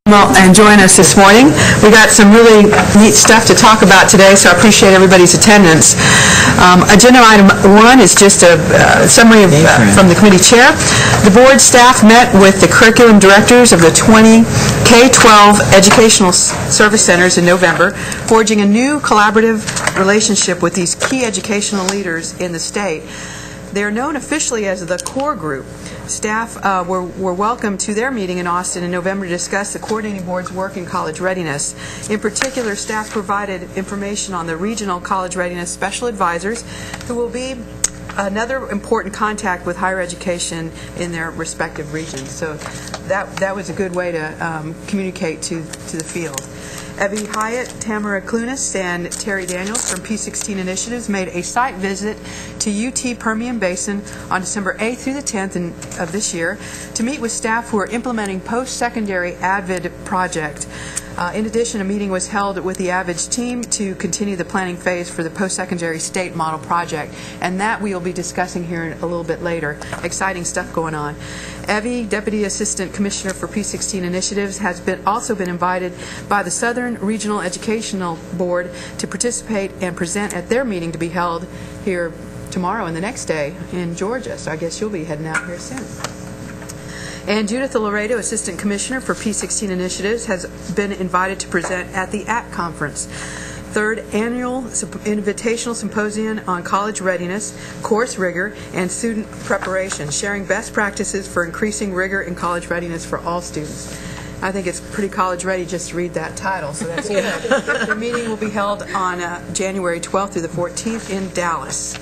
And join us this morning. We got some really neat stuff to talk about today, so I appreciate everybody's attendance. Agenda item 1 is just a summary from the committee chair. The board staff met with the curriculum directors of the 20 K-12 educational service centers in November, forging a new collaborative relationship with these key educational leaders in the state. They are known officially as the Core Group. Staff were welcome to their meeting in Austin in November to discuss the coordinating board's work in college readiness. In particular, staff provided information on the regional college readiness special advisors, who will be another important contact with higher education in their respective regions. So that was a good way to communicate to the field. Evie Hyatt, Tamara Clunas, and Terry Daniels from P16 Initiatives made a site visit to UT Permian Basin on December 8th through the 10th of this year to meet with staff who are implementing post-secondary ADVID project. In addition, a meeting was held with the ADVID team to continue the planning phase for the post-secondary state model project, and that we will be discussing here a little bit later. Exciting stuff going on. Evie, Deputy Assistant Commissioner for P16 Initiatives, has also been invited by the Southern Regional Educational Board to participate and present at their meeting to be held here tomorrow and the next day in Georgia, so I guess you'll be heading out here soon. And Judith Laredo, Assistant Commissioner for P16 Initiatives, has been invited to present at the ACT Conference, third annual invitational symposium on college readiness, course rigor, and student preparation, sharing best practices for increasing rigor in college readiness for all students. I think it's pretty college ready just to read that title, so that's good. The meeting will be held on January 12th through the 14th in Dallas.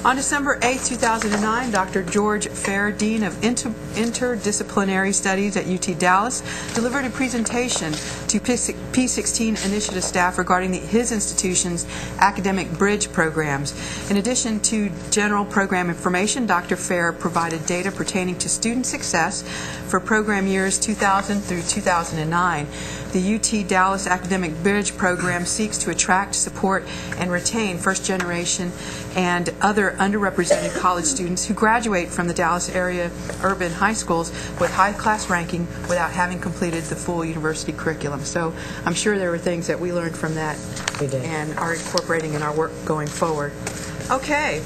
On December 8, 2009, Dr. George Fair, Dean of Interdisciplinary Studies at UT Dallas, delivered a presentation to P16 Initiative staff regarding his institution's academic bridge programs. In addition to general program information, Dr. Fair provided data pertaining to student success for program years 2000 through 2009. The UT Dallas Academic Bridge Program seeks to attract, support, and retain first-generation and other underrepresented college students who graduate from the Dallas area urban high schools with high class ranking without having completed the full university curriculum. So I'm sure there were things that we learned from that and are incorporating in our work going forward. Okay.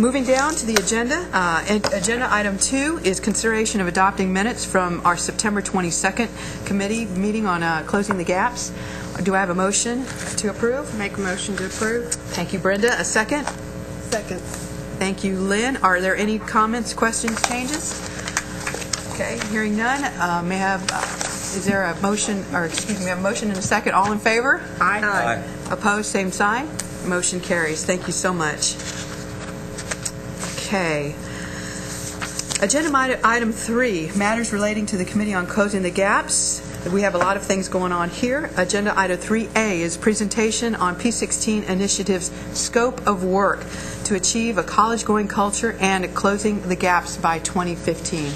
Moving down to the agenda, agenda item 2 is consideration of adopting minutes from our September 22nd committee meeting on closing the gaps. Do I have a motion to approve? Make a motion to approve. Thank you, Brenda. A second? Second. Thank you, Lynn. Are there any comments, questions, changes? Okay, hearing none. May I have, is there a motion, or excuse me, a motion and a second? All in favor? Aye. Aye. Opposed, same sign. Motion carries. Thank you so much. Okay. Agenda item 3, matters relating to the Committee on Closing the Gaps. We have a lot of things going on here. Agenda item 3A is presentation on P16 Initiative's scope of work to achieve a college-going culture and closing the gaps by 2015.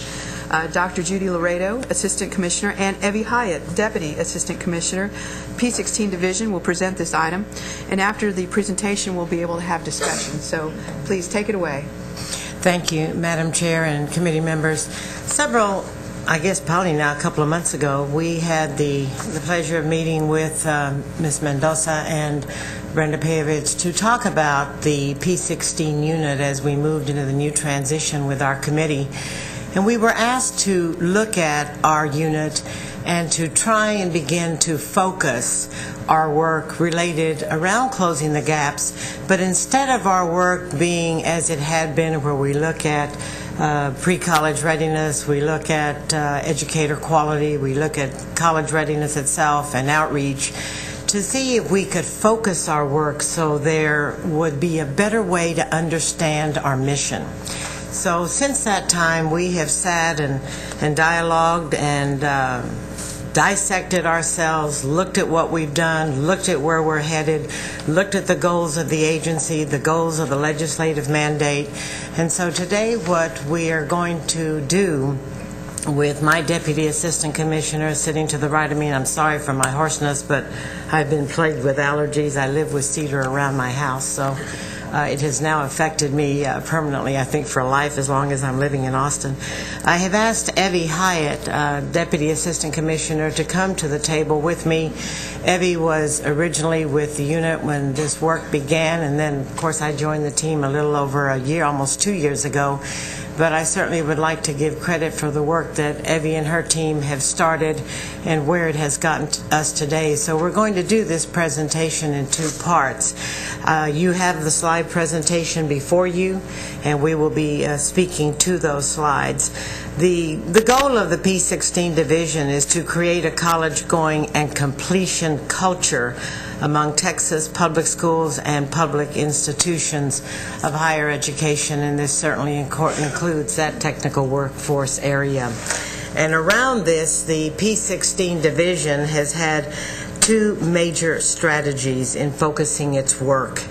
Dr. Judy Laredo, Assistant Commissioner, and Evie Hyatt, Deputy Assistant Commissioner, P16 Division, will present this item. And after the presentation, we'll be able to have discussion. So please take it away. Thank you, Madam Chair and committee members. I guess probably now a couple of months ago, we had the pleasure of meeting with Ms. Mendoza and Brenda Pavich to talk about the P16 unit as we moved into the new transition with our committee. And we were asked to look at our unit and to try and begin to focus our work related around closing the gaps, but instead of our work being as it had been, where we look at pre-college readiness, we look at educator quality, we look at college readiness itself and outreach, to see if we could focus our work so there would be a better way to understand our mission. So since that time, we have sat and dialogued and dissected ourselves, looked at what we've done, looked at where we're headed, looked at the goals of the agency, the goals of the legislative mandate. And so today what we are going to do with my Deputy Assistant Commissioner sitting to the right of me, and I'm sorry for my hoarseness, but I've been plagued with allergies. I live with cedar around my house, so It has now affected me permanently, I think, for life, as long as I'm living in Austin. I have asked Evie Hyatt, Deputy Assistant Commissioner, to come to the table with me. Evie was originally with the unit when this work began, and then, of course, I joined the team a little over a year, almost 2 years ago. But I certainly would like to give credit for the work that Evie and her team have started and where it has gotten us today. So we're going to do this presentation in 2 parts. You have the slide presentation before you, and we will be speaking to those slides. The goal of the P16 division is to create a college-going and completion culture among Texas public schools and public institutions of higher education, and this certainly includes that technical workforce area. And around this, the P16 division has had 2 major strategies in focusing its work,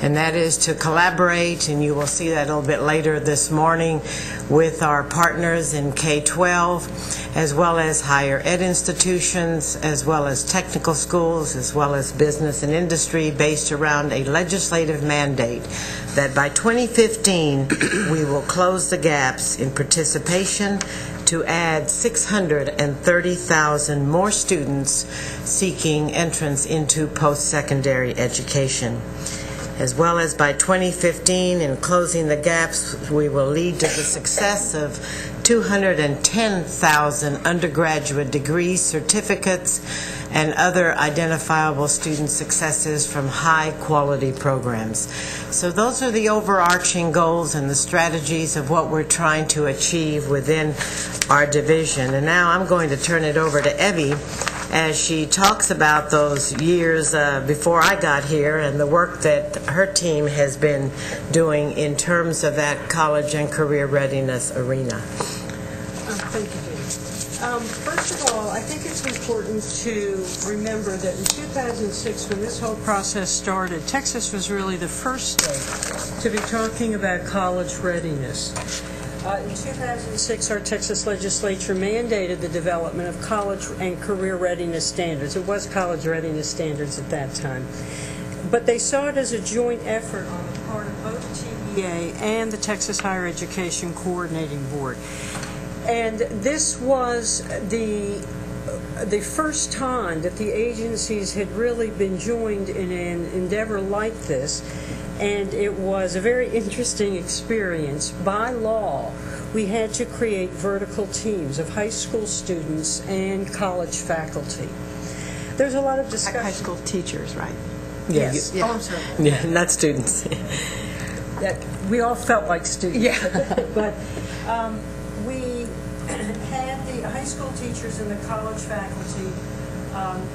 and that is to collaborate, and you will see that a little bit later this morning, with our partners in K-12, as well as higher ed institutions, as well as technical schools, as well as business and industry, based around a legislative mandate that by 2015 we will close the gaps in participation to add 630,000 more students seeking entrance into post-secondary education. As well as by 2015, in closing the gaps, we will lead to the success of 210,000 undergraduate degrees, certificates, and other identifiable student successes from high-quality programs. So those are the overarching goals and the strategies of what we're trying to achieve within our division. And now I'm going to turn it over to Evie as she talks about those years before I got here and the work that her team has been doing in terms of that college and career readiness arena. Thank you, Judy. First of all, I think it's important to remember that in 2006, when this whole process started, Texas was really the first state to be talking about college readiness. In 2006, our Texas legislature mandated the development of college and career readiness standards. It was college readiness standards at that time. But they saw it as a joint effort on the part of both TEA and the Texas Higher Education Coordinating Board. And this was the first time that the agencies had really been joined in an endeavor like this. And it was a very interesting experience. By law, we had to create vertical teams of high school students and college faculty. There's a lot of discussion. High school teachers, right? Yes. Yeah. Oh, I'm sorry. Yeah, not students. We all felt like students. Yeah. But we had the high school teachers and the college faculty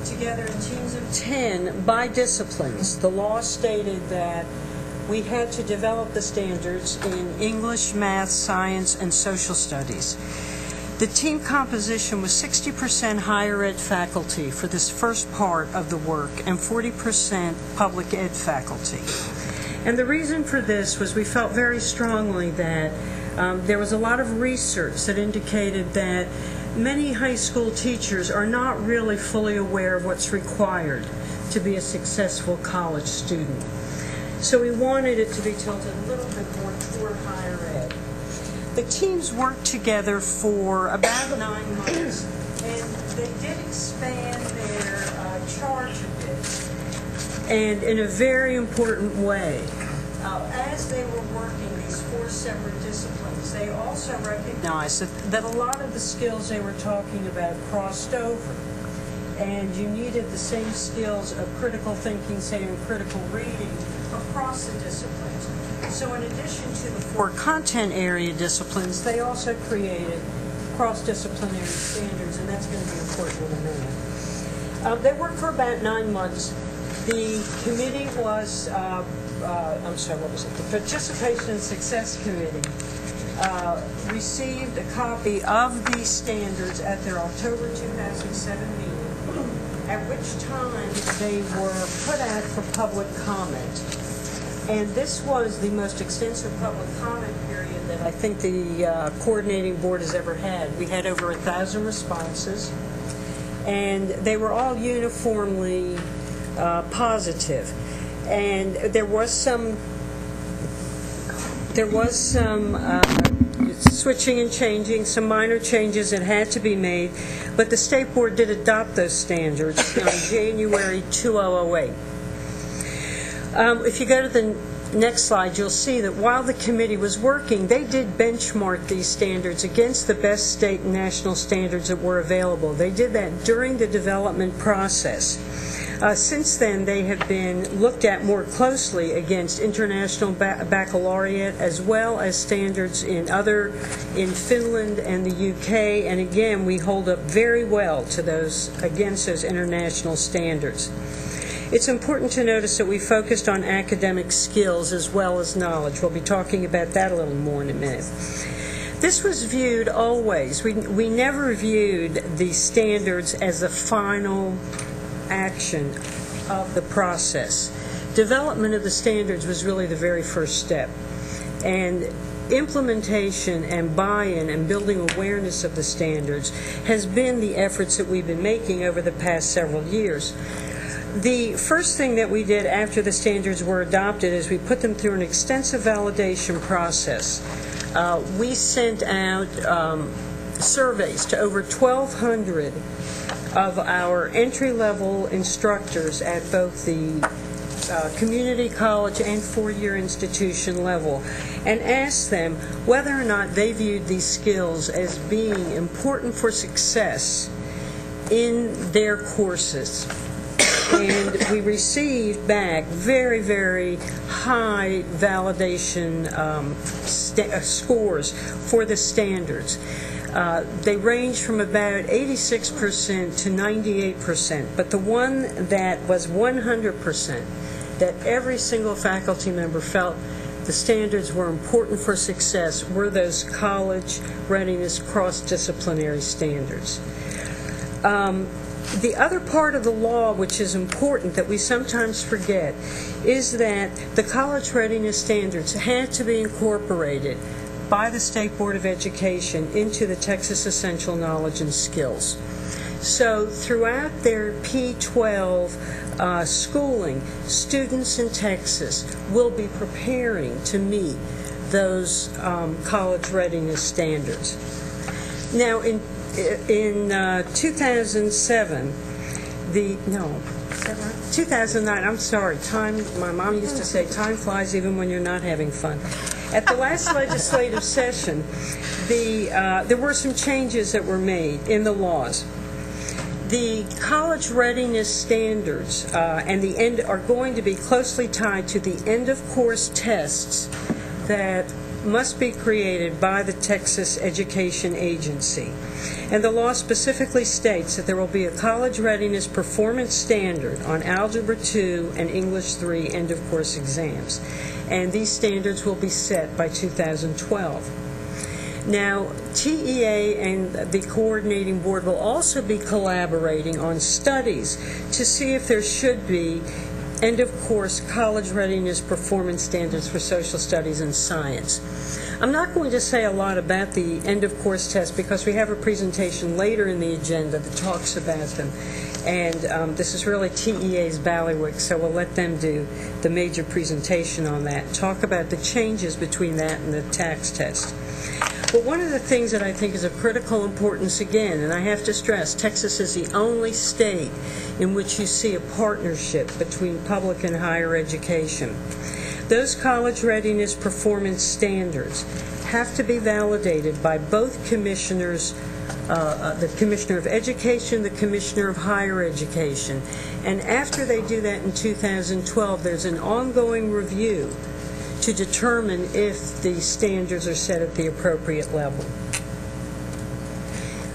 together in teams of 10 by disciplines. The law stated that we had to develop the standards in English, math, science, and social studies. The team composition was 60% higher ed faculty for this first part of the work and 40% public ed faculty. And the reason for this was we felt very strongly that there was a lot of research that indicated that many high school teachers are not really fully aware of what's required to be a successful college student. So we wanted it to be tilted a little bit more toward higher ed. The teams worked together for about 9 months, and they did expand their charge a bit, and in a very important way. As they were working these 4 separate disciplines, they also recognized that a lot of the skills they were talking about crossed over. And you needed the same skills of critical thinking, say, and critical reading across the disciplines. So in addition to the 4 content area disciplines, they also created cross-disciplinary standards, and that's going to be important in a minute. They worked for about 9 months. The committee was, the Participation and Success Committee received a copy of these standards at their October 2007 meeting, at which time they were put out for public comment. And this was the most extensive public comment period that I think the coordinating board has ever had. We had over 1,000 responses, and they were all uniformly positive. And there was some There was some switching and changing, some minor changes that had to be made, but the State Board did adopt those standards on January 2008. If you go to the next slide, you'll see that while the committee was working, they did benchmark these standards against the best state and national standards that were available. They did that during the development process. Since then, they have been looked at more closely against international baccalaureate as well as standards in Finland and the UK, and again, we hold up very well to against those international standards. It's important to notice that we focused on academic skills as well as knowledge. We'll be talking about that a little more in a minute. This was viewed always. We never viewed the standards as the final action of the process. Development of the standards was really the very first step. And implementation and buy-in and building awareness of the standards has been the efforts that we've been making over the past several years. The first thing that we did after the standards were adopted is we put them through an extensive validation process. We sent out surveys to over 1,200 of our entry-level instructors at both the community college and four-year institution level, and asked them whether or not they viewed these skills as being important for success in their courses. And we received back very, very high validation scores for the standards. They range from about 86% to 98%, but the one that was 100%, that every single faculty member felt the standards were important for success, were those college readiness cross-disciplinary standards. The other part of the law which is important that we sometimes forget is that the college readiness standards had to be incorporated by the State Board of Education into the Texas Essential Knowledge and Skills. So throughout their P12 schooling, students in Texas will be preparing to meet those college readiness standards. Now, in 2007, 2009, I'm sorry, my mom used to say, time flies even when you're not having fun. At the last legislative session, there were some changes that were made in the laws. The college readiness standards and the end are going to be closely tied to the end-of-course tests that must be created by the Texas Education Agency. And the law specifically states that there will be a college readiness performance standard on Algebra 2 and English 3 end-of-course exams. And these standards will be set by 2012. Now, TEA and the coordinating board will also be collaborating on studies to see if there should be end-of-course college readiness performance standards for social studies and science. I'm not going to say a lot about the end-of-course test because we have a presentation later in the agenda that talks about them. And this is really TEA's bailiwick, so we'll let them do the major presentation on that, talk about the changes between that and the tax test. But one of the things that I think is of critical importance, again, and I have to stress, Texas is the only state in which you see a partnership between public and higher education. Those college readiness performance standards have to be validated by both commissioners, the Commissioner of Education, the Commissioner of Higher Education. And after they do that in 2012, there's an ongoing review to determine if the standards are set at the appropriate level.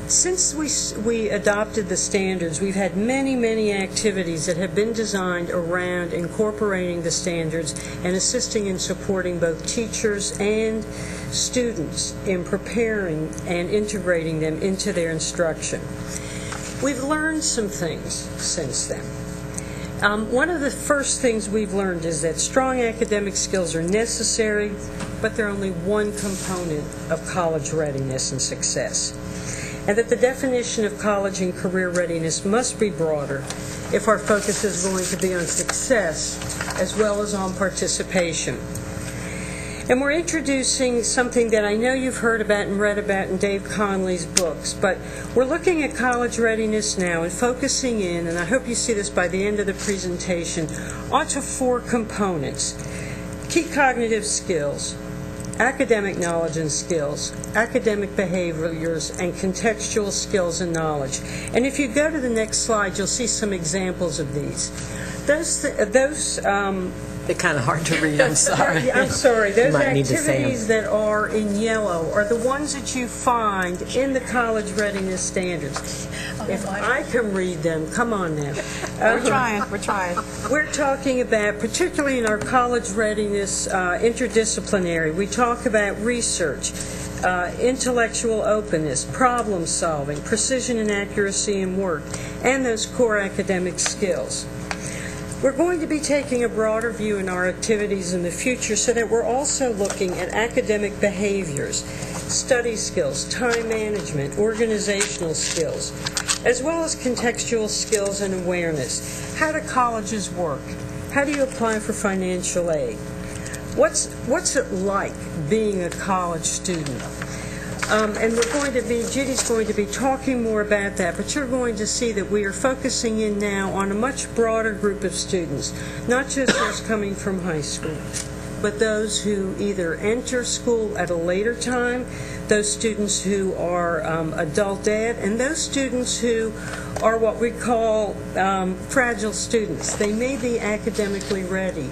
Since we adopted the standards, we've had many, many activities that have been designed around incorporating the standards and assisting and supporting both teachers and students in preparing and integrating them into their instruction. We've learned some things since then. One of the first things we've learned is that strong academic skills are necessary, but they're only one component of college readiness and success. And that the definition of college and career readiness must be broader if our focus is going to be on success as well as on participation. And we're introducing something that I know you've heard about and read about in Dave Conley's books, but we're looking at college readiness now and focusing in, and I hope you see this by the end of the presentation, onto 4 components: key cognitive skills, academic knowledge and skills, academic behaviors, and contextual skills and knowledge. And if you go to the next slide, you'll see some examples of these. They're kind of hard to read, I'm sorry. I'm sorry. Those might need to say 'em. activities that are in yellow are the ones that you find in the college readiness standards. If I can read them, come on now. We're trying. We're talking about, particularly in our college readiness interdisciplinary, we talk about research, intellectual openness, problem solving, precision and accuracy in work, and those core academic skills. We're going to be taking a broader view in our activities in the future so that we're also looking at academic behaviors, study skills, time management, organizational skills, as well as contextual skills and awareness. How do colleges work? How do you apply for financial aid? What's it like being a college student? And Judy's going to be talking more about that, but you're going to see that we are focusing in now on a much broader group of students, not just those coming from high school, but those who either enter school at a later time, those students who are adult ed, and those students who are what we call fragile students. They may be academically ready,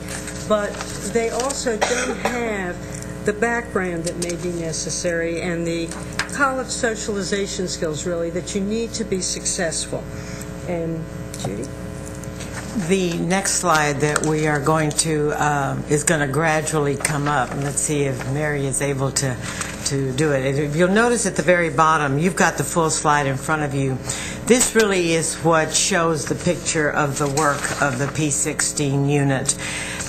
but they also don't have the background that may be necessary and the college socialization skills, really, that you need to be successful. And Judy? The next slide that we are going to, is going to gradually come up. And let's see if Mary is able to do it. If you'll notice at the very bottom, you've got the full slide in front of you. This really is what shows the picture of the work of the P16 unit.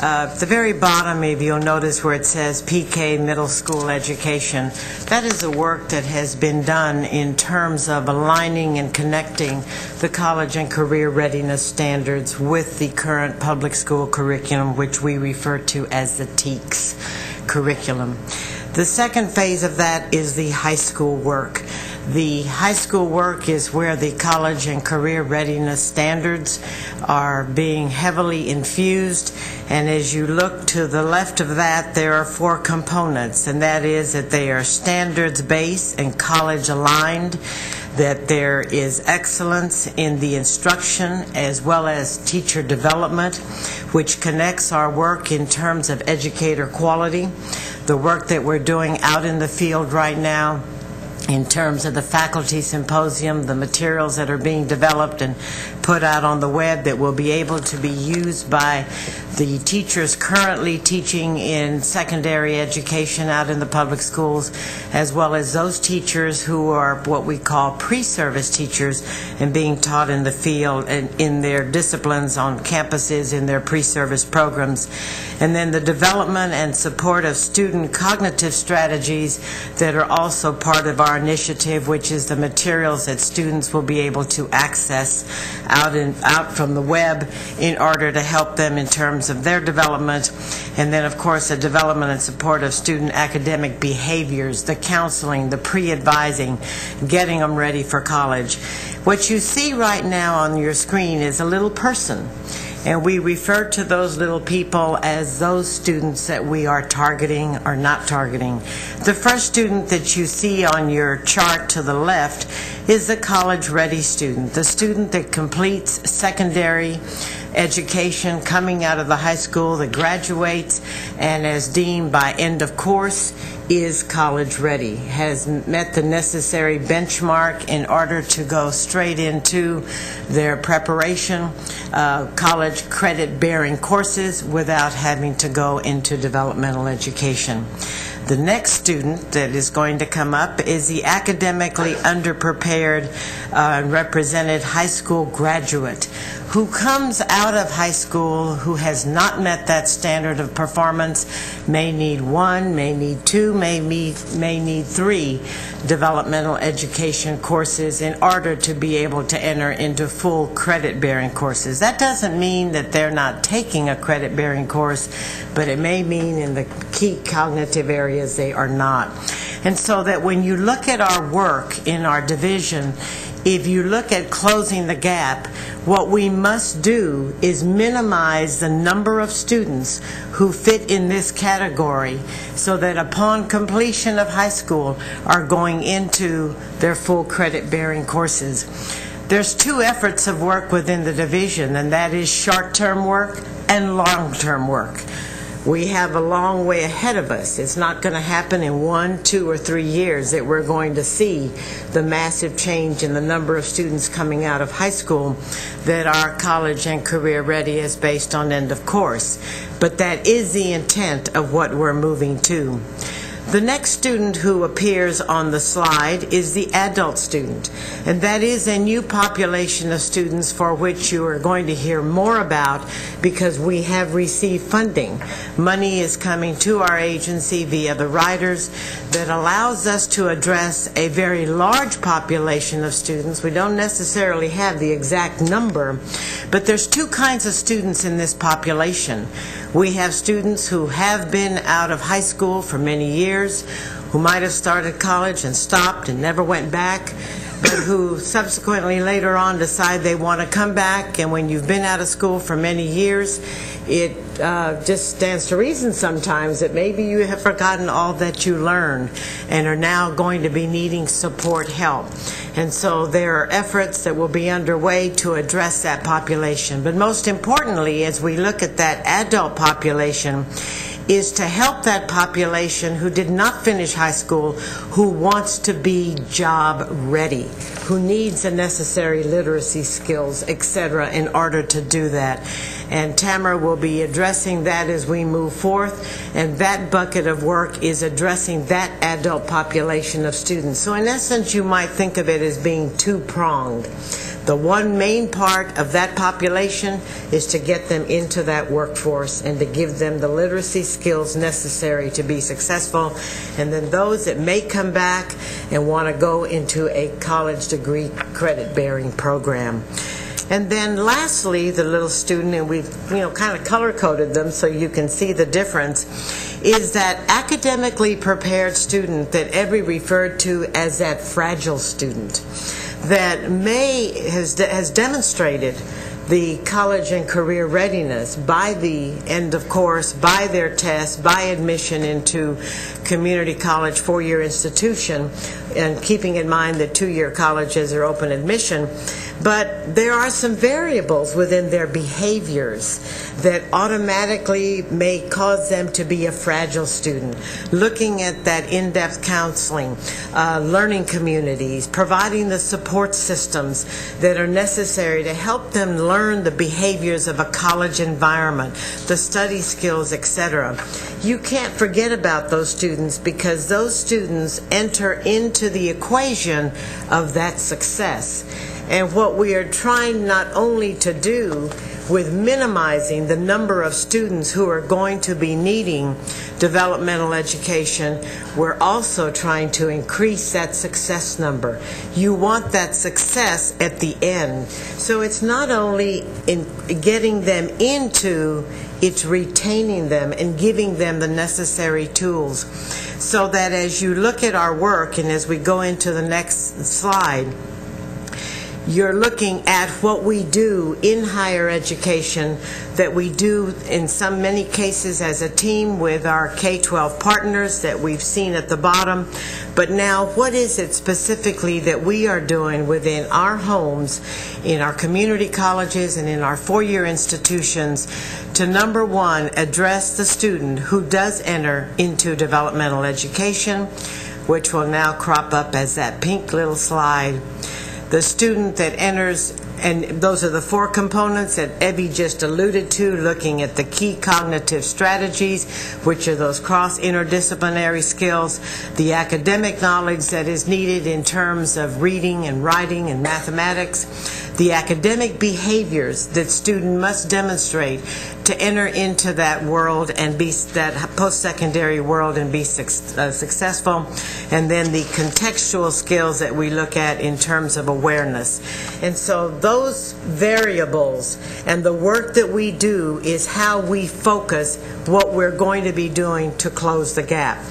At the very bottom, maybe you'll notice where it says PK Middle School Education. That is the work that has been done in terms of aligning and connecting the college and career readiness standards with the current public school curriculum, which we refer to as the TEKS curriculum. The second phase of that is the high school work. The high school work is where the college and career readiness standards are being heavily infused, and as you look to the left of that, there are 4 components, and that is that they are standards-based and college-aligned, that there is excellence in the instruction as well as teacher development, which connects our work in terms of educator quality, the work that we're doing out in the field right now, in terms of the faculty symposium, the materials that are being developed and put out on the web that will be able to be used by the teachers currently teaching in secondary education out in the public schools, as well as those teachers who are what we call pre-service teachers and being taught in the field and in their disciplines on campuses in their pre-service programs. And then the development and support of student cognitive strategies that are also part of our initiative, which is the materials that students will be able to access out from the web in order to help them in terms of their development. And then, of course, the development and support of student academic behaviors, the counseling, the pre-advising, getting them ready for college. What you see right now on your screen is a little person. And we refer to those little people as those students that we are targeting or not targeting. The first student that you see on your chart to the left is the college-ready student, the student that completes secondary education coming out of the high school, that graduates and as deemed by end of course is college ready, has met the necessary benchmark in order to go straight into their preparation, college credit bearing courses without having to go into developmental education. The next student that is going to come up is the academically underprepared represented high school graduate. who comes out of high school who has not met that standard of performance may need 1, may need 2, may need 3 developmental education courses in order to be able to enter into full credit-bearing courses. That doesn't mean that they're not taking a credit-bearing course, but it may mean in the key cognitive areas they are not. And so that when you look at our work in our division, if you look at closing the gap, what we must do is minimize the number of students who fit in this category so that upon completion of high school are going into their full credit-bearing courses. There's 2 efforts of work within the division, and that is short-term work and long-term work. We have a long way ahead of us. It's not going to happen in 1, 2, or 3 years that we're going to see the massive change in the number of students coming out of high school that are college and career ready as based on end of course. But that is the intent of what we're moving to. The next student who appears on the slide is the adult student, and that is a new population of students for which you are going to hear more about because we have received funding. Money is coming to our agency via the riders that allows us to address a very large population of students. We don't necessarily have the exact number, but there's 2 kinds of students in this population. We have students who have been out of high school for many years, who might have started college and stopped and never went back, but who subsequently later on decide they want to come back. And when you've been out of school for many years, it just stands to reason sometimes that maybe you have forgotten all that you learned and are now going to be needing support help. And so there are efforts that will be underway to address that population. But most importantly, as we look at that adult population, is to help that population who did not finish high school, who wants to be job ready, who needs the necessary literacy skills, etc., in order to do that. And Tamara will be addressing that as we move forth, and that bucket of work is addressing that adult population of students. So in essence, you might think of it as being 2-pronged. The one main part of that population is to get them into that workforce and to give them the literacy skills necessary to be successful. And then those that may come back and want to go into a college degree credit-bearing program. And then lastly, the little student, and we've kind of color-coded them so you can see the difference, is that academically prepared student that Evry referred to as that fragile student that has demonstrated the college and career readiness by the end of course, by their tests, by admission into community college 4-year institution, and keeping in mind that 2-year colleges are open admission. But there are some variables within their behaviors that automatically may cause them to be a fragile student. Looking at that in-depth counseling, learning communities, providing the support systems that are necessary to help them learn the behaviors of a college environment, the study skills, etc. You can't forget about those students because those students enter into the equation of that success. And what we are trying not only to do with minimizing the number of students who are going to be needing developmental education, we're also trying to increase that success number. You want that success at the end. So it's not only in getting them into, it's retaining them and giving them the necessary tools. So that as you look at our work, and as we go into the next slide, you're looking at what we do in higher education, that we do in many cases as a team with our K-12 partners that we've seen at the bottom. But now, what is it specifically that we are doing within our homes, in our community colleges, and in our 4-year institutions to, number one, address the student who does enter into developmental education, which will now crop up as that pink little slide. The student that enters and those are the 4 components that Evie just alluded to, looking at the key cognitive strategies, which are those cross-interdisciplinary skills, the academic knowledge that is needed in terms of reading and writing and mathematics, the academic behaviors that student must demonstrate to enter into that world and be that post-secondary world and be successful, and then the contextual skills that we look at in terms of awareness. And so those variables and the work that we do is how we focus what we're going to be doing to close the gap.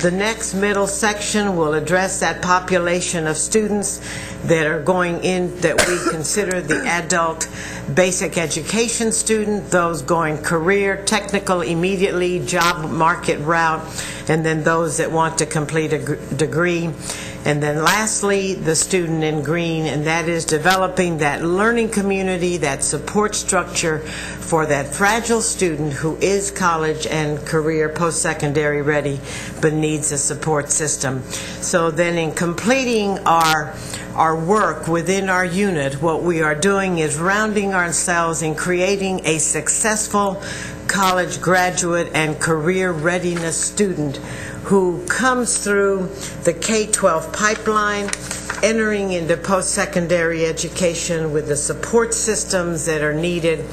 The next middle section will address that population of students that are going in, that we consider the adult basic education student, those going career, technical immediately, job market route, and then those that want to complete a degree. And then lastly, the student in green, and that is developing that learning community, that support structure for that fragile student who is college and career post-secondary ready but needs a support system. So then in completing our work within our unit, what we are doing is rounding ourselves in creating a successful college graduate and career readiness student who comes through the K-12 pipeline, entering into post-secondary education with the support systems that are needed,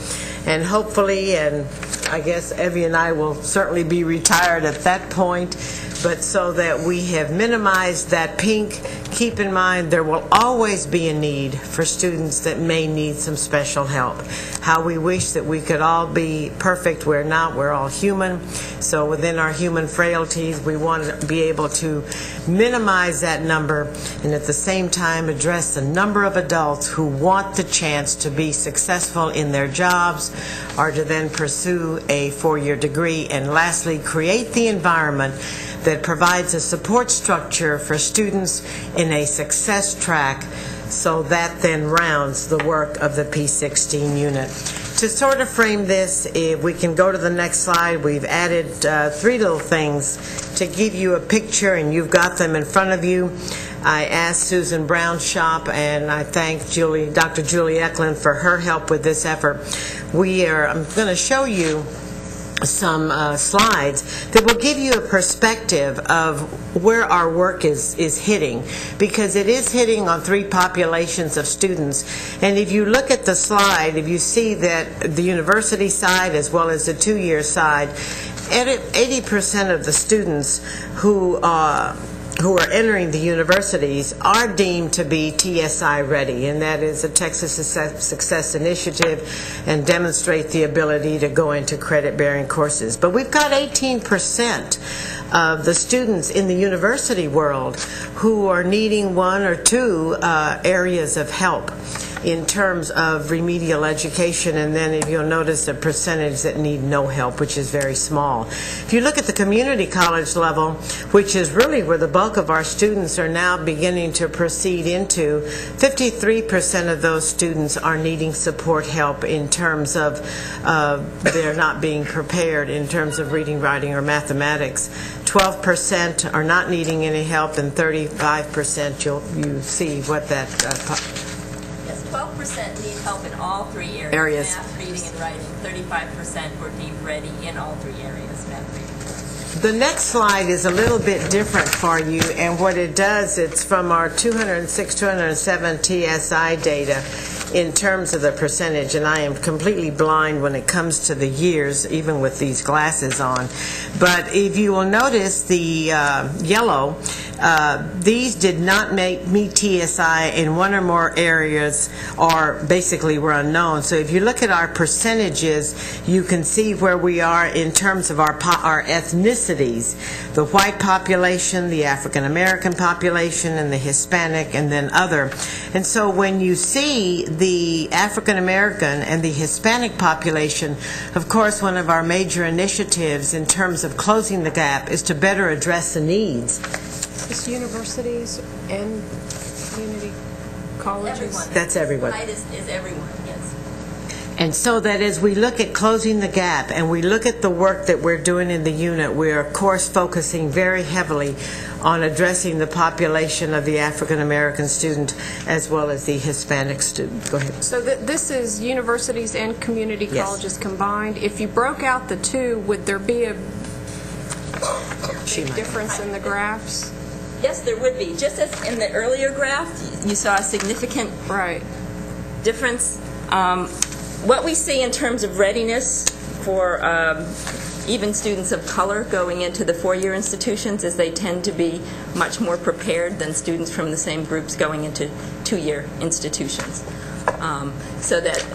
and hopefully, and I guess Evie and I will certainly be retired at that point, but so that we have minimized that pink. Keep in mind there will always be a need for students that may need some special help. How we wish that we could all be perfect. We're not. We're all human. So within our human frailties, we want to be able to minimize that number and at the same time address the number of adults who want the chance to be successful in their jobs or to then pursue a 4-year degree. And lastly, create the environment that provides a support structure for students in a success track, so that then rounds the work of the P16 unit. To sort of frame this, if we can go to the next slide, we've added 3 little things to give you a picture, and you've got them in front of you. I asked Susan Brownshop, and I thank Dr. Julie Eklund for her help with this effort. I'm going to show you some slides that will give you a perspective of where our work is hitting, because it is hitting on 3 populations of students. And if you look at the slide, if you see that the university side as well as the 2-year side, 80% of the students who are entering the universities are deemed to be TSI ready, and that is a Texas Success Initiative, and demonstrate the ability to go into credit-bearing courses. But we've got 18% of the students in the university world who are needing 1 or 2 areas of help in terms of remedial education, and then if you'll notice the percentage that need no help, which is very small. If you look at the community college level, which is really where the bulk of our students are now beginning to proceed into, 53% of those students are needing support help in terms of they're not being prepared in terms of reading, writing, or mathematics. 12% are not needing any help, and 35% you see what that 12% need help in all 3 areas. Math, reading, and writing. 35% were deemed ready in all 3 areas, math, reading. The next slide is a little bit different for you, and what it does, it's from our 206, 207 TSI data in terms of the percentage, and I am completely blind when it comes to the years, even with these glasses on. But if you will notice the yellow, these did not meet TSI in 1 or more areas, or basically were unknown. So if you look at our percentages, you can see where we are in terms of our ethnicities. The white population, the African American population, and the Hispanic, and then other. And so when you see the African American and the Hispanic population, of course one of our major initiatives in terms of closing the gap is to better address the needs. Is universities and community colleges? Everyone. That's everyone. Right is everyone, yes. And so that as we look at closing the gap and we look at the work that we're doing in the unit, we're of course focusing very heavily on addressing the population of the African American student as well as the Hispanic student. Go ahead. So this is universities and community Yes. colleges combined. If you broke out the two, would there be a big difference in the graphs? Yes, there would be. Just as in the earlier graph, you saw a significant Right. difference. What we see in terms of readiness for even students of color going into the four-year institutions is they tend to be much more prepared than students from the same groups going into two-year institutions. So that,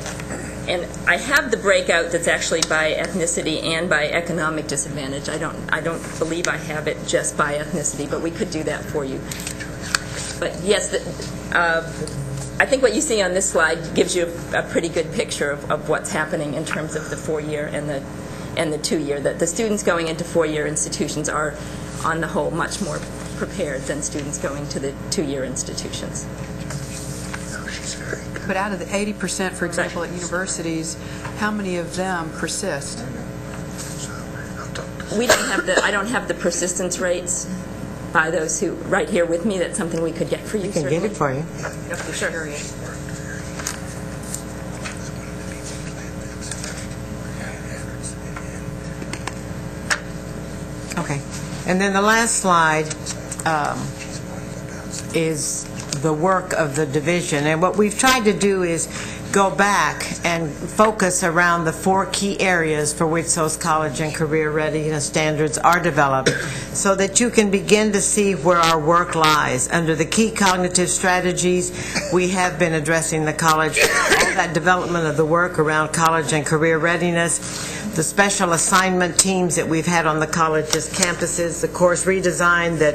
and I have the breakout that's actually by ethnicity and by economic disadvantage. I don't believe I have it just by ethnicity, but we could do that for you. But yes, I think what you see on this slide gives you a pretty good picture of what's happening in terms of the four-year and the two-year. That the students going into four-year institutions are, on the whole, much more prepared than students going to the two-year institutions. But out of the 80%, for example, at universities, how many of them persist? I don't have the persistence rates by those who right here with me. That's something we could get for you. We can get it for you. Okay, sure. Okay. And then the last slide is the work of the division. And what we've tried to do is go back and focus around the four key areas for which those college and career readiness standards are developed, so that you can begin to see where our work lies. Under the key cognitive strategies, we have been addressing the college, all that development of the work around college and career readiness, the special assignment teams that we've had on the college's campuses, the course redesign that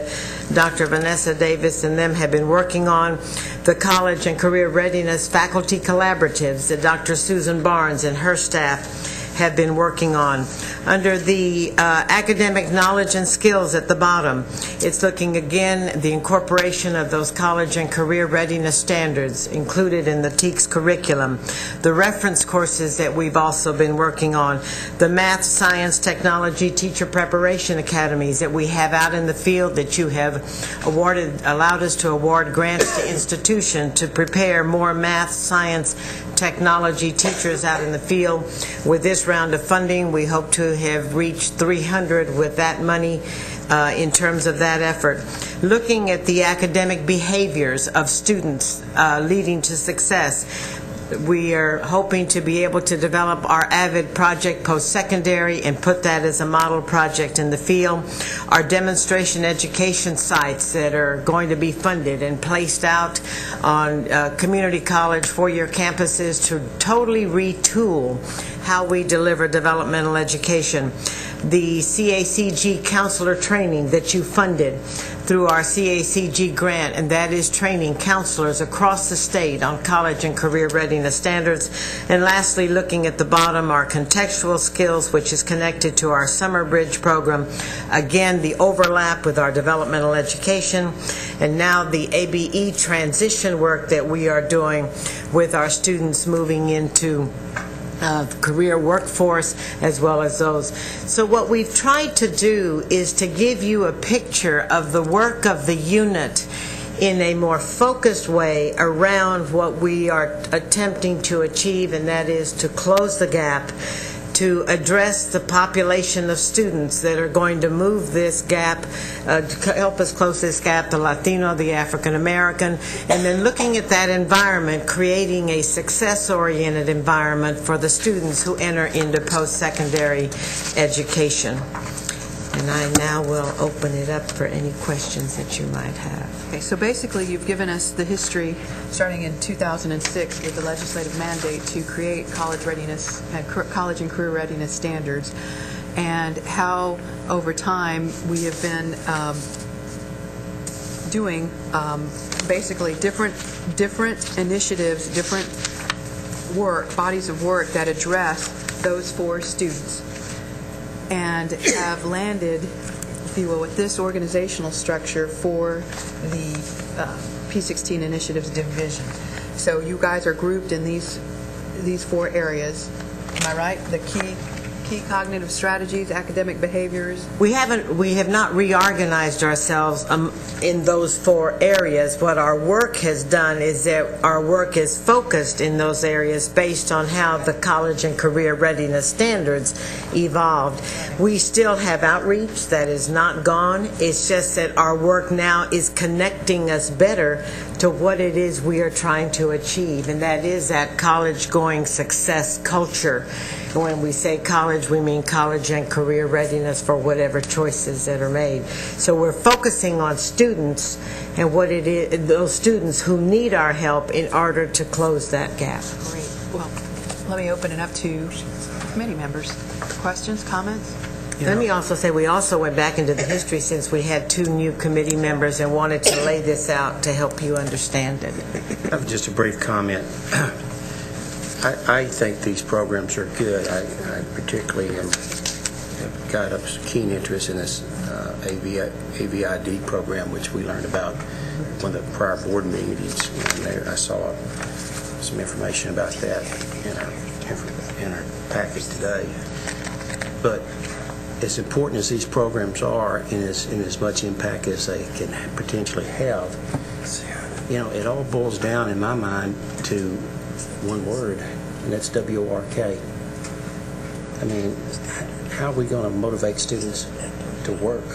Dr. Vanessa Davis and them have been working on, the college and career readiness faculty collaboratives that Dr. Susan Barnes and her staff have been working on. Under the academic knowledge and skills at the bottom, it's looking again the incorporation of those college and career readiness standards included in the TEKS curriculum, the reference courses that we've also been working on, the math, science, technology, teacher preparation academies that we have out in the field that you have allowed us to award grants to institutions to prepare more math, science, technology teachers out in the field. With this round of funding, we hope to have reached 300 with that money in terms of that effort. Looking at the academic behaviors of students leading to success, we are hoping to be able to develop our AVID project post-secondary and put that as a model project in the field. Our demonstration education sites that are going to be funded and placed out on community college four-year campuses to totally retool how we deliver developmental education. The CACG counselor training that you funded through our CACG grant, and that is training counselors across the state on college and career readiness standards. And lastly, looking at the bottom, our contextual skills, which is connected to our Summer Bridge program. Again, the overlap with our developmental education, and now the ABE transition work that we are doing with our students moving into career workforce as well as those. So what we've tried to do is to give you a picture of the work of the unit in a more focused way around what we are attempting to achieve, and that is to close the gap, to address the population of students that are going to move this gap, to help us close this gap, the Latino, the African American, and then looking at that environment, creating a success-oriented environment for the students who enter into post-secondary education. And I now will open it up for any questions that you might have. Okay, so basically you've given us the history starting in 2006 with the legislative mandate to create college readiness, college and career readiness standards, and how over time we have been doing basically different initiatives, different work, bodies of work that address those four students, and have landed, if you will, with this organizational structure for the P16 Initiatives Division. So you guys are grouped in these four areas. Am I right? The key key cognitive strategies, academic behaviors? We have not reorganized ourselves in those 4 areas. What our work has done is that our work is focused in those areas based on how the college and career readiness standards evolved. We still have outreach that is not gone. It's just that our work now is connecting us better to what it is we are trying to achieve, and that is that college-going success culture. When we say college, we mean college and career readiness for whatever choices that are made. So we're focusing on students and what it is, those students who need our help in order to close that gap. Great. Well, let me open it up to committee members. Questions, comments? Let me also say we also went back into the history since we had 2 new committee members and wanted to lay this out to help you understand it. Just a brief comment. I think these programs are good. I particularly have got a keen interest in this AVID program, which we learned about one of the prior board meetings, and there I saw some information about that in our package today. But as important as these programs are, and as much impact as they can potentially have, it all boils down in my mind to one word, and that's WORK. I mean, how are we going to motivate students to work,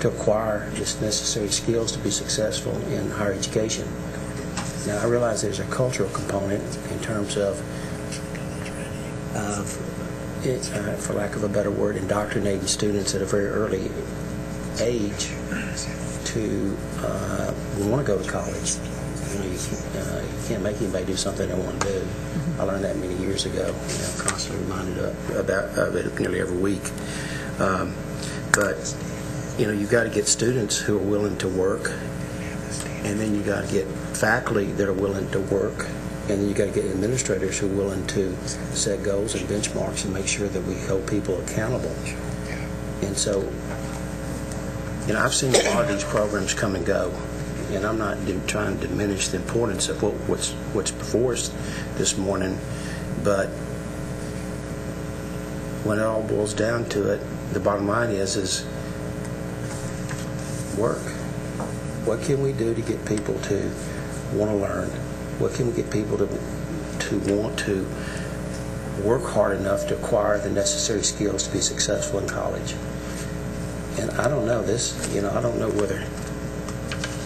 to acquire just necessary skills to be successful in higher education? Now, I realize there's a cultural component in terms of for lack of a better word, indoctrinating students at a very early age to want to go to college. You can't make anybody do something they don't want to do. I learned that many years ago. I'm constantly reminded of it nearly every week. But you've got to get students who are willing to work, and then you got to get faculty that are willing to work. And then you got to get administrators who are willing to set goals and benchmarks and make sure that we hold people accountable. And so, I've seen a lot of these programs come and go, and I'm not trying to diminish the importance of what's before us this morning, but when it all boils down to it, the bottom line is work. What can we do to get people to want to learn? What can we get people to want to work hard enough to acquire the necessary skills to be successful in college? And I don't know this. I don't know whether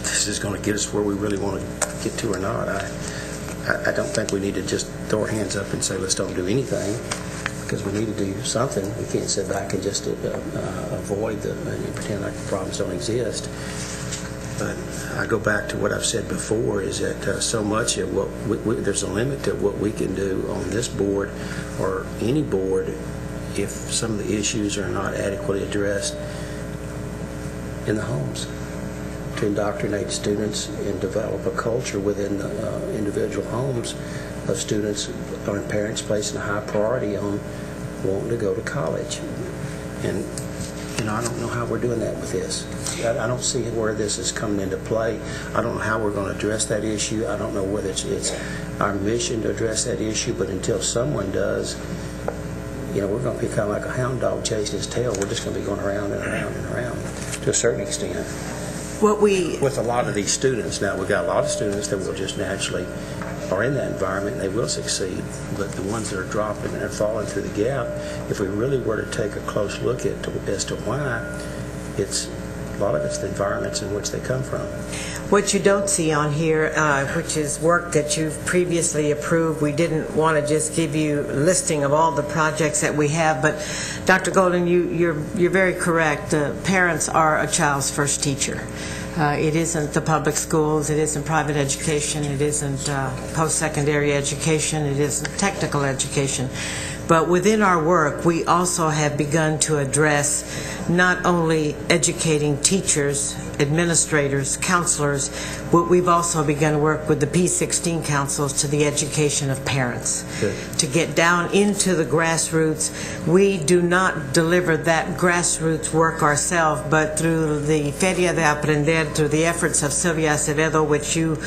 this is going to get us where we really want to get to or not. I don't think we need to just throw our hands up and say let's don't do anything, because we need to do something. We can't sit back and just avoid and pretend like the problems don't exist. But I go back to what I've said before, is that so much of what there's a limit to what we can do on this board or any board if some of the issues are not adequately addressed in the homes, to indoctrinate students and develop a culture within the individual homes of students or parents placing a high priority on wanting to go to college. And I don't know how we're doing that with this. I don't see where this is coming into play. I don't know how we're going to address that issue. I don't know whether it's our mission to address that issue, but until someone does, we're going to be kind of like a hound dog chasing his tail. We're just going to be going around and around and around to a certain extent. With a lot of these students. Now, we've got a lot of students that will just naturally are in that environment and they will succeed, but the ones that are dropping and are falling through the gap, if we really were to take a close look as to why, a lot of it's the environments in which they come from. What you don't see on here, which is work that you've previously approved, we didn't want to just give you a listing of all the projects that we have, but Dr. Golden, you're very correct. Parents are a child's first teacher. It isn't the public schools, it isn't private education, it isn't post-secondary education, it isn't technical education. But within our work, we also have begun to address not only educating teachers administrators, counselors. We've also begun to work with the P16 councils to the education of parents. Good. To get down into the grassroots. We do not deliver that grassroots work ourselves, but through the Feria de Aprender, through the efforts of Sylvia Acevedo, which you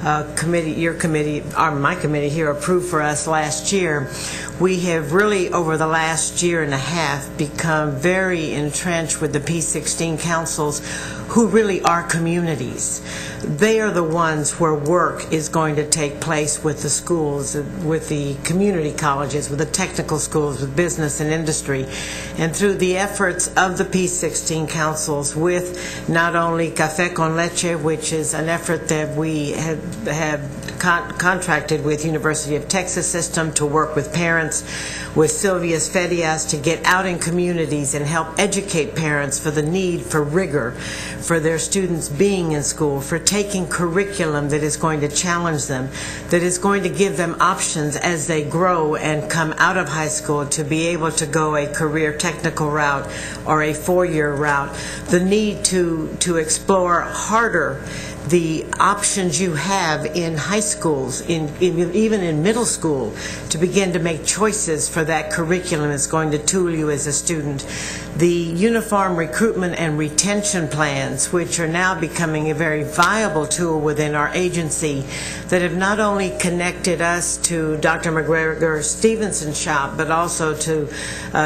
my committee here approved for us last year, we have really, over the last year and a half, become very entrenched with the P16 councils, who really are communities. They are the ones where work is going to take place with the schools, with the community colleges, with the technical schools, with business and industry. And through the efforts of the P16 councils, with not only Café con Leche, which is an effort that we have contracted with University of Texas System to work with parents, with Sylvia's Ferias to get out in communities and help educate parents for the need for rigor, for their students being in school, for taking curriculum that is going to challenge them, that is going to give them options as they grow and come out of high school to be able to go a career technical route or a four-year route. The need to explore harder the options you have in high schools, even in middle school, to begin to make choices for that curriculum that's going to tool you as a student. The uniform recruitment and retention plans, which are now becoming a very viable tool within our agency, that have not only connected us to Dr. McGregor Stevenson's shop, but also to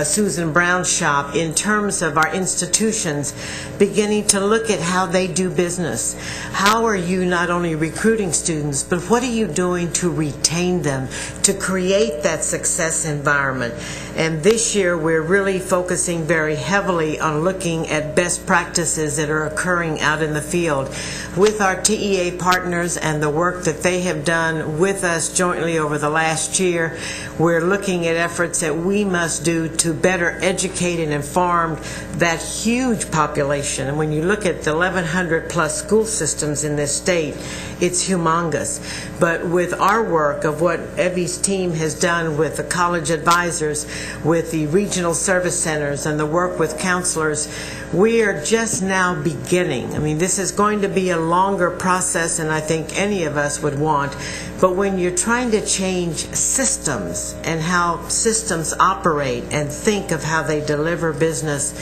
Susan Brown's shop in terms of our institutions beginning to look at how they do business. How are you not only recruiting students, but what are you doing to retain them, to create that success environment? And this year we're really focusing very heavily on looking at best practices that are occurring out in the field. With our TEA partners and the work that they have done with us jointly over the last year, we're looking at efforts that we must do to better educate and inform that huge population. And when you look at the 1,100 plus school systems in this state, it's humongous. But with our work of what Evie's team has done with the college advisors, with the regional service centers and the work with counselors, we are just now beginning. I mean, this is going to be a longer process than I think any of us would want. But when you're trying to change systems and how systems operate and think of how they deliver business,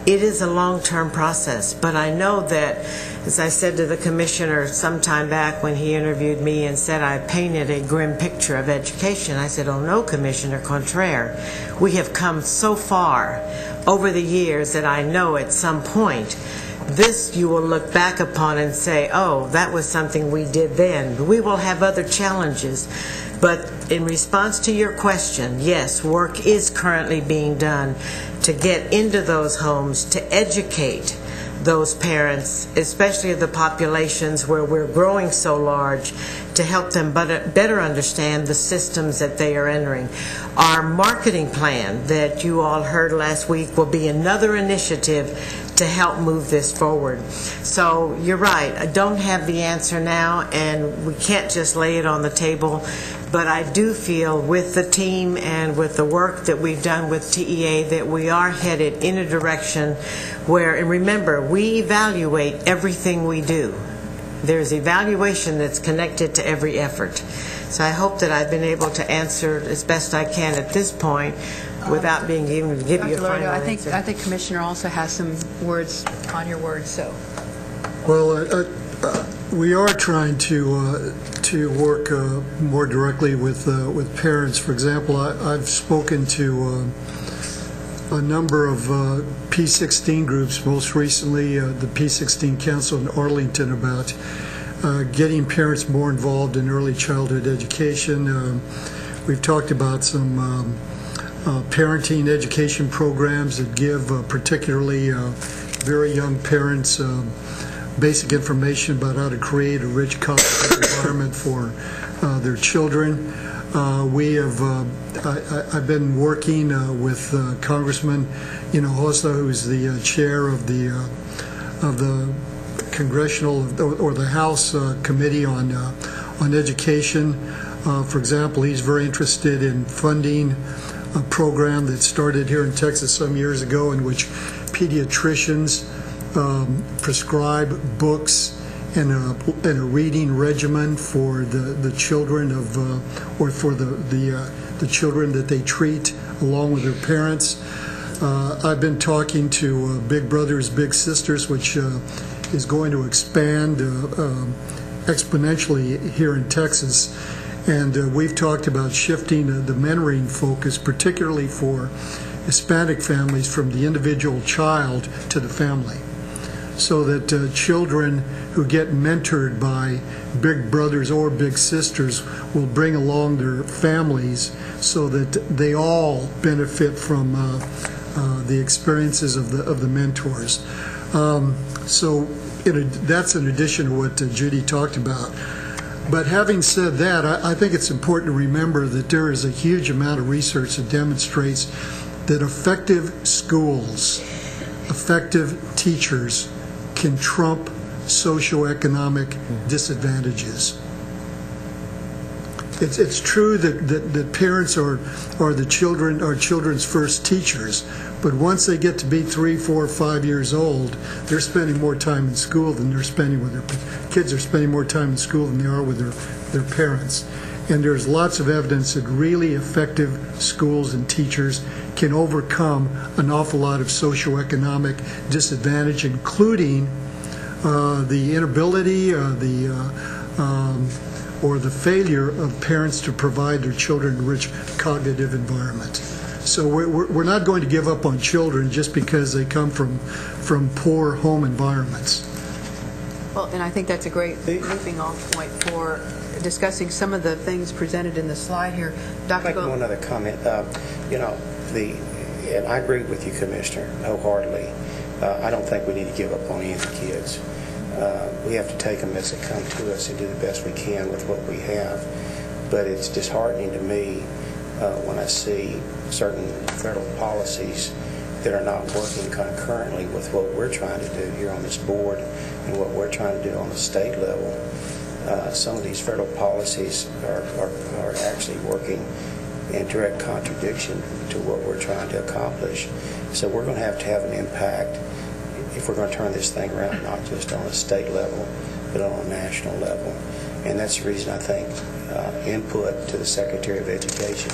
it is a long-term process. But I know that, as I said to the commissioner some time back when he interviewed me and said I painted a grim picture of education, I said, oh no, Commissioner, contraire. We have come so far over the years that I know at some point this you will look back upon and say, oh, that was something we did then. We will have other challenges. But in response to your question, yes, work is currently being done to get into those homes, to educate those parents, especially the populations where we're growing so large, to help them better understand the systems that they are entering. Our marketing plan that you all heard last week will be another initiative to help move this forward. So you're right, I don't have the answer now, and we can't just lay it on the table, but I do feel with the team and with the work that we've done with TEA that we are headed in a direction where, and remember, we evaluate everything we do. There's evaluation that's connected to every effort. So I hope that I've been able to answer as best I can at this point without being able to give you a final answer. I think Commissioner also has some words on your words. So, well, we are trying to work more directly with parents. For example, I've spoken to a number of P16 groups, most recently the P16 Council in Arlington, about getting parents more involved in early childhood education. We've talked about some parenting education programs that give particularly very young parents basic information about how to create a rich cultural environment for their children. I've been working with Congressman Hinojosa, who's the chair of the Congressional or the House Committee on Education. For example, he's very interested in funding a program that started here in Texas some years ago in which pediatricians prescribe books and a reading regimen for the children of or for the children that they treat along with their parents. I've been talking to Big Brothers Big Sisters, which is going to expand exponentially here in Texas, and we've talked about shifting the mentoring focus, particularly for Hispanic families, from the individual child to the family, so that children who get mentored by big brothers or big sisters will bring along their families so that they all benefit from the experiences of the mentors. So that's in addition to what Judy talked about. But having said that, I think it's important to remember that there is a huge amount of research that demonstrates that effective schools, effective teachers can trump socioeconomic disadvantages. It's true that parents are children's first teachers, but once they get to be 3, 4, 5 years old, they're spending more time in school than they're spending with their kids are spending more time in school than they are with their parents. And there's lots of evidence that really effective schools and teachers can overcome an awful lot of socioeconomic disadvantage, including the inability, or the failure of parents to provide their children a rich cognitive environment. So we're not going to give up on children just because they come from poor home environments. Well, and I think that's a great moving off point for discussing some of the things presented in the slide here. Dr. I'd like one other comment. And I agree with you, Commissioner, wholeheartedly. I don't think we need to give up on any of the kids. We have to take them as they come to us and do the best we can with what we have. But it's disheartening to me when I see certain federal policies that are not working concurrently with what we're trying to do here on this board and what we're trying to do on the state level. Some of these federal policies are actually working in direct contradiction to what we're trying to accomplish. So we're going to have an impact if we're going to turn this thing around, not just on a state level, but on a national level. And that's the reason I think input to the Secretary of Education,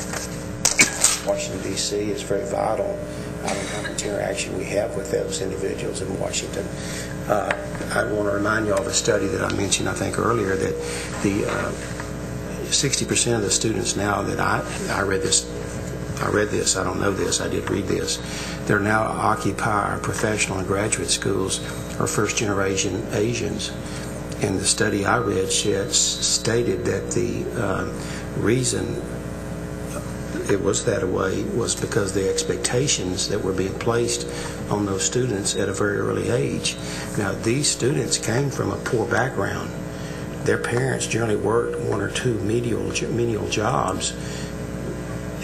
Washington, D.C. is very vital. I don't know how much interaction we have with those individuals in Washington. I want to remind you all of a study that I mentioned, I think, earlier, that the 60% of the students now that I read this, I don't know this, I did read this, they're now occupy our professional and graduate schools are first-generation Asians. And the study I read stated that the reason it was that way was because the expectations that were being placed on those students at a very early age. Now, these students came from a poor background. Their parents generally worked 1 or 2 menial jobs,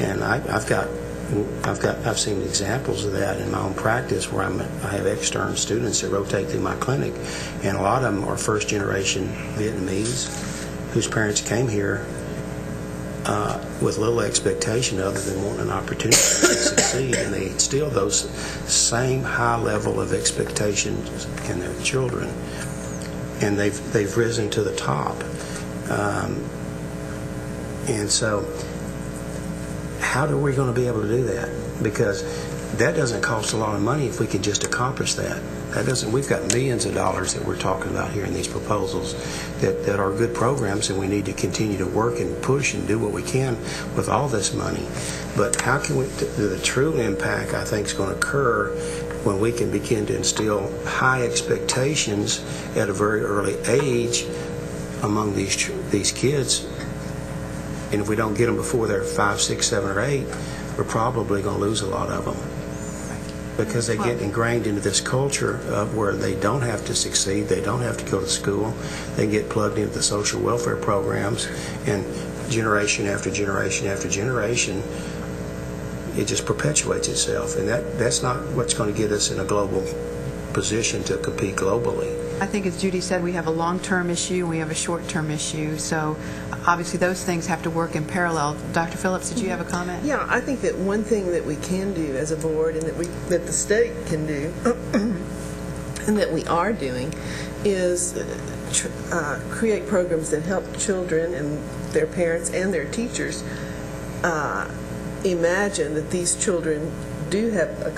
and I've seen examples of that in my own practice where I have extern students that rotate through my clinic, and a lot of them are first-generation Vietnamese whose parents came here with little expectation other than wanting an opportunity to succeed, and they instill those same high level of expectations in their children, and they've risen to the top. And so how are we going to be able to do that? Because that doesn't cost a lot of money if we can just accomplish that. We've got millions of dollars that we're talking about here in these proposals that are good programs, and we need to continue to work and push and do what we can with all this money. But how can the true impact, I think, is going to occur when we can begin to instill high expectations at a very early age among these kids. And if we don't get them before they're 5, 6, 7, or 8, we're probably going to lose a lot of them, because they get ingrained into this culture of where they don't have to succeed, they don't have to go to school, they get plugged into the social welfare programs, and generation after generation after generation, it just perpetuates itself, and that's not what's going to get us in a global position to compete globally. I think, as Judy said, we have a long-term issue and we have a short-term issue, so obviously those things have to work in parallel. Dr. Phillips, did you have a comment? Yeah, I think that one thing that we can do as a board and that the state can do and that we are doing is create programs that help children and their parents and their teachers imagine that these children do have a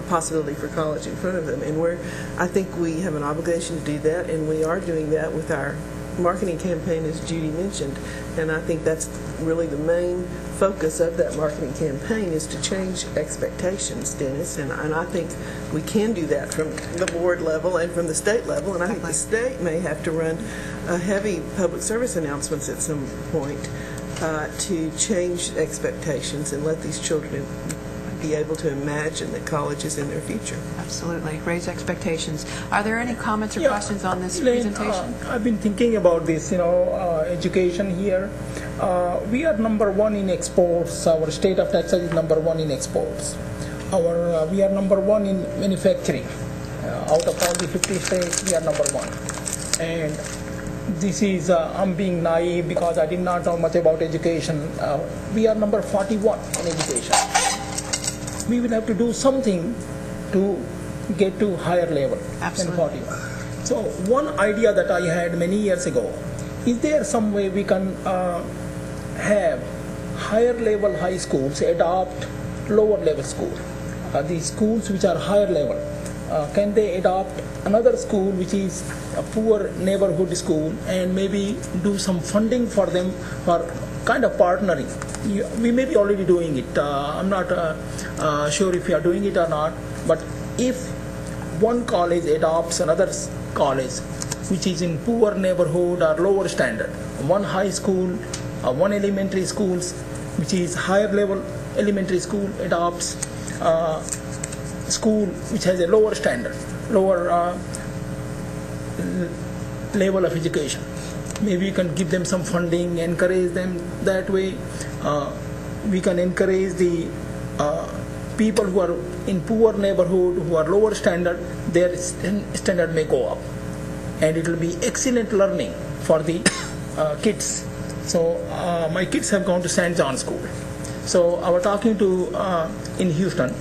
possibility for college in front of them. And I think we have an obligation to do that, and we are doing that with our marketing campaign, as Judy mentioned. And I think that's really the main focus of that marketing campaign, is to change expectations, Dennis. And I think we can do that from the board level and from the state level. And I think the state may have to run heavy public service announcements at some point to change expectations and let these children be able to imagine that college is in their future. Absolutely. Raise expectations. Are there any comments or questions on this Elaine, presentation? I've been thinking about this, education here. We are number one in exports. Our state of Texas is number one in exports. We are number one in manufacturing. Out of all the 50 states, we are number one. And this is, I'm being naive because I did not know much about education. We are number 41 in education. We will have to do something to get to higher level. Absolutely. Than 41. So one idea that I had many years ago, is there some way we can have higher level high schools adopt lower level school? The schools which are higher level, can they adopt another school which is a poor neighborhood school and maybe do some funding for them for kind of partnering? We may be already doing it. I'm not sure if we are doing it or not, but if one college adopts another college which is in poor neighborhood or lower standard, one high school, one elementary schools which is higher level elementary school adopts school which has a lower standard, lower level of education. Maybe we can give them some funding, encourage them that way. We can encourage the people who are in poor neighborhood, who are lower standard, their standard may go up. And it will be excellent learning for the kids. So my kids have gone to St. John School. So I was talking to, in Houston,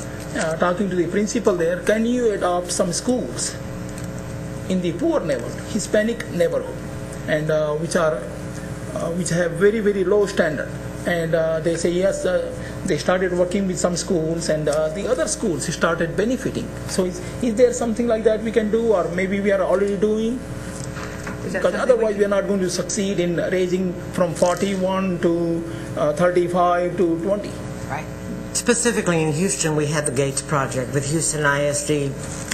talking to the principal there, can you adopt some schools in the poor neighborhood, Hispanic neighborhood, and which have very, very low standard? And they say yes. They started working with some schools, and the other schools started benefiting. So is there something like that we can do, or maybe we are already doing? Because otherwise we are not going to succeed in raising from 41 to 35 to 20. Right. Specifically in Houston, we had the Gates Project with Houston ISD,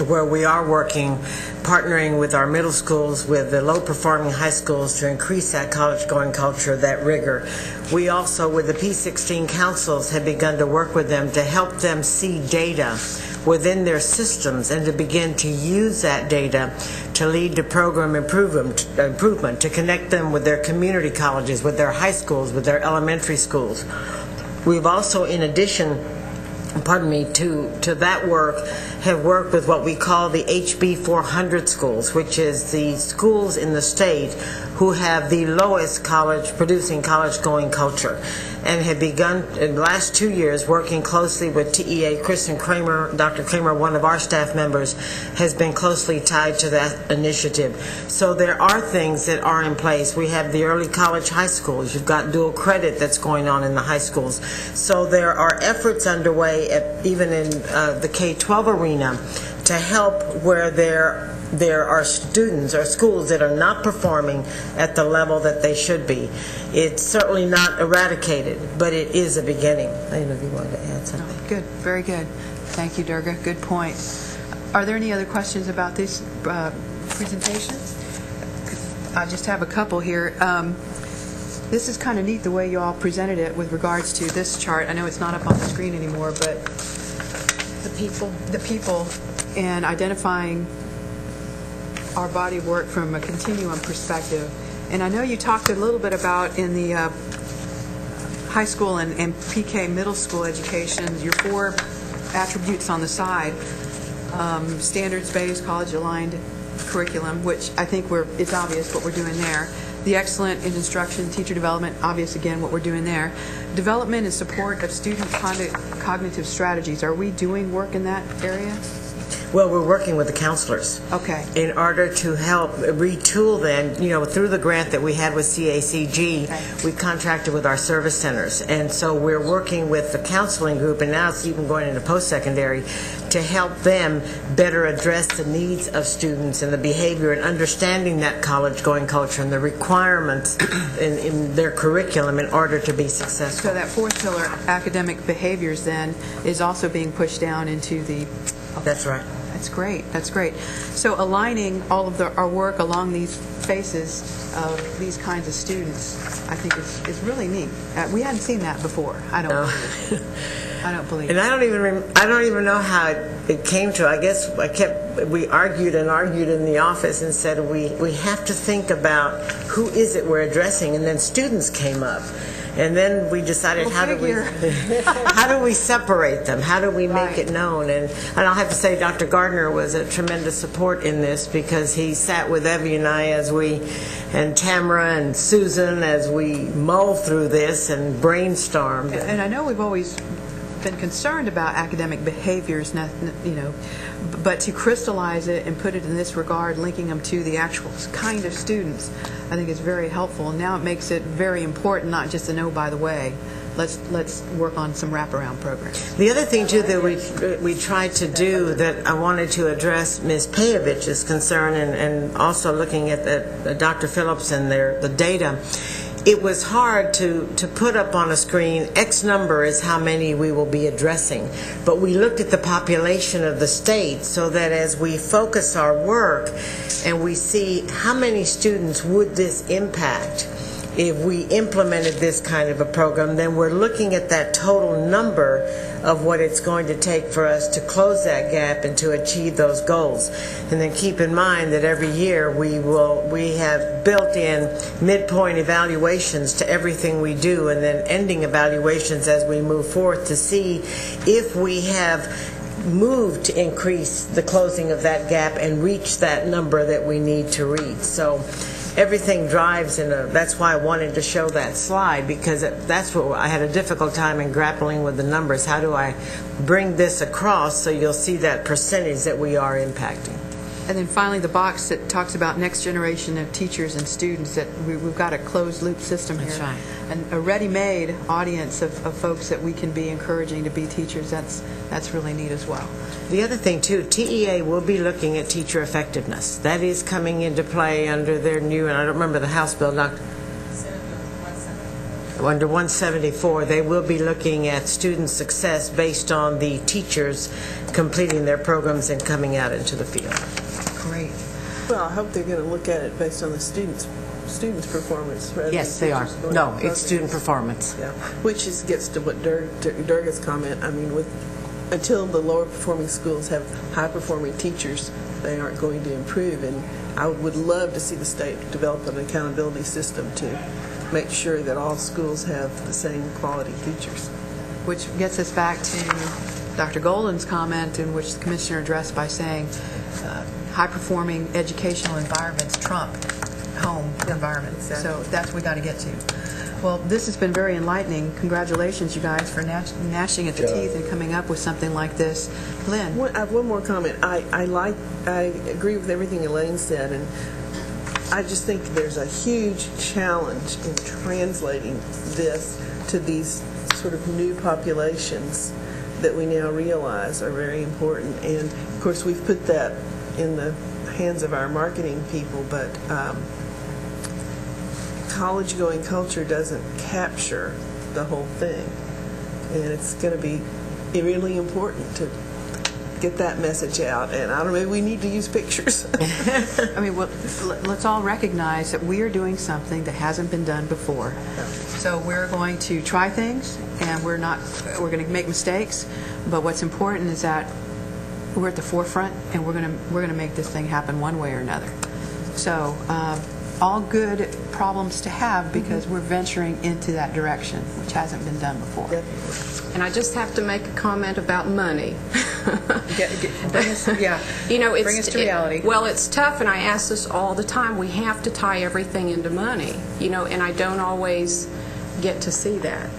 where we are working, partnering with our middle schools, with the low-performing high schools to increase that college-going culture, that rigor. We also, with the P16 councils, have begun to work with them to help them see data within their systems and to begin to use that data to lead to program improvement, to connect them with their community colleges, with their high schools, with their elementary schools. We've also, in addition, to that work, have worked with what we call the HB 400 schools, which is the schools in the state who have the lowest producing college-going culture, and have begun in the last 2 years working closely with TEA. Kristen Kramer, Dr. Kramer, one of our staff members, has been closely tied to that initiative. So there are things that are in place. We have the early college high schools. You've got dual credit that's going on in the high schools. So there are efforts underway, even in the K-12 arena, to help where there are students or schools that are not performing at the level that they should be. It's certainly not eradicated, but it is a beginning. I don't know if you wanted to add something. Oh, good, very good. Thank you, Durga. Good point. Are there any other questions about these presentations? I just have a couple here. This is kind of neat the way you all presented it with regards to this chart. I know it's not up on the screen anymore, but the people and identifying our body of work from a continuum perspective. And I know you talked a little bit about in the high school and PK middle school education, your 4 attributes on the side, standards-based, college-aligned curriculum, which I think it's obvious what we're doing there. The excellent in instruction, teacher development, obvious again what we're doing there. Development and support of student cognitive strategies. Are we doing work in that area? Well, we're working with the counselors. Okay. In order to help retool them, through the grant that we had with CACG, we contracted with our service centers. And so we're working with the counseling group, and now it's even going into post-secondary, to help them better address the needs of students and the behavior and understanding that college-going culture and the requirements in their curriculum in order to be successful. So that fourth pillar, academic behaviors, then, is also being pushed down into the... That's right. That's great. That's great. So aligning all of our work along these faces of these kinds of students, I think is really neat. We hadn't seen that before. I don't believe it. And I don't even know how it came to. I guess we argued and argued in the office and said we have to think about who is it we're addressing, and then students came up. And then we decided, how do we separate them? How do we make it known? And I'll have to say Dr. Gardner was a tremendous support in this, because he sat with Evie and I and Tamara and Susan as we mulled through this and brainstormed. And I know we've always been concerned about academic behaviors, but to crystallize it and put it in this regard, linking them to the actual kind of students, I think is very helpful. And now it makes it very important, not just a by the way. Let's work on some wraparound programs. The other thing, too, that we tried to do that I wanted to address Ms. Payovich's concern, and also looking at Dr. Phillips and the data, it was hard to put up on a screen X number is how many we will be addressing. But we looked at the population of the state, so that as we focus our work and we see how many students would this impact if we implemented this kind of a program, then we're looking at that total number of what it's going to take for us to close that gap and to achieve those goals. And then keep in mind that every year we have built in midpoint evaluations to everything we do, and then ending evaluations as we move forth to see if we have moved to increase the closing of that gap and reach that number that we need to reach. So everything drives that's why I wanted to show that slide, because that's what I had a difficult time in grappling with the numbers. How do I bring this across so you'll see that percentage that we are impacting? And then finally, the box that talks about next generation of teachers and students, that we've got a closed-loop system here. That's right. And a ready-made audience of folks that we can be encouraging to be teachers. That's really neat as well. The other thing, too, TEA will be looking at teacher effectiveness. That is coming into play under their new, and I don't remember the House bill, Dr. Under 174, they will be looking at student success based on the teachers completing their programs and coming out into the field. Great. Well, I hope they're going to look at it based on the students' performance. Yes, they are. No, it's student performance. Yeah, which gets to what Durga's comment. I mean, until the lower performing schools have high performing teachers, they aren't going to improve. And I would love to see the state develop an accountability system to make sure that all schools have the same quality teachers. Which gets us back to Dr. Golden's comment, in which the Commissioner addressed by saying high-performing educational environments trump home environments. Exactly. So that's what we got to get to. Well, this has been very enlightening. Congratulations, you guys, for gnashing at the teeth and coming up with something like this. Lynn? I have one more comment. I agree with everything Elaine said, and I just think there's a huge challenge in translating this to these sort of new populations that we now realize are very important. And, of course, we've put that in the hands of our marketing people, but college-going culture doesn't capture the whole thing. And it's going to be really important to get that message out. And I don't know, maybe we need to use pictures. I mean, well, let's all recognize that we are doing something that hasn't been done before. So we're going to try things, and we're going to make mistakes, but what's important is that we're at the forefront, and we're going to make this thing happen one way or another. So all good problems to have, because we're venturing into that direction, which hasn't been done before. And I just have to make a comment about money. Bring us to reality. It's tough, and I ask this all the time. We have to tie everything into money, and I don't always get to see that.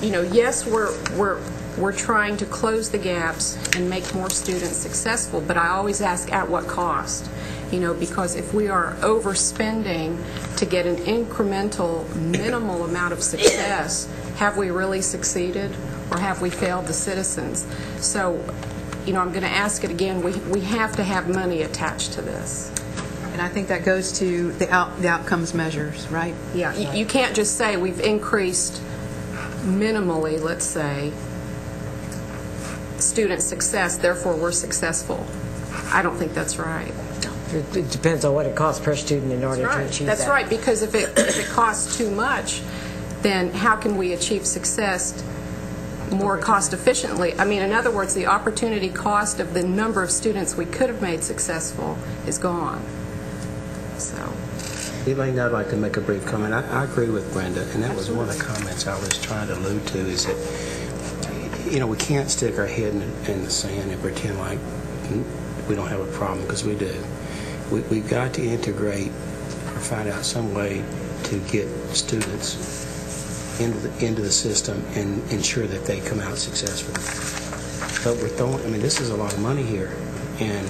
Yes, we're we're trying to close the gaps and make more students successful, but I always ask at what cost? Because if we are overspending to get an incremental, minimal amount of success, have we really succeeded or have we failed the citizens? So, I'm going to ask it again. We have to have money attached to this. And I think that goes to the outcomes measures, right? Yeah, you can't just say we've increased minimally, let's say, student success, therefore we're successful. I don't think that's right. It depends on what it costs per student in order to achieve that. That's right, because if it costs too much, then how can we achieve success more cost efficiently? In other words, the opportunity cost of the number of students we could have made successful is gone. So, Elaine, I'd like to make a brief comment. I agree with Brenda, and that was one of the comments I was trying to allude to, is that, we can't stick our head in the sand and pretend like we don't have a problem, because we do. We've got to integrate or find out some way to get students into the system and ensure that they come out successful. But we're throwing, this is a lot of money here, and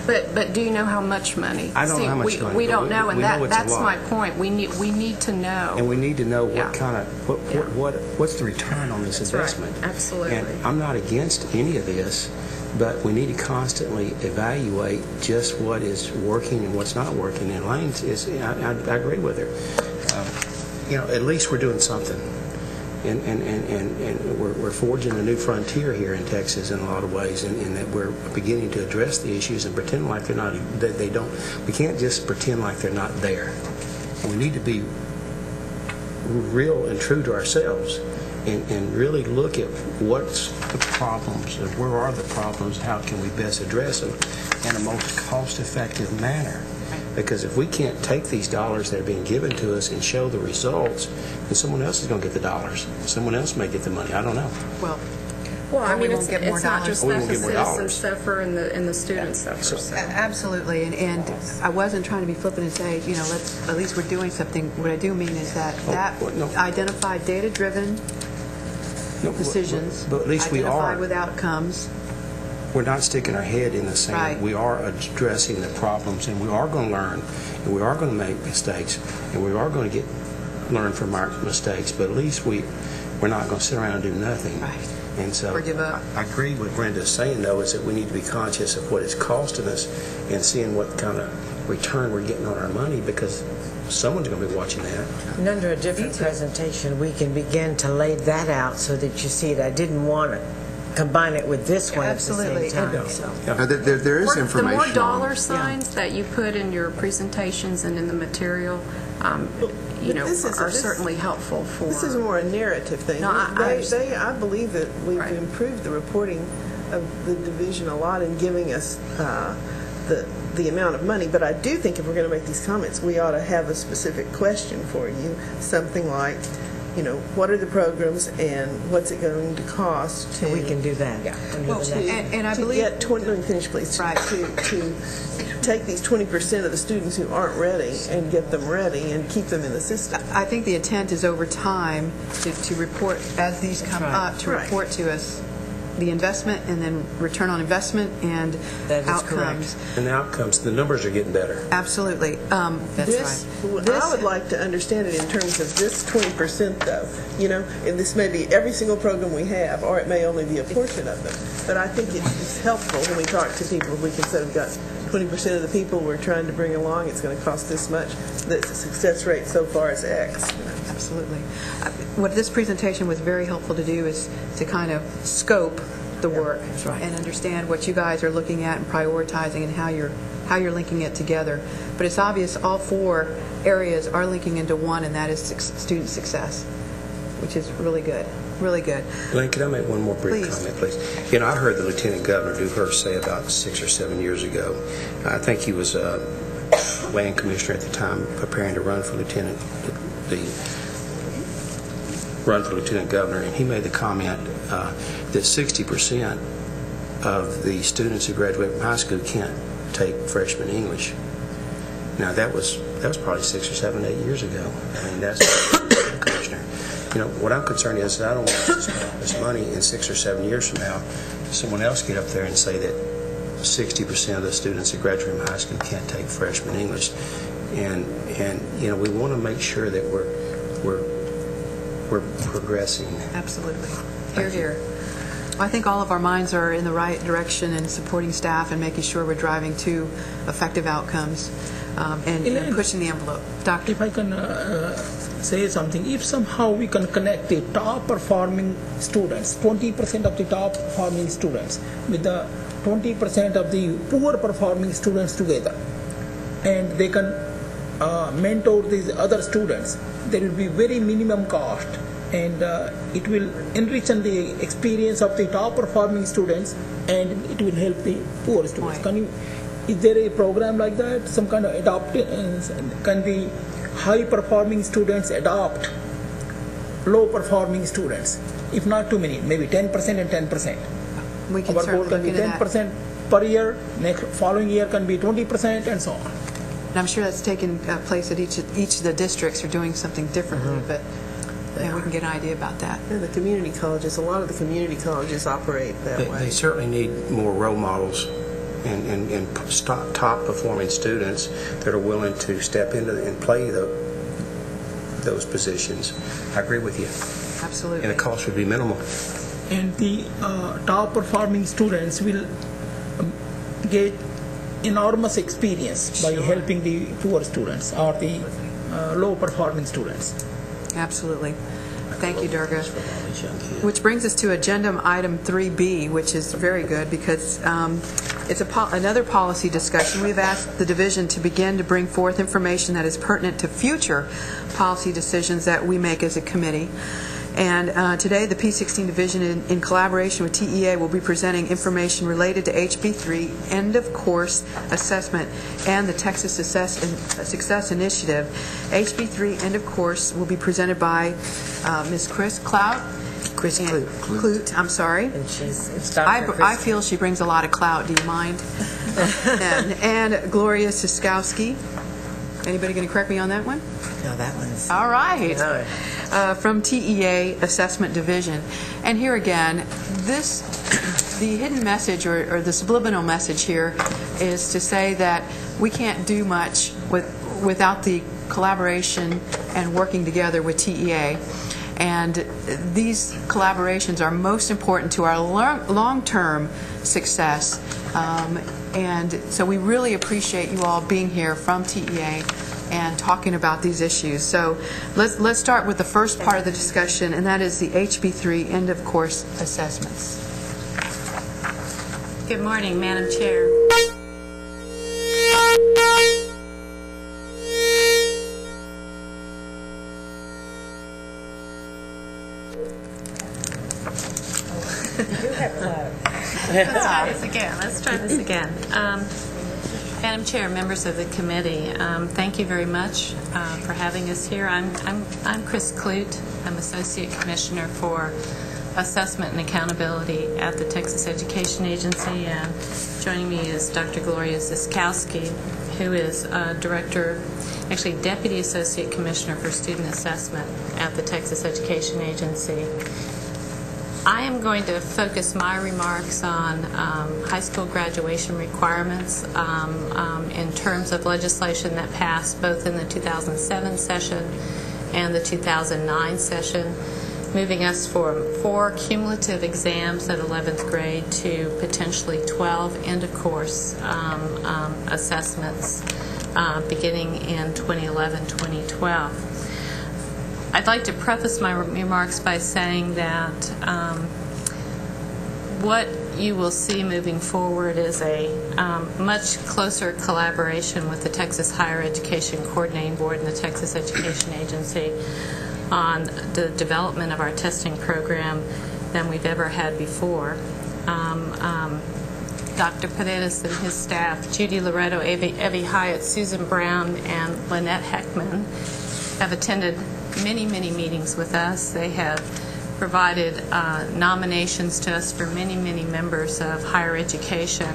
But do you know how much money? I don't know how much money. We don't know, and that's my point. point. We need to know. And we need to know what kind of what's the return on this investment. Right. Absolutely. And I'm not against any of this, but we need to constantly evaluate just what is working and what's not working. And Elaine I agree with her. At least we're doing something. And we're forging a new frontier here in Texas in a lot of ways, in that we're beginning to address the issues and pretend like they're not. They don't. We can't just pretend like they're not there. We need to be real and true to ourselves, and really look at what's the problems, and where are the problems, how can we best address them in a most cost-effective manner. Because if we can't take these dollars that are being given to us and show the results, then someone else is going to get the dollars. Someone else may get the money. I don't know. Well, it's not just that the citizens suffer and the students suffer. So. Absolutely, and I wasn't trying to be flippant and say, at least we're doing something. What I do mean is that identify data-driven decisions, but at least we are. Identify with outcomes. We're not sticking our head in the sand. Right. We are addressing the problems, and we are going to learn, and we are going to make mistakes, and we are going to learn from our mistakes. But at least we're not going to sit around and do nothing. Right. And so Or give up. I agree with Brenda's saying, though, is that we need to be conscious of what it's costing us and seeing what kind of return we're getting on our money, because someone's going to be watching that. And under a different presentation, we can begin to lay that out so that you see it. I didn't want to combine it with this one Absolutely. at the same time. Now, there is information. The more on- dollar signs that you put in your presentations and in the material, are certainly helpful for. This is more a narrative thing. No, I believe that we've Right. improved the reporting of the division a lot in giving us the amount of money. But I do think if we're going to make these comments, we ought to have a specific question for you, something like, what are the programs and what's it going to cost to... We can do that. Yeah. And I believe... Let me finish, please. Right. To take these 20% of the students who aren't ready and get them ready and keep them in the system. I think the intent is over time to report, as these come up, to Right. report to us the investment and then return on investment and That is outcomes. correct. And the outcomes, the numbers are getting better. Absolutely. That's right. I would like to understand it in terms of this 20%, though. And this may be every single program we have, or it may only be a portion of them. But I think it's helpful when we talk to people. We can say we've got 20% of the people we're trying to bring along. It's going to cost this much. The success rate so far is X. Absolutely. What this presentation was very helpful to do is to kind of scope the work and understand what you guys are looking at and prioritizing and how you're linking it together. But it's obvious all four areas are linking into one, and that is student success, which is really good. Really good. Elaine, can I make one more brief comment, please? I heard the Lieutenant Governor Dewhurst say about 6 or 7 years ago, I think he was a land commissioner at the time preparing to run for lieutenant governor, and he made the comment that 60% of the students who graduate from high school can't take freshman English. Now that was probably 6 or 7, 8 years ago. I mean, Commissioner. What I'm concerned is I don't want to spend all this money in 6 or 7 years from now, someone else get up there and say that 60% of the students that graduate from high school can't take freshman English. And we want to make sure that we're progressing. Absolutely. Hear, hear. Well, I think all of our minds are in the right direction in supporting staff and making sure we're driving to effective outcomes and pushing the envelope. Doctor? If I can say something, if somehow we can connect the top performing students, 20% of the top performing students with the 20% of the poor performing students together, and they can mentor these other students, there will be very minimum cost, and it will enrich the experience of the top performing students, and it will help the poor students. Is there a program like that? Some kind of can the high performing students adopt low performing students? If not too many, maybe 10% and 10%. We can Our certainly goal can be look into 10% per year, next following year can be 20%, and so on. And I'm sure that's taking place at each of the districts are doing something differently, but we can get an idea about that. And the community colleges, a lot of the community colleges operate that way. They certainly need more role models and top performing students that are willing to step into and play those positions. I agree with you. Absolutely. And the cost would be minimal. And the top performing students will get enormous experience by helping the poor students or the low performing students. Absolutely. Thank you, Durga. Which brings us to agenda item 3B, which is very good because it's another policy discussion. We've asked the division to begin to bring forth information that is pertinent to future policy decisions that we make as a committee. And today, the P16 division, in collaboration with TEA, will be presenting information related to HB3 end-of-course assessment and the Texas Success Initiative. HB3 end-of-course will be presented by Ms. Chris Clout. Chris Clute, I'm sorry. And it's Dr. I feel she brings a lot of clout. Do you mind? and Gloria Siskowski. Anybody going to correct me on that one? No, that one's... All right. No. From TEA Assessment Division. And here again, the hidden message or the subliminal message here is to say that we can't do much without the collaboration and working together with TEA. And these collaborations are most important to our long-term success. And so we really appreciate you all being here from TEA and talking about these issues. So let's start with the first part of the discussion, and that is the HB3 end-of-course assessments. Good morning, Madam Chair. Let's try this again. Madam Chair, members of the committee, thank you very much for having us here. I'm Chris Clute. I'm Associate Commissioner for Assessment and Accountability at the Texas Education Agency, and joining me is Dr. Gloria Ziskowski, who is Deputy Associate Commissioner for Student Assessment at the Texas Education Agency. I am going to focus my remarks on high school graduation requirements in terms of legislation that passed both in the 2007 session and the 2009 session, moving us from 4 cumulative exams at 11th grade to potentially 12 end-of-course assessments beginning in 2011-2012. I'd like to preface my remarks by saying that what you will see moving forward is a much closer collaboration with the Texas Higher Education Coordinating Board and the Texas Education Agency on the development of our testing program than we've ever had before. Dr. Paredes and his staff, Judy Loretto, Evie Hyatt, Susan Brown, and Lynette Heckman, have attended many meetings with us. They have provided nominations to us for many members of higher education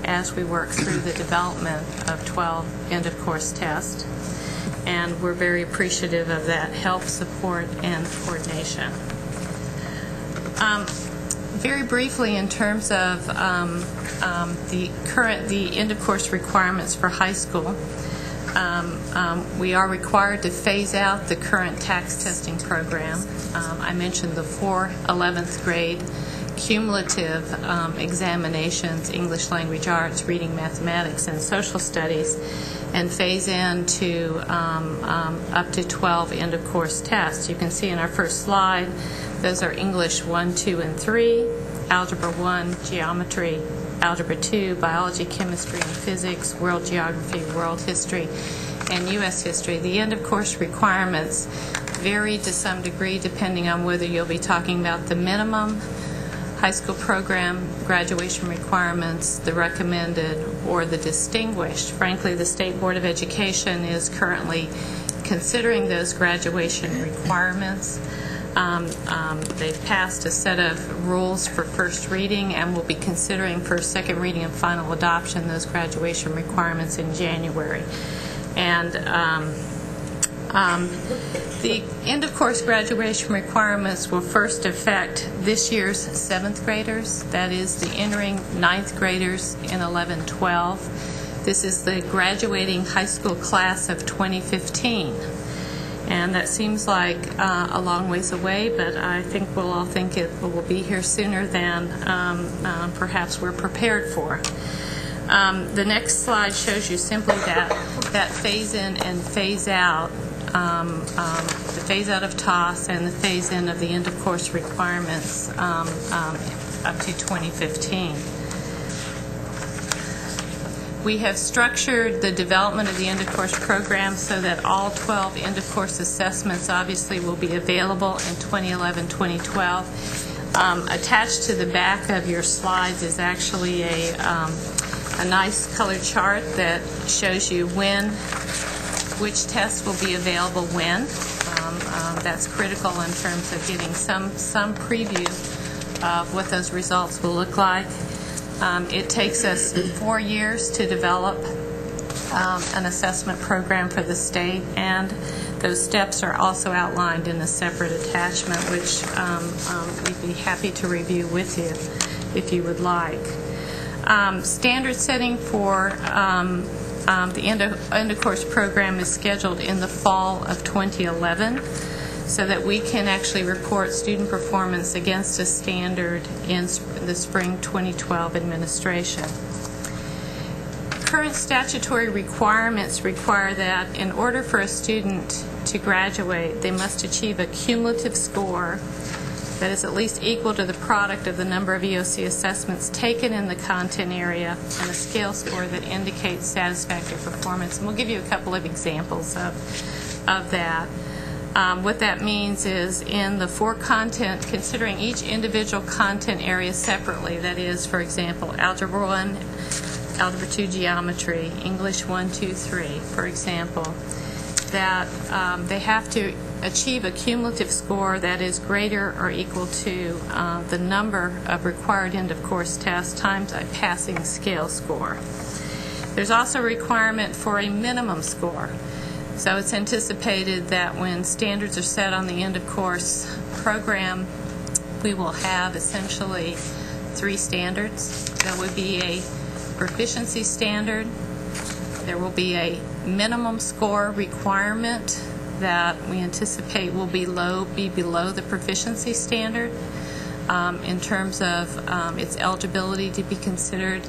as we work through the development of 12 end-of-course tests. and we're very appreciative of that help, support, and coordination. Very briefly, in terms of the end-of-course requirements for high school, we are required to phase out the current tax testing program. I mentioned the 4 11th grade cumulative examinations, English language arts, reading, mathematics, and social studies, and phase in to up to 12 end-of-course tests. You can see in our first slide, those are English 1, 2, and 3, Algebra 1, Geometry, Algebra 2, Biology, Chemistry, and Physics, World Geography, World History, and U.S. History. The end-of-course requirements vary to some degree depending on whether you'll be talking about the minimum high school program graduation requirements, the recommended, or the distinguished. Frankly, the State Board of Education is currently considering those graduation requirements. They've passed a set of rules for first reading and will be considering for second reading and final adoption those graduation requirements in January. And the end-of-course graduation requirements will first affect this year's 7th graders, that is the entering 9th graders in 11-12. This is the graduating high school class of 2015. And that seems like a long ways away, but I think we'll all think it will be here sooner than perhaps we're prepared for. The next slide shows you simply that phase in and phase out, the phase out of TOS and the phase in of the end of course requirements up to 2015. We have structured the development of the end-of-course program so that all 12 end-of-course assessments obviously will be available in 2011-2012. Attached to the back of your slides is actually a nice colored chart that shows you which tests will be available when. That's critical in terms of getting some preview of what those results will look like. It takes us 4 years to develop an assessment program for the state, and those steps are also outlined in a separate attachment, which we'd be happy to review with you if you would like. Standard setting for the end-of-course program is scheduled in the fall of 2011, so that we can actually report student performance against a standard in the spring 2012 administration. Current statutory requirements require that in order for a student to graduate, they must achieve a cumulative score that is at least equal to the product of the number of EOC assessments taken in the content area and a scale score that indicates satisfactory performance. And we'll give you a couple of examples of that. What that means is in the 4 content, considering each individual content area separately, that is, for example, Algebra 1, Algebra 2 Geometry, English 1, 2, 3, for example, that they have to achieve a cumulative score that is greater or equal to the number of required end-of-course tests times a passing scale score. There's also a requirement for a minimum score. So it's anticipated that when standards are set on the end-of-course program, we will have essentially 3 standards. There would be a proficiency standard. There will be a minimum score requirement that we anticipate will be below the proficiency standard in terms of its eligibility to be considered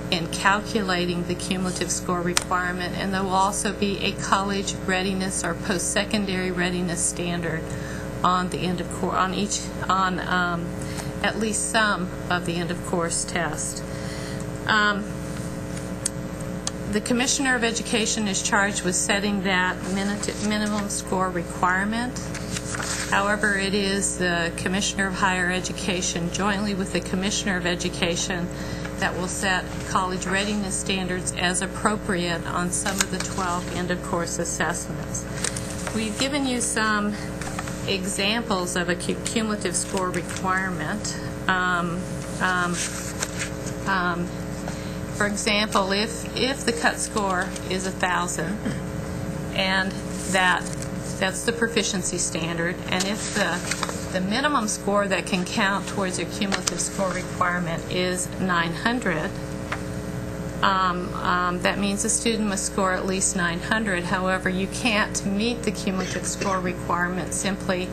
in calculating the cumulative score requirement, and there will also be a college readiness or post-secondary readiness standard on the end of course on at least some of the end of course test. The Commissioner of Education is charged with setting that minimum score requirement. However, it is the Commissioner of Higher Education jointly with the Commissioner of Education that will set college readiness standards as appropriate on some of the 12 end-of-course assessments. We've given you some examples of a cumulative score requirement. For example, if the cut score is 1,000 and that's the proficiency standard. And if the minimum score that can count towards your cumulative score requirement is 900, that means the student must score at least 900. However, you can't meet the cumulative score requirement simply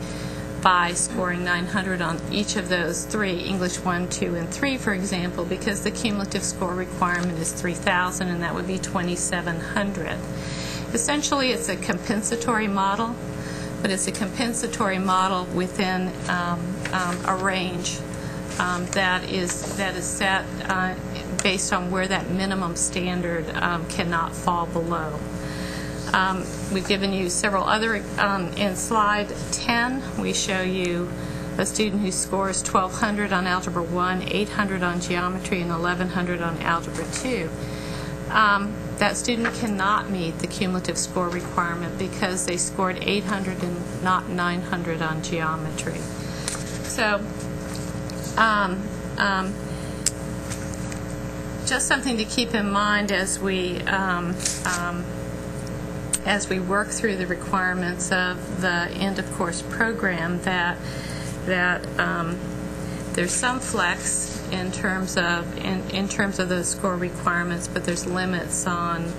by scoring 900 on each of those three, English 1, 2, and 3, for example, because the cumulative score requirement is 3,000, and that would be 2,700. Essentially, it's a compensatory model, but it's a compensatory model within a range that is set based on where that minimum standard cannot fall below. We've given you several other, in slide 10, we show you a student who scores 1,200 on Algebra 1, 800 on Geometry, and 1,100 on Algebra 2. That student cannot meet the cumulative score requirement because they scored 800 and not 900 on Geometry. So, just something to keep in mind as we work through the requirements of the end-of-course program, that there's some flex in terms of those score requirements, but there's limits on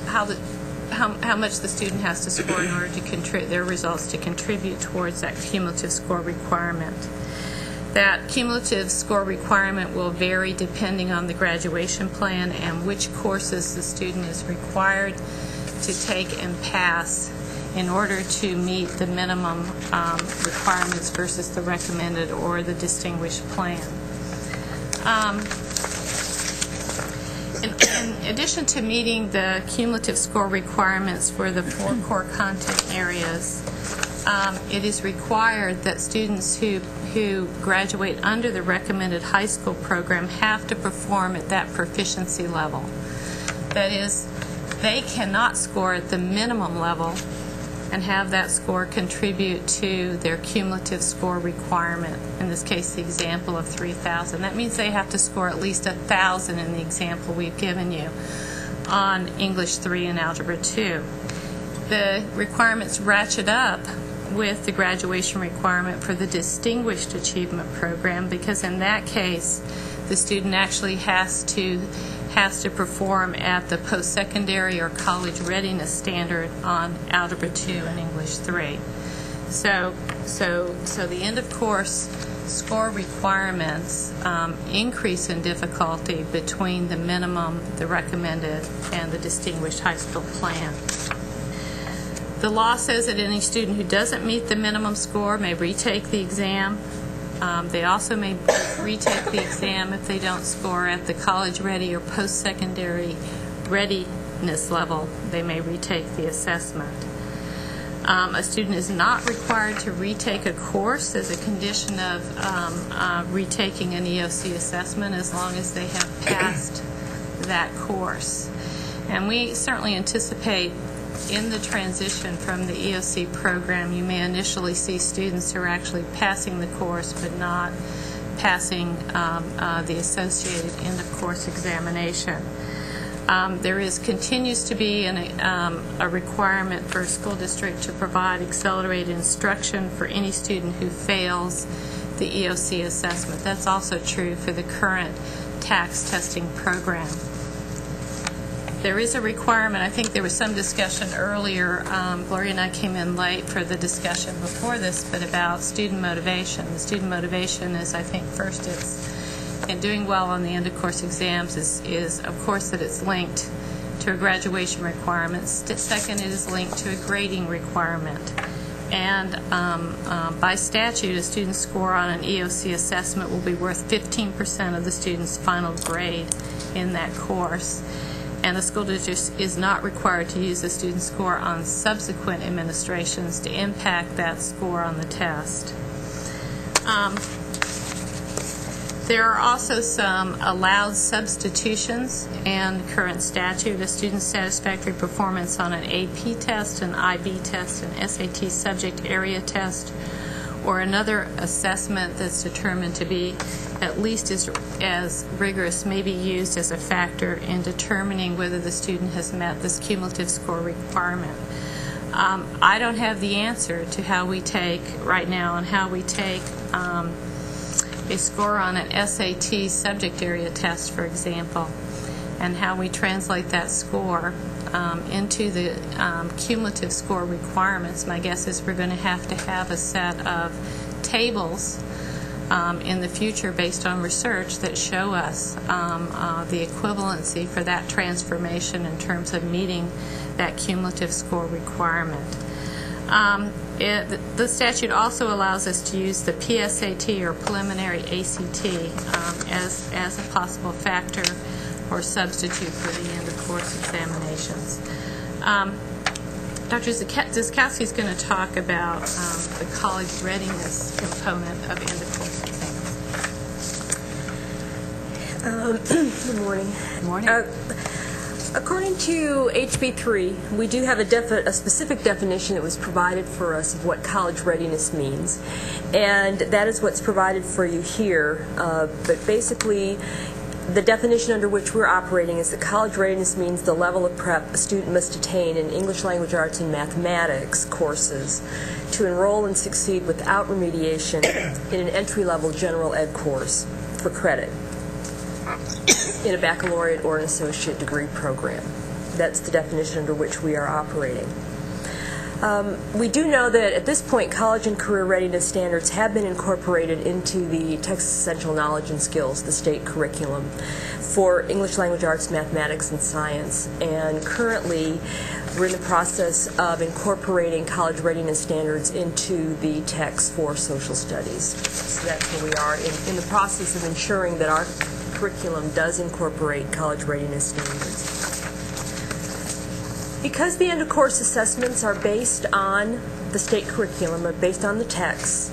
how much the student has to score in order to their results to contribute towards that cumulative score requirement. That cumulative score requirement will vary depending on the graduation plan and which courses the student is required to take and pass in order to meet the minimum requirements versus the recommended or the distinguished plan. In addition to meeting the cumulative score requirements for the 4 core content areas, it is required that students who graduate under the recommended high school program have to perform at that proficiency level. That is, they cannot score at the minimum level and have that score contribute to their cumulative score requirement. In this case, the example of 3,000. That means they have to score at least 1,000 in the example we've given you on English 3 and Algebra 2. The requirements ratchet up with the graduation requirement for the Distinguished Achievement Program, because in that case, the student actually has to perform at the post-secondary or college readiness standard on Algebra 2 and English 3. So the end-of-course score requirements increase in difficulty between the minimum, the recommended, and the distinguished high school plan. The law says that any student who doesn't meet the minimum score may retake the exam. They also may retake the exam if they don't score at the college ready or post-secondary readiness level. They may retake the assessment. A student is not required to retake a course as a condition of retaking an EOC assessment as long as they have passed that course. And we certainly anticipate in the transition from the EOC program, you may initially see students who are actually passing the course but not passing the associated end-of-course examination. There continues to be a requirement for a school district to provide accelerated instruction for any student who fails the EOC assessment. That's also true for the current tax testing program. There is a requirement. I think there was some discussion earlier. Gloria and I came in late for the discussion before this, but about student motivation. The student motivation is, I think, first in doing well on the end-of-course exams is, of course, that it's linked to a graduation requirement. Second, it is linked to a grading requirement. And by statute, a student's score on an EOC assessment will be worth 15% of the student's final grade in that course. And the school district is not required to use the student score on subsequent administrations to impact that score on the test. There are also some allowed substitutions in current statute. A student's satisfactory performance on an AP test, an IB test, an SAT subject area test, or another assessment that's determined to be at least as rigorous may be used as a factor in determining whether the student has met this cumulative score requirement. I don't have the answer to how we take right now and how we take a score on an SAT subject area test, for example, and how we translate that score into the cumulative score requirements. My guess is we're going to have a set of tables in the future based on research that show us the equivalency for that transformation in terms of meeting that cumulative score requirement. The statute also allows us to use the PSAT or preliminary ACT as a possible factor or substitute for the end-of-course examinations. Dr. Ziskowski is going to talk about the college readiness component of end-of-course exams. Good morning. Good morning. According to HB 3, we do have a specific definition that was provided for us of what college readiness means, and that is what's provided for you here. But basically, the definition under which we're operating is that college readiness means the level of prep a student must attain in English language arts and mathematics courses to enroll and succeed without remediation in an entry-level general ed course for credit in a baccalaureate or an associate degree program. That's the definition under which we are operating. We do know that at this point, college and career readiness standards have been incorporated into the Texas Essential Knowledge and Skills, the state curriculum, for English language arts, mathematics, and science. And currently, we're in the process of incorporating college readiness standards into the text for social studies. So that's where we are in the process of ensuring that our curriculum does incorporate college readiness standards. Because the end-of-course assessments are based on the state curriculum, or based on the texts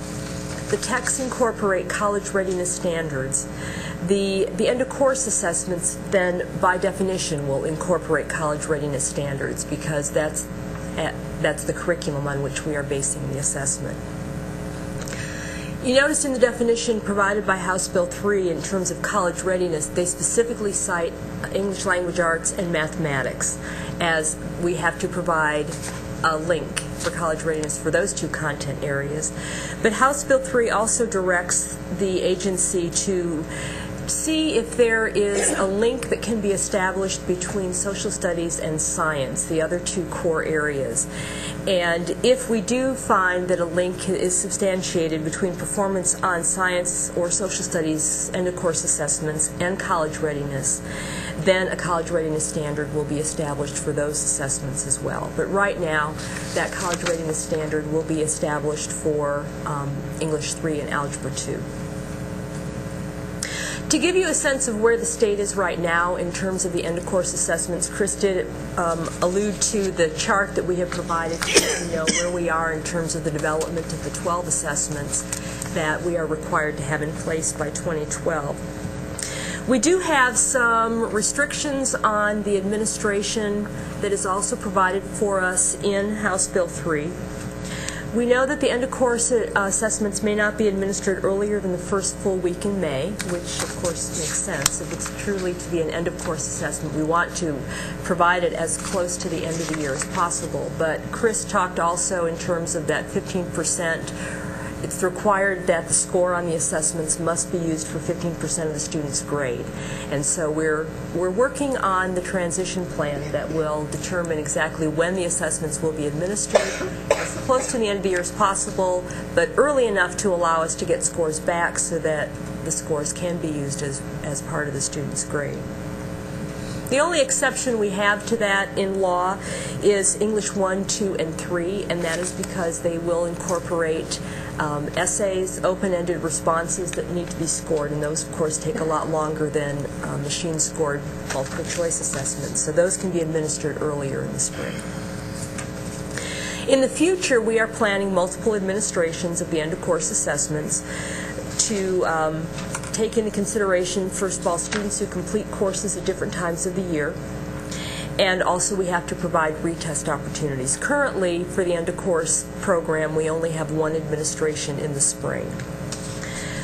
incorporate college readiness standards. The end-of-course assessments then, by definition, will incorporate college readiness standards because that's the curriculum on which we are basing the assessment. You notice in the definition provided by House Bill 3 in terms of college readiness, they specifically cite English language arts and mathematics, as we have to provide a link for college readiness for those two content areas. But House Bill 3 also directs the agency to see if there is a link that can be established between social studies and science, the other two core areas. And if we do find that a link is substantiated between performance on science or social studies end-of-course assessments and college readiness, then a college readiness standard will be established for those assessments as well. But right now, that college readiness standard will be established for English 3 and Algebra 2. To give you a sense of where the state is right now in terms of the end-of-course assessments, Chris did allude to the chart that we have provided to let you know where we are in terms of the development of the 12 assessments that we are required to have in place by 2012. We do have some restrictions on the administration that is also provided for us in House Bill 3. We know that the end-of-course assessments may not be administered earlier than the first full week in May, which of course makes sense. If it's truly to be an end-of-course assessment, we want to provide it as close to the end of the year as possible. But Chris talked also in terms of that 15%. It's required that the score on the assessments must be used for 15% of the student's grade. And so we're working on the transition plan that will determine exactly when the assessments will be administered, as close to the end of the year as possible, but early enough to allow us to get scores back so that the scores can be used as part of the student's grade. The only exception we have to that in law is English 1, 2, and 3, and that is because they will incorporate essays, open-ended responses that need to be scored, and those, of course, take a lot longer than machine-scored multiple-choice assessments. So those can be administered earlier in the spring. In the future, we are planning multiple administrations of the end-of-course assessments to take into consideration, first of all, students who complete courses at different times of the year, And also we have to provide retest opportunities. Currently, for the end-of-course program, we only have one administration in the spring.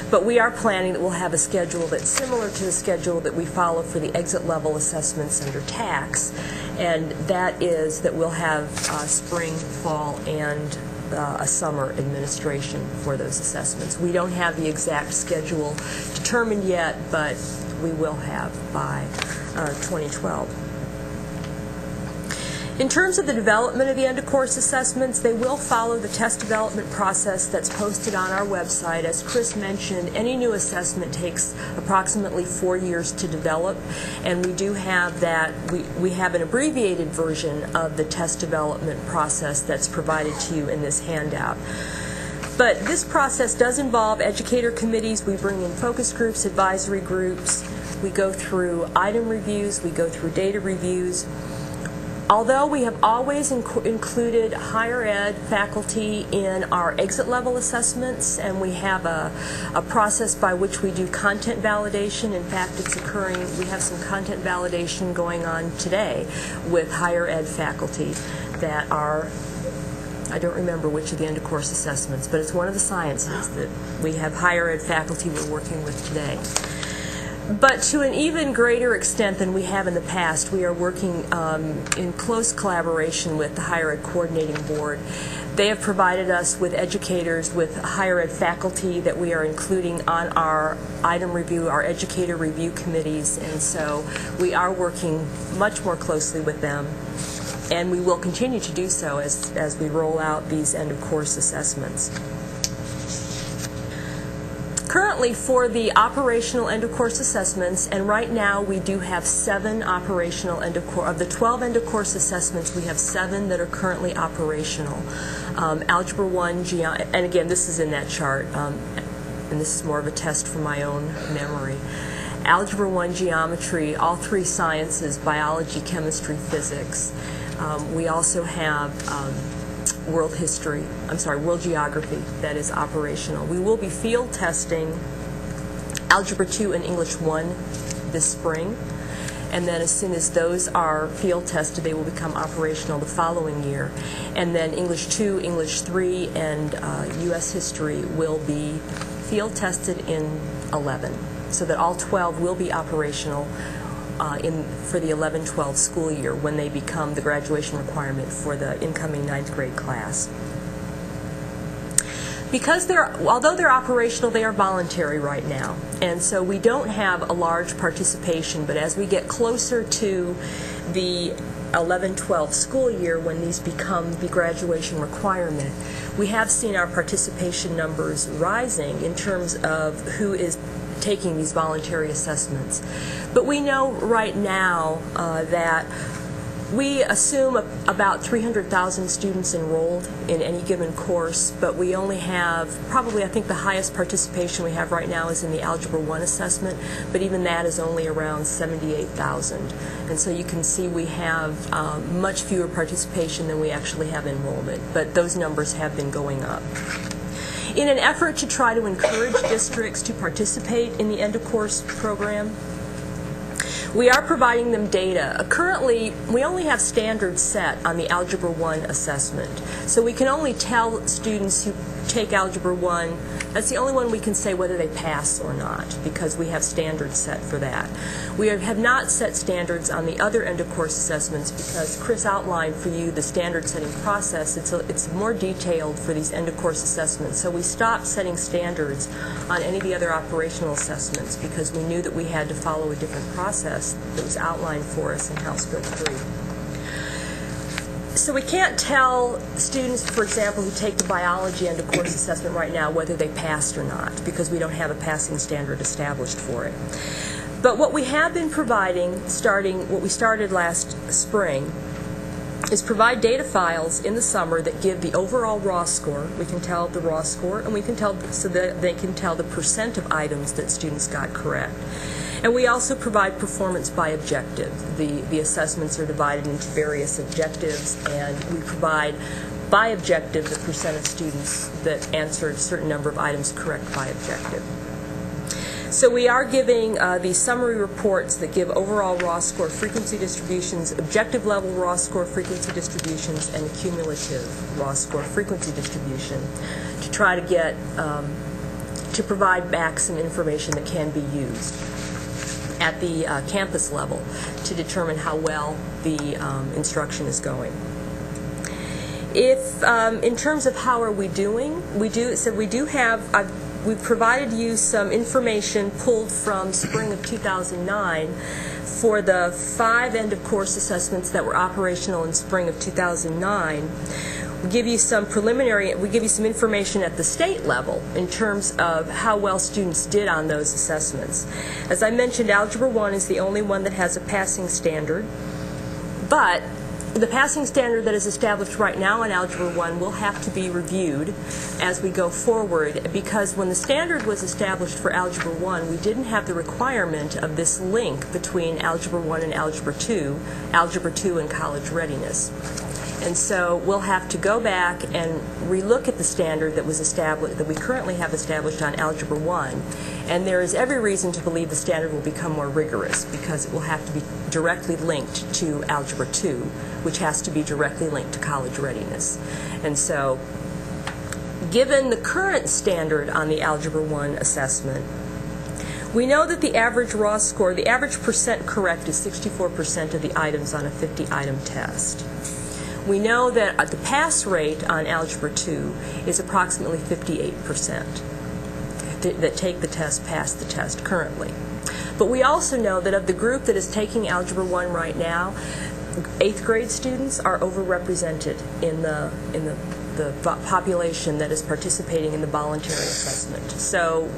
But we are planning that we'll have a schedule that's similar to the schedule that we follow for the exit level assessments under TAKS, and that is that we'll have spring, fall, and a summer administration for those assessments. We don't have the exact schedule determined yet, but we will have by 2012. In terms of the development of the end-of-course assessments, they will follow the test development process that's posted on our website. As Chris mentioned, any new assessment takes approximately 4 years to develop, and we do have that. We have an abbreviated version of the test development process that's provided to you in this handout. But this process does involve educator committees. We bring in focus groups, advisory groups. We go through item reviews. We go through data reviews. Although we have always included higher ed faculty in our exit level assessments, and we have a process by which we do content validation. In fact, it's occurring, we have some content validation going on today with higher ed faculty that are, I don't remember which of the end-of-course assessments, but it's one of the sciences that we have higher ed faculty we're working with today. But to an even greater extent than we have in the past, we are working in close collaboration with the Higher Ed Coordinating Board. They have provided us with educators, with higher ed faculty that we are including on our item review, our educator review committees, and so we are working much more closely with them, and we will continue to do so as we roll out these end-of-course assessments. Currently, for the operational end-of-course assessments, and right now we do have 7 operational end-of-course. Of the 12 end-of-course assessments, we have 7 that are currently operational. Algebra 1, and again, this is in that chart, and this is more of a test from my own memory. Algebra 1, geometry, all 3 sciences, biology, chemistry, physics. We also have world geography that is operational. We will be field testing Algebra 2 and English 1 this spring, and then as soon as those are field tested, they will become operational the following year. And then English 2, English 3, and U.S. history will be field tested in 11, so that all 12 will be operational for the 11-12 school year when they become the graduation requirement for the incoming 9th grade class. Because although they're operational, they are voluntary right now, and so we don't have a large participation, but as we get closer to the 11-12 school year when these become the graduation requirement, we have seen our participation numbers rising in terms of who is taking these voluntary assessments. But we know right now that we assume about 300,000 students enrolled in any given course, but we only have probably, I think the highest participation we have right now is in the Algebra 1 assessment, but even that is only around 78,000. And so you can see we have much fewer participation than we actually have enrollment, but those numbers have been going up. In an effort to try to encourage districts to participate in the end-of-course program, we are providing them data. Currently, we only have standards set on the Algebra 1 assessment. So we can only tell students who take Algebra 1, that's the only one we can say whether they pass or not, because we have standards set for that. We have not set standards on the other end-of-course assessments because Chris outlined for you the standard setting process. It's more detailed for these end-of-course assessments. So we stopped setting standards on any of the other operational assessments because we knew that we had to follow a different process that was outlined for us in House Bill 3. So we can't tell students, for example, who take the biology end-of-course assessment right now whether they passed or not, because we don't have a passing standard established for it. But what we have been providing, what we started last spring, is provide data files in the summer that give the overall raw score. We can tell the raw score, and we can tell so that they can tell the percent of items that students got correct. And we also provide performance by objective. The assessments are divided into various objectives, and we provide by objective the percent of students that answered a certain number of items correct by objective. So we are giving these summary reports that give overall raw score frequency distributions, objective level raw score frequency distributions, and cumulative raw score frequency distribution to try to get, to provide back some information that can be used at the campus level to determine how well the instruction is going. If, in terms of how are we doing, we've provided you some information pulled from spring of 2009 for the 5 end-of-course assessments that were operational in spring of 2009. We give you some information at the state level in terms of how well students did on those assessments. As I mentioned, Algebra 1 is the only one that has a passing standard, but the passing standard that is established right now in Algebra 1 will have to be reviewed as we go forward, because when the standard was established for Algebra 1, we didn't have the requirement of this link between Algebra 1 and Algebra 2 and college readiness. And so we'll have to go back and relook at the standard that was established, that we currently have established on Algebra 1. And there is every reason to believe the standard will become more rigorous because it will have to be directly linked to Algebra 2, which has to be directly linked to college readiness. And so, given the current standard on the Algebra 1 assessment, we know that the average raw score, the average percent correct is 64% of the items on a 50-item test. We know that the pass rate on Algebra 2 is approximately 58% that take the test, pass the test currently. But we also know that of the group that is taking Algebra 1 right now, 8th grade students are overrepresented in the population that is participating in the voluntary assessment. So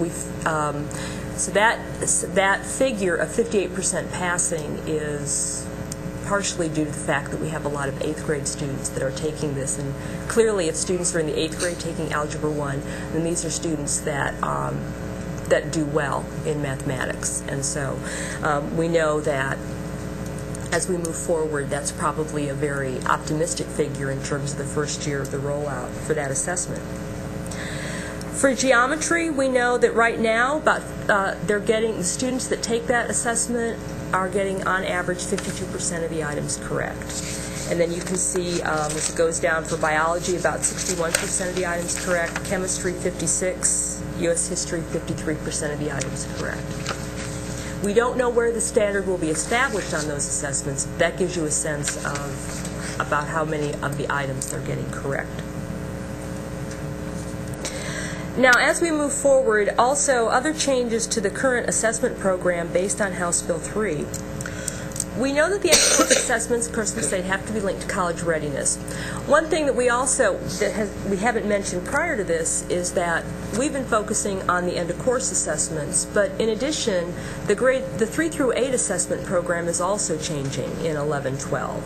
that figure of 58% passing is partially due to the fact that we have a lot of 8th grade students that are taking this, and clearly if students are in the 8th grade taking Algebra 1, then these are students that do well in mathematics. And so we know that as we move forward, that's probably a very optimistic figure in terms of the first year of the rollout for that assessment. For geometry, we know that right now the students that take that assessment are getting on average 52% of the items correct. And then you can see as it goes down for biology, about 61% of the items correct, chemistry 56, U.S. history 53% of the items correct. We don't know where the standard will be established on those assessments. That gives you a sense of about how many of the items they're getting correct. Now, as we move forward, also other changes to the current assessment program based on House Bill 3. We know that the end-of-course assessments, of course, we say have to be linked to college readiness. One thing that we haven't mentioned prior to this is that we've been focusing on the end-of-course assessments, but in addition, the 3 through 8 assessment program is also changing in 11-12.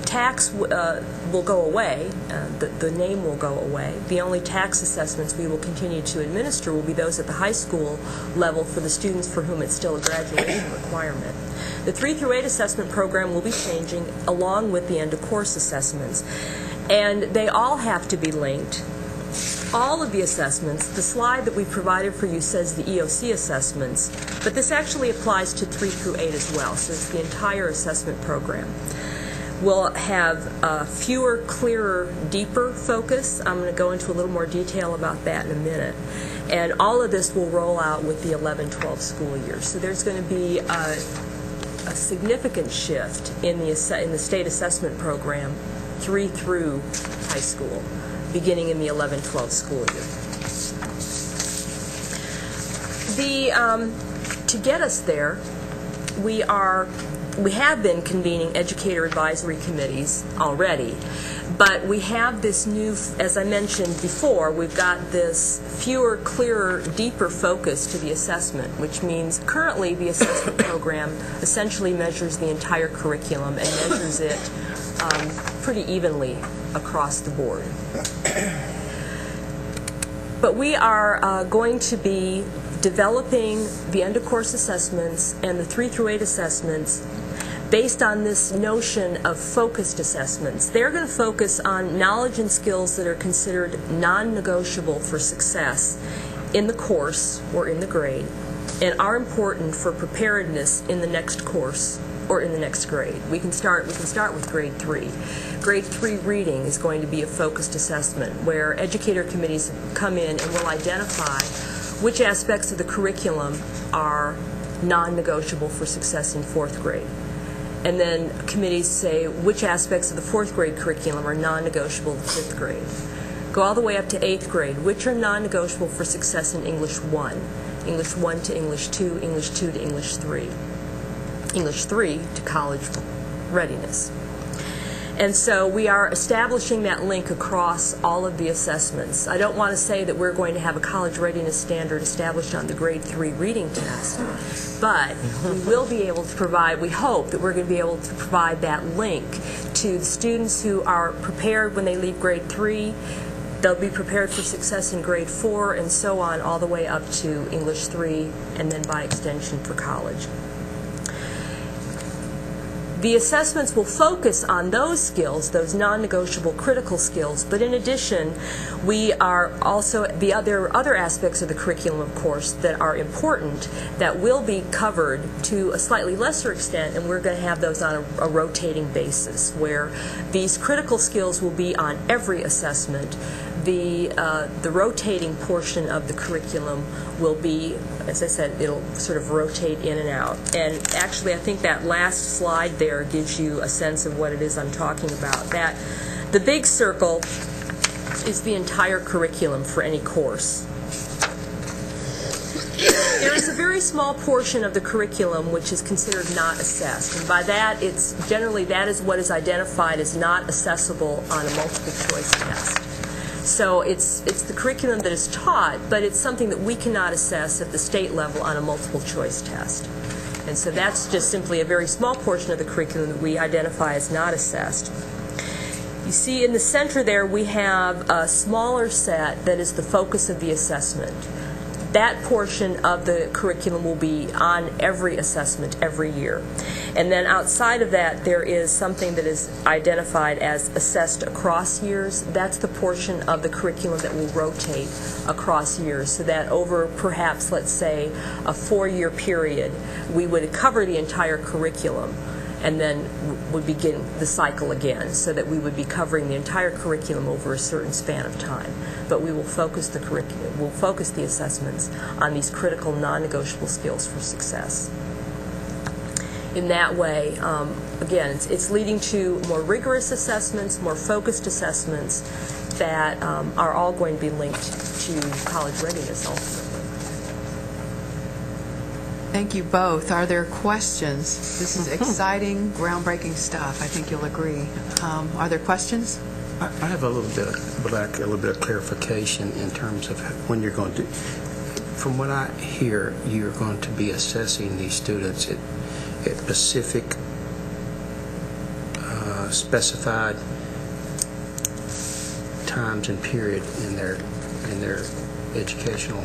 Tax will go away, the name will go away. The only tax assessments we will continue to administer will be those at the high school level for the students for whom it's still a graduation requirement. The 3 through 8 assessment program will be changing along with the end-of-course assessments, and they all have to be linked. All of the assessments, the slide that we provided for you says the EOC assessments, but this actually applies to 3 through 8 as well, so it's the entire assessment program. We'll have fewer, clearer, deeper focus. I'm going to go into a little more detail about that in a minute. And all of this will roll out with the 11-12 school year. So there's going to be a significant shift in the state assessment program 3 through high school, beginning in the 11-12 school year. To get us there, we have been convening educator advisory committees already, but we have this new, as I mentioned before, we've got this fewer, clearer, deeper focus to the assessment, which means currently the assessment program essentially measures the entire curriculum and measures it pretty evenly across the board. But we are going to be developing the end-of-course assessments and the 3 through 8 assessments based on this notion of focused assessments. They're going to focus on knowledge and skills that are considered non-negotiable for success in the course or in the grade. and are important for preparedness in the next course or in the next grade. We can start with grade 3. Grade 3 reading is going to be a focused assessment where educator committees come in and will identify which aspects of the curriculum are non-negotiable for success in 4th grade. And then committees say which aspects of the 4th grade curriculum are non-negotiable in 5th grade. Go all the way up to 8th grade, which are non-negotiable for success in English 1, English 1 to English 2, English 2 to English 3, English 3 to college readiness. And so we are establishing that link across all of the assessments. I don't want to say that we're going to have a college readiness standard established on the grade 3 reading test, but we will be able to provide, we hope that we're going to be able to provide that link to the students who are prepared when they leave grade 3. They'll be prepared for success in grade 4 and so on all the way up to English 3 and then by extension for college. The assessments will focus on those skills, those non-negotiable critical skills, but in addition, we are also, there are other aspects of the curriculum, of course, that are important that will be covered to a slightly lesser extent, and we're going to have those on a rotating basis, where these critical skills will be on every assessment. The rotating portion of the curriculum will be, as I said, it'll sort of rotate in and out. And actually, I think that last slide there gives you a sense of what it is I'm talking about. That the big circle is the entire curriculum for any course. There is a very small portion of the curriculum which is considered not assessed, and by that, it's generally that is what is identified as not accessible on a multiple choice test. So it's the curriculum that is taught, but it's something that we cannot assess at the state level on a multiple choice test. And so that's just simply a very small portion of the curriculum that we identify as not assessed. You see in the center there we have a smaller set that is the focus of the assessment. That portion of the curriculum will be on every assessment every year. And then outside of that, there is something that is identified as assessed across years. That's the portion of the curriculum that will rotate across years, so that over perhaps, let's say, a 4-year period, we would cover the entire curriculum and then would begin the cycle again, so that we would be covering the entire curriculum over a certain span of time. But we will focus the curriculum, we'll focus the assessments on these critical non-negotiable skills for success. In that way, again, it's leading to more rigorous assessments, more focused assessments that are all going to be linked to college readiness ultimately. Thank you both. Are there questions? This is exciting, groundbreaking stuff. I think you'll agree. Are there questions? I have a little bit of clarification in terms of when you're going to do. From what I hear, you're going to be assessing these students at specific, specified times and period in their educational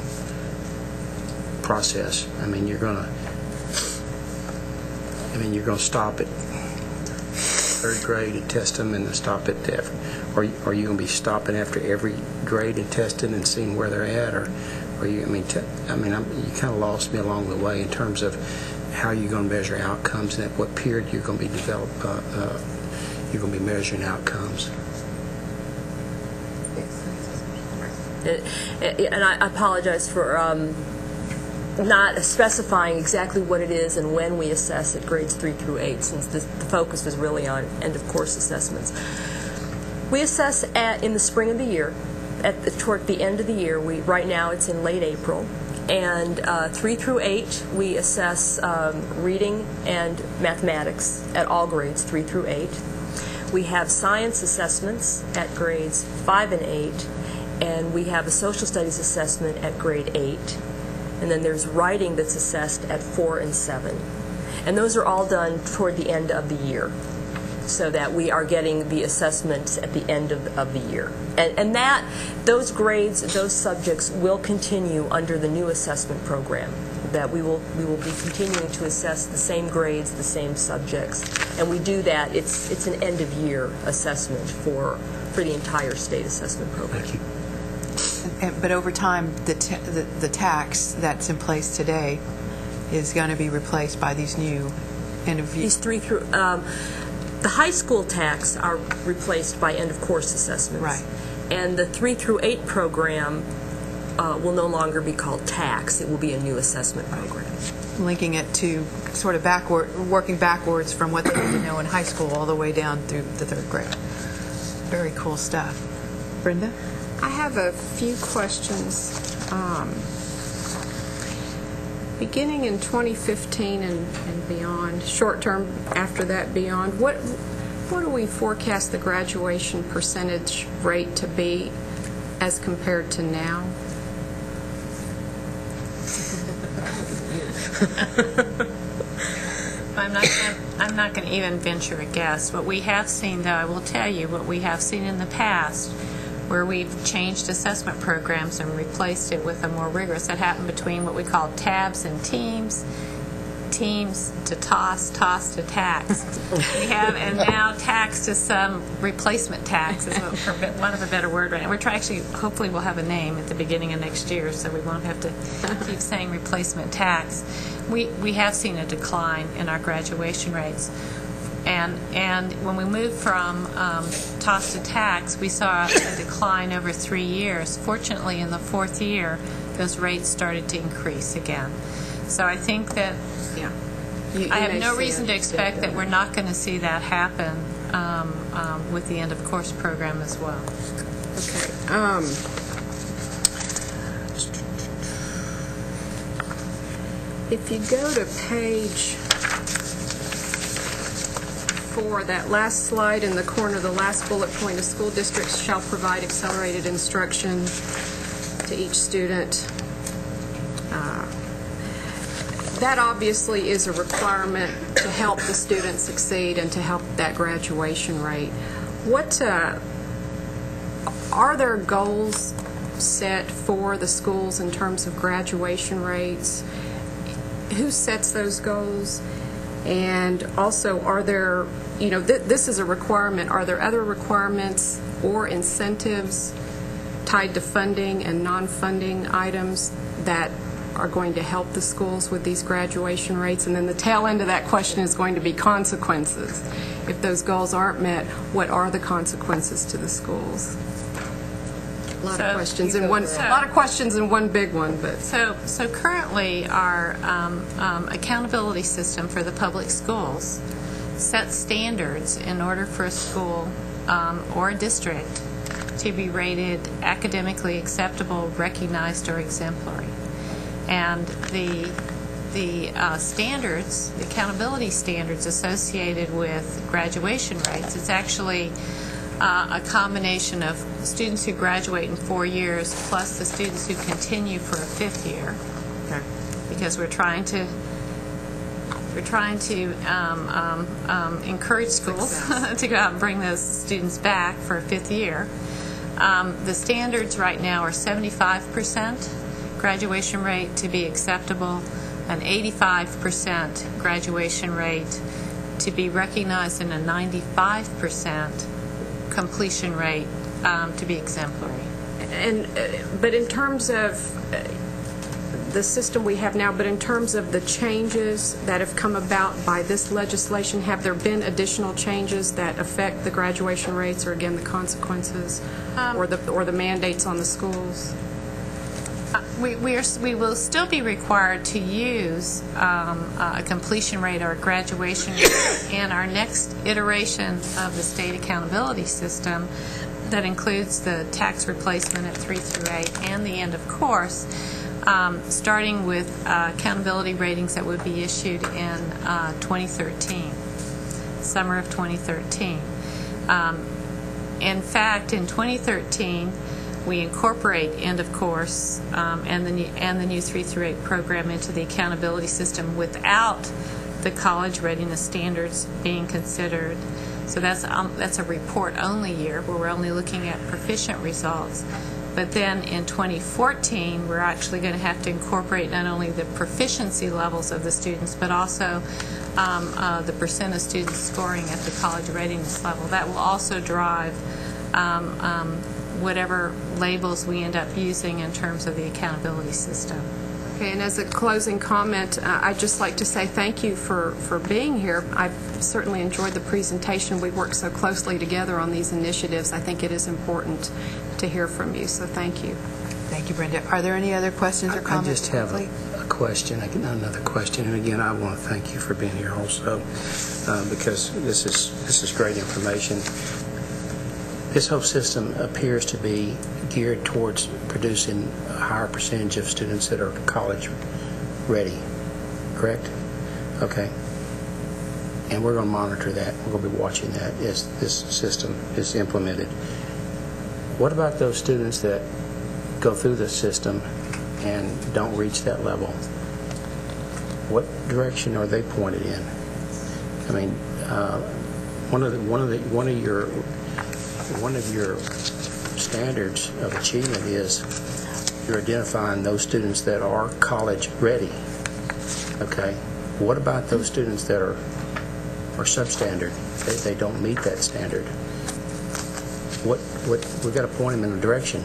process. I mean, you're going to stop at 3rd grade and test them, and stop at are you going to be stopping after every grade and testing and seeing where they're at, or you? You kind of lost me along the way in terms of how you're going to measure outcomes and at what period you're going to be you're going to be measuring outcomes. And I apologize for not specifying exactly what it is and when we assess at grades 3 through 8, since the focus was really on end-of-course assessments. We assess in the spring of the year, toward the end of the year. Right now it's in late April. And 3 through 8, we assess reading and mathematics at all grades 3 through 8. We have science assessments at grades 5 and 8, and we have a social studies assessment at grade 8. And then there's writing that's assessed at 4 and 7. And those are all done toward the end of the year, so that we are getting the assessments at the end of the year. And those grades, those subjects will continue under the new assessment program, that we will be continuing to assess the same grades, the same subjects. And we do that, it's an end-of-year assessment for the entire state assessment program. Thank you. And but over time, the tax that's in place today is going to be replaced by these new end-of-year. These three through, the high school tax are replaced by end-of-course assessments. Right. And the 3 through 8 program will no longer be called tax. It will be a new assessment program. Linking it to sort of working backwards from what they need to know in high school all the way down through the 3rd grade. Very cool stuff. Brenda? I have a few questions. Beginning in 2015 and beyond, short term after that beyond, what do we forecast the graduation percentage rate to be as compared to now? I'm not going to even venture a guess. What we have seen, though, I will tell you, what we have seen in the past, where we've changed assessment programs and replaced it with a more rigorous, that happened between what we call tabs and teams to toss to tax. We have, and now tax to some replacement tax is what, for want of a better word right now. We're trying, actually, hopefully we'll have a name at the beginning of next year, so we won't have to keep saying replacement tax. We have seen a decline in our graduation rates. And when we moved from toss to tax, we saw a decline over 3 years. Fortunately, in the 4th year, those rates started to increase again. So I think that I have no reason to expect that we're not going to see that happen with the end-of-course program as well. Okay. If you go to page 4, that last slide in the corner, the last bullet point, the school districts shall provide accelerated instruction to each student. That obviously is a requirement to help the student succeed and to help that graduation rate. What are there goals set for the schools in terms of graduation rates? Who sets those goals? And also, are there, this is a requirement, are there other requirements or incentives tied to funding and non-funding items that are going to help the schools with these graduation rates? And then the tail end of that question is going to be consequences. If those goals aren't met, what are the consequences to the schools? A lot of questions in one big one. But so currently our accountability system for the public schools sets standards in order for a school or a district to be rated academically acceptable, recognized, or exemplary. And the standards, the accountability standards associated with graduation rates, it's actually a combination of students who graduate in 4 years plus the students who continue for a 5th year. Okay. Because we're trying to encourage schools to go out and bring those students back for a 5th year. The standards right now are 75% graduation rate to be acceptable, an 85% graduation rate to be recognized, and a 95% completion rate to be exemplary. But in terms of the system we have now, but in terms of the changes that have come about by this legislation, have there been additional changes that affect the graduation rates, or again the consequences, or the mandates on the schools? We will still be required to use a completion rate or a graduation rate in our next iteration of the state accountability system that includes the tax replacement at 3 through 8 and the end of course, starting with accountability ratings that would be issued in 2013, summer of 2013. In fact, in 2013, we incorporate end of course and the new 3 through 8 program into the accountability system without the college readiness standards being considered. So that's a report only year where we're only looking at proficient results. But then in 2014, we're actually going to have to incorporate not only the proficiency levels of the students, but also the percent of students scoring at the college readiness level. That will also drive whatever labels we end up using in terms of the accountability system. Okay, and as a closing comment, I'd just like to say thank you for being here. I've certainly enjoyed the presentation. We've worked so closely together on these initiatives. I think it is important to hear from you, so thank you. Thank you, Brenda. Are there any other questions or I comments? just have a question, another question, and again, I want to thank you for being here also, because this is great information. This whole system appears to be geared towards producing a higher percentage of students that are college ready, correct? Okay. And we're going to monitor that. We're going to be watching that as this system is implemented. What about those students that go through the system and don't reach that level? What direction are they pointed in? I mean, one of your standards of achievement is you're identifying those students that are college ready. Okay. What about those students that are substandard? They don't meet that standard. We've got to point them in a direction.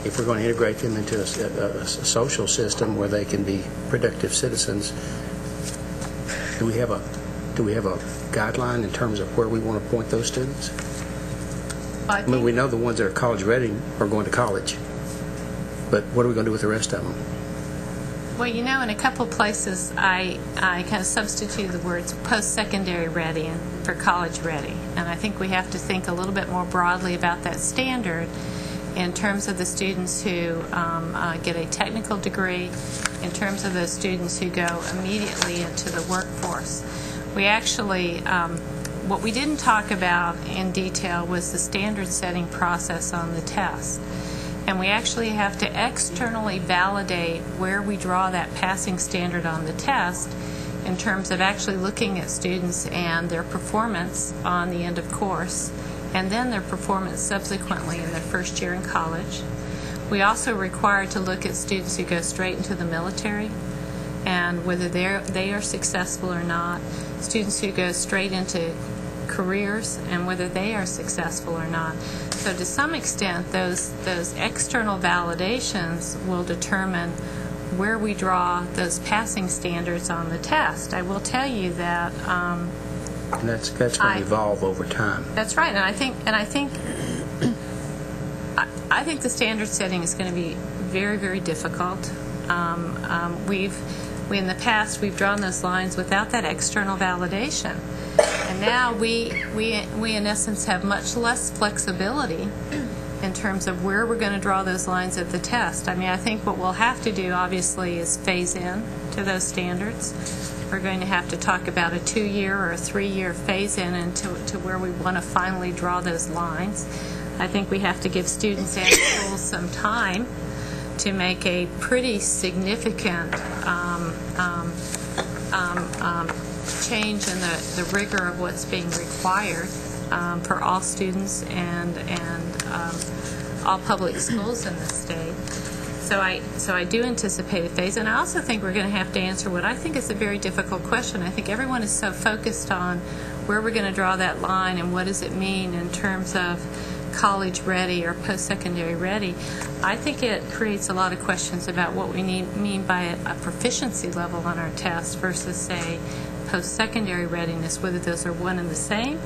If we're going to integrate them into a social system where they can be productive citizens, do we have a guideline in terms of where we want to point those students? I mean, we know the ones that are college ready are going to college, but what are we going to do with the rest of them? Well, you know, in a couple places, I kind of substitute the words post-secondary ready for college ready, and I think we have to think a little bit more broadly about that standard in terms of the students who get a technical degree, in terms of those students who go immediately into the workforce. We actually, what we didn't talk about in detail was the standard setting process on the test. And we actually have to externally validate where we draw that passing standard on the test in terms of actually looking at students and their performance on the end of course, and then their performance subsequently in their first year in college. We also require to look at students who go straight into the military and whether they are successful or not, students who go straight into careers and whether they are successful or not. So to some extent, those external validations will determine where we draw those passing standards on the test. I will tell you that and that's going to evolve over time. That's right, and I think the standard setting is going to be very, very difficult. We in the past we've drawn those lines without that external validation, and now we in essence have much less flexibility in terms of where we're going to draw those lines at the test. I mean, I think what we'll have to do obviously is phase in to those standards. We're going to have to talk about a 2-year or a 3-year phase-in into where we want to finally draw those lines. I think we have to give students and schools some time to make a pretty significant change in the rigor of what's being required for all students and all public schools in the state. So I do anticipate a phase, and I also think we're going to have to answer what I think is a very difficult question. I think everyone is so focused on where we're going to draw that line and what does it mean in terms of college ready or post-secondary ready. I think it creates a lot of questions about what we mean by a proficiency level on our test versus, say, post-secondary readiness, whether those are one and the same.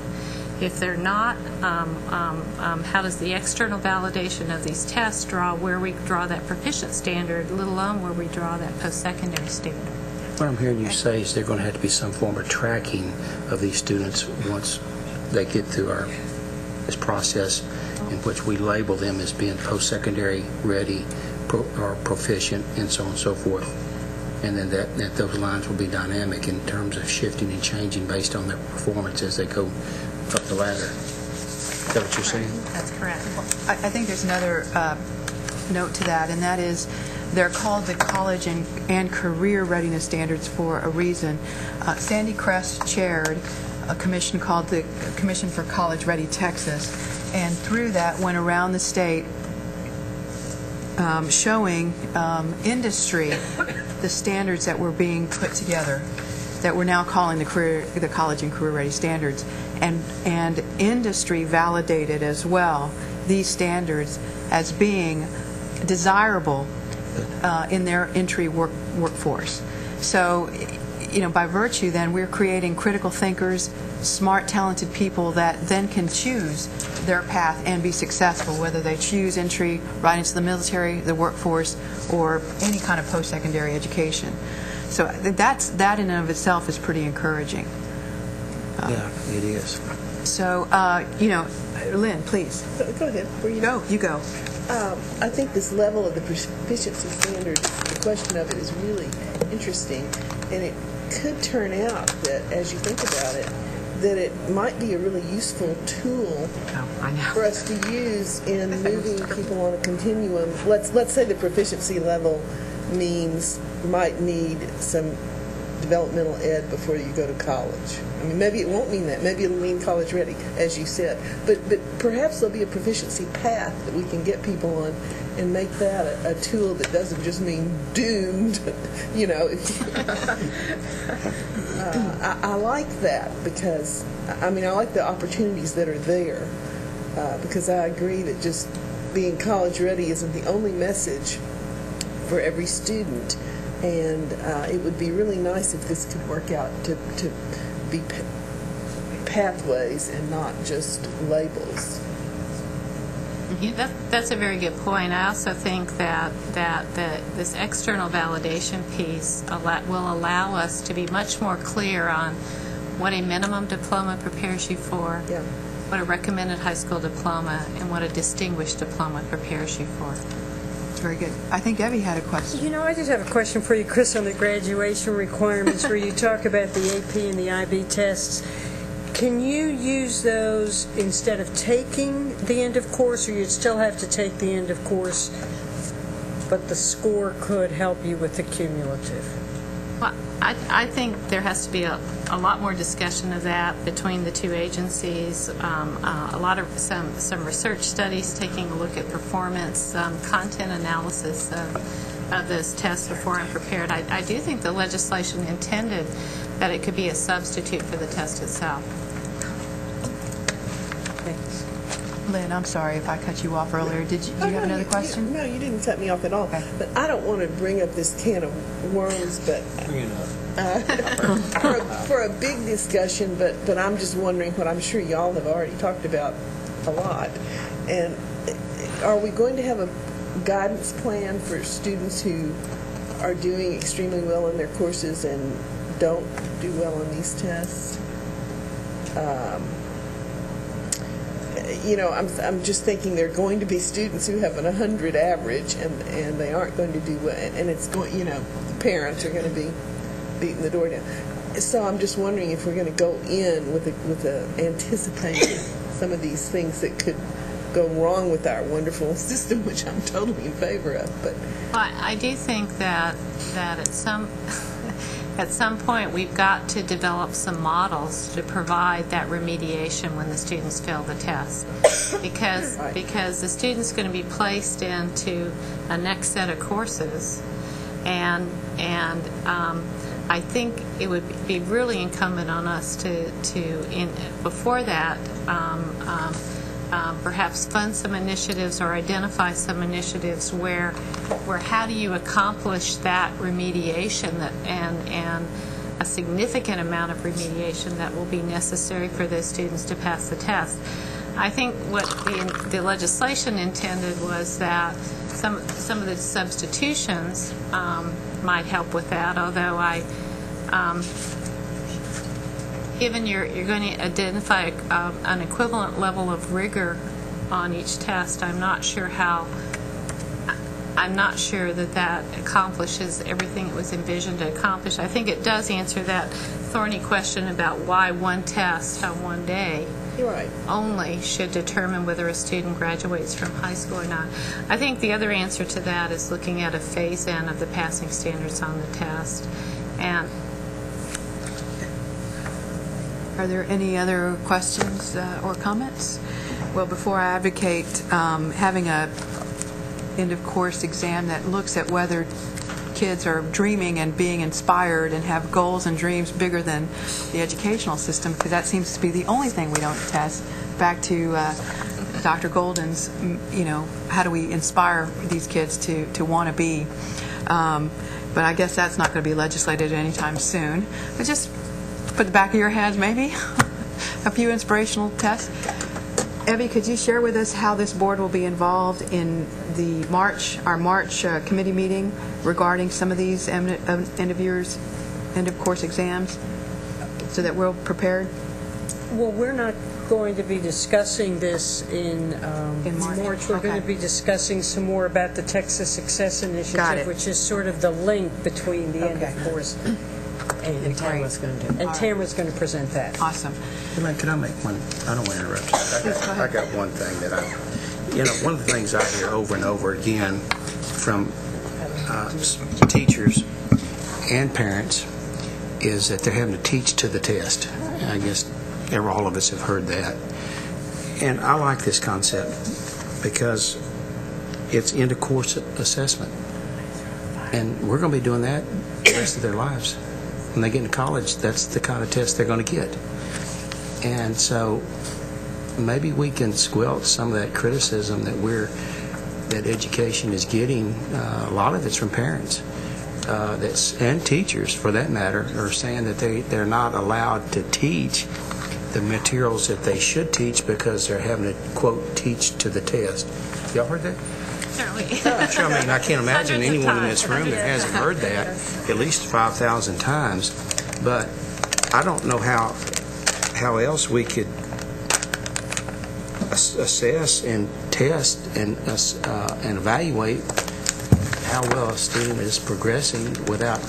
If they're not, how does the external validation of these tests draw where we draw that proficient standard, let alone where we draw that post-secondary standard? What I'm hearing you say is there's going to have to be some form of tracking of these students once they get through this process in which we label them as being post-secondary ready or proficient and so on and so forth. And then that those lines will be dynamic in terms of shifting and changing based on their performance as they go up the ladder. Is that what you're saying? That's correct. I think there's another note to that, and that is they're called the College and Career Readiness Standards for a reason. Sandy Kress chaired a commission called the Commission for College Ready Texas, and through that went around the state showing industry the standards that were being put together that we're now calling the College and Career Ready Standards, and industry validated as well these standards as being desirable in their entry workforce. So, by virtue then, we're creating critical thinkers, smart, talented people that then can choose their path and be successful, whether they choose entry right into the military, the workforce, or any kind of post-secondary education. So that in and of itself is pretty encouraging. Yeah, it is. So, Lynn, please. Go ahead. Where you go? You go. I think this level of the proficiency standard, the question of it is really interesting, and it could turn out that, as you think about it, that it might be a really useful tool for us to use in moving people on a continuum. Let's say the proficiency level might need some developmental ed before you go to college. I mean, maybe it won't mean that. Maybe it'll mean college ready, as you said. But perhaps there'll be a proficiency path that we can get people on and make that a tool that doesn't just mean doomed. I like that because, I like the opportunities that are there because I agree that just being college ready isn't the only message for every student. And it would be really nice if this could work out to be pathways and not just labels. Yeah, that's a very good point. I also think that this external validation piece will allow us to be much more clear on what a minimum diploma prepares you for, what a recommended high school diploma, and what a distinguished diploma prepares you for. Very good. I think Debbie had a question. I just have a question for you, Chris, on the graduation requirements where you talk about the AP and the IB tests. Can you use those instead of taking the end of course, or you'd still have to take the end of course, but the score could help you with the cumulative? Well, I think there has to be a lot more discussion of that between the two agencies. A lot of some research studies taking a look at performance, content analysis of those tests before I'm prepared. I do think the legislation intended that it could be a substitute for the test itself. Thanks. Lynn, I'm sorry if I cut you off earlier. Do you have another question? No, you didn't cut me off at all. Okay. But I don't want to bring up this can of worms, but for a big discussion. But I'm just wondering what I'm sure y'all have already talked about a lot. And are we going to have a guidance plan for students who are doing extremely well in their courses and don't do well on these tests? I'm just thinking there are going to be students who have an 100 average and they aren't going to do well, and it's going, the parents are going to be beating the door down. So I'm just wondering if we're going to go in with anticipating some of these things that could go wrong with our wonderful system, which I'm totally in favor of. But I do think that at some point we've got to develop some models to provide that remediation when the students fail the test, because the student's going to be placed into a next set of courses, and I think it would be really incumbent on us to before that perhaps fund some initiatives or identify some initiatives where how do you accomplish that remediation and a significant amount of remediation that will be necessary for those students to pass the test. I think what the legislation intended was that some of the substitutions might help with that, although given you're going to identify an equivalent level of rigor on each test, I'm not sure that accomplishes everything it was envisioned to accomplish. I think it does answer that thorny question about why one test on one day only should determine whether a student graduates from high school or not. I think the other answer to that is looking at a phase-in of the passing standards on the test. And are there any other questions or comments? Well, before I advocate having a end-of-course exam that looks at whether kids are dreaming and being inspired and have goals and dreams bigger than the educational system, because that seems to be the only thing we don't test. Back to Dr. Golden's, how do we inspire these kids to want to be? But I guess that's not going to be legislated anytime soon. But just put the back of your heads, maybe, a few inspirational tests. Evie, could you share with us how this board will be involved in our March committee meeting regarding some of these end of course exams, so that we're prepared? Well, we're not going to be discussing this in March. We're going to be discussing some more about the Texas Success Initiative, which is sort of the link between the end of course. And Tamara's going to do. And Tamara's going to present that. Awesome. Can I make one? I don't want to interrupt you. I got one thing that one of the things I hear over and over again from teachers and parents is that they're having to teach to the test. I guess all of us have heard that. And I like this concept because it's end of course assessment. And we're going to be doing that the rest of their lives. When they get into college, that's the kind of test they're going to get. And so maybe we can squelch some of that criticism that education is getting. A lot of it's from parents and teachers, for that matter, are saying that they're not allowed to teach the materials that they should teach because they're having to, quote, teach to the test. Y'all heard that? I can't imagine anyone in this room that hasn't heard that at least 5,000 times. But I don't know how else we could assess and test and evaluate how well a student is progressing without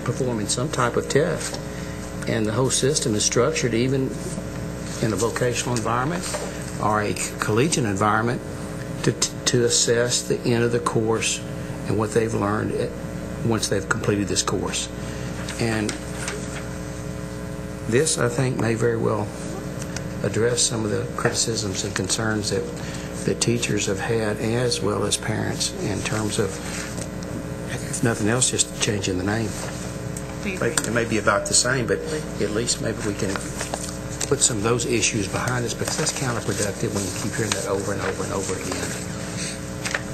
performing some type of test. And the whole system is structured, even in a vocational environment or a collegiate environment, to assess the end of the course and what they've learned once they've completed this course. And this, I think, may very well address some of the criticisms and concerns that teachers have had, as well as parents, in terms of, if nothing else, just changing the name. It may be about the same, but at least maybe we can put some of those issues behind us, because that's counterproductive when you keep hearing that over and over and over again.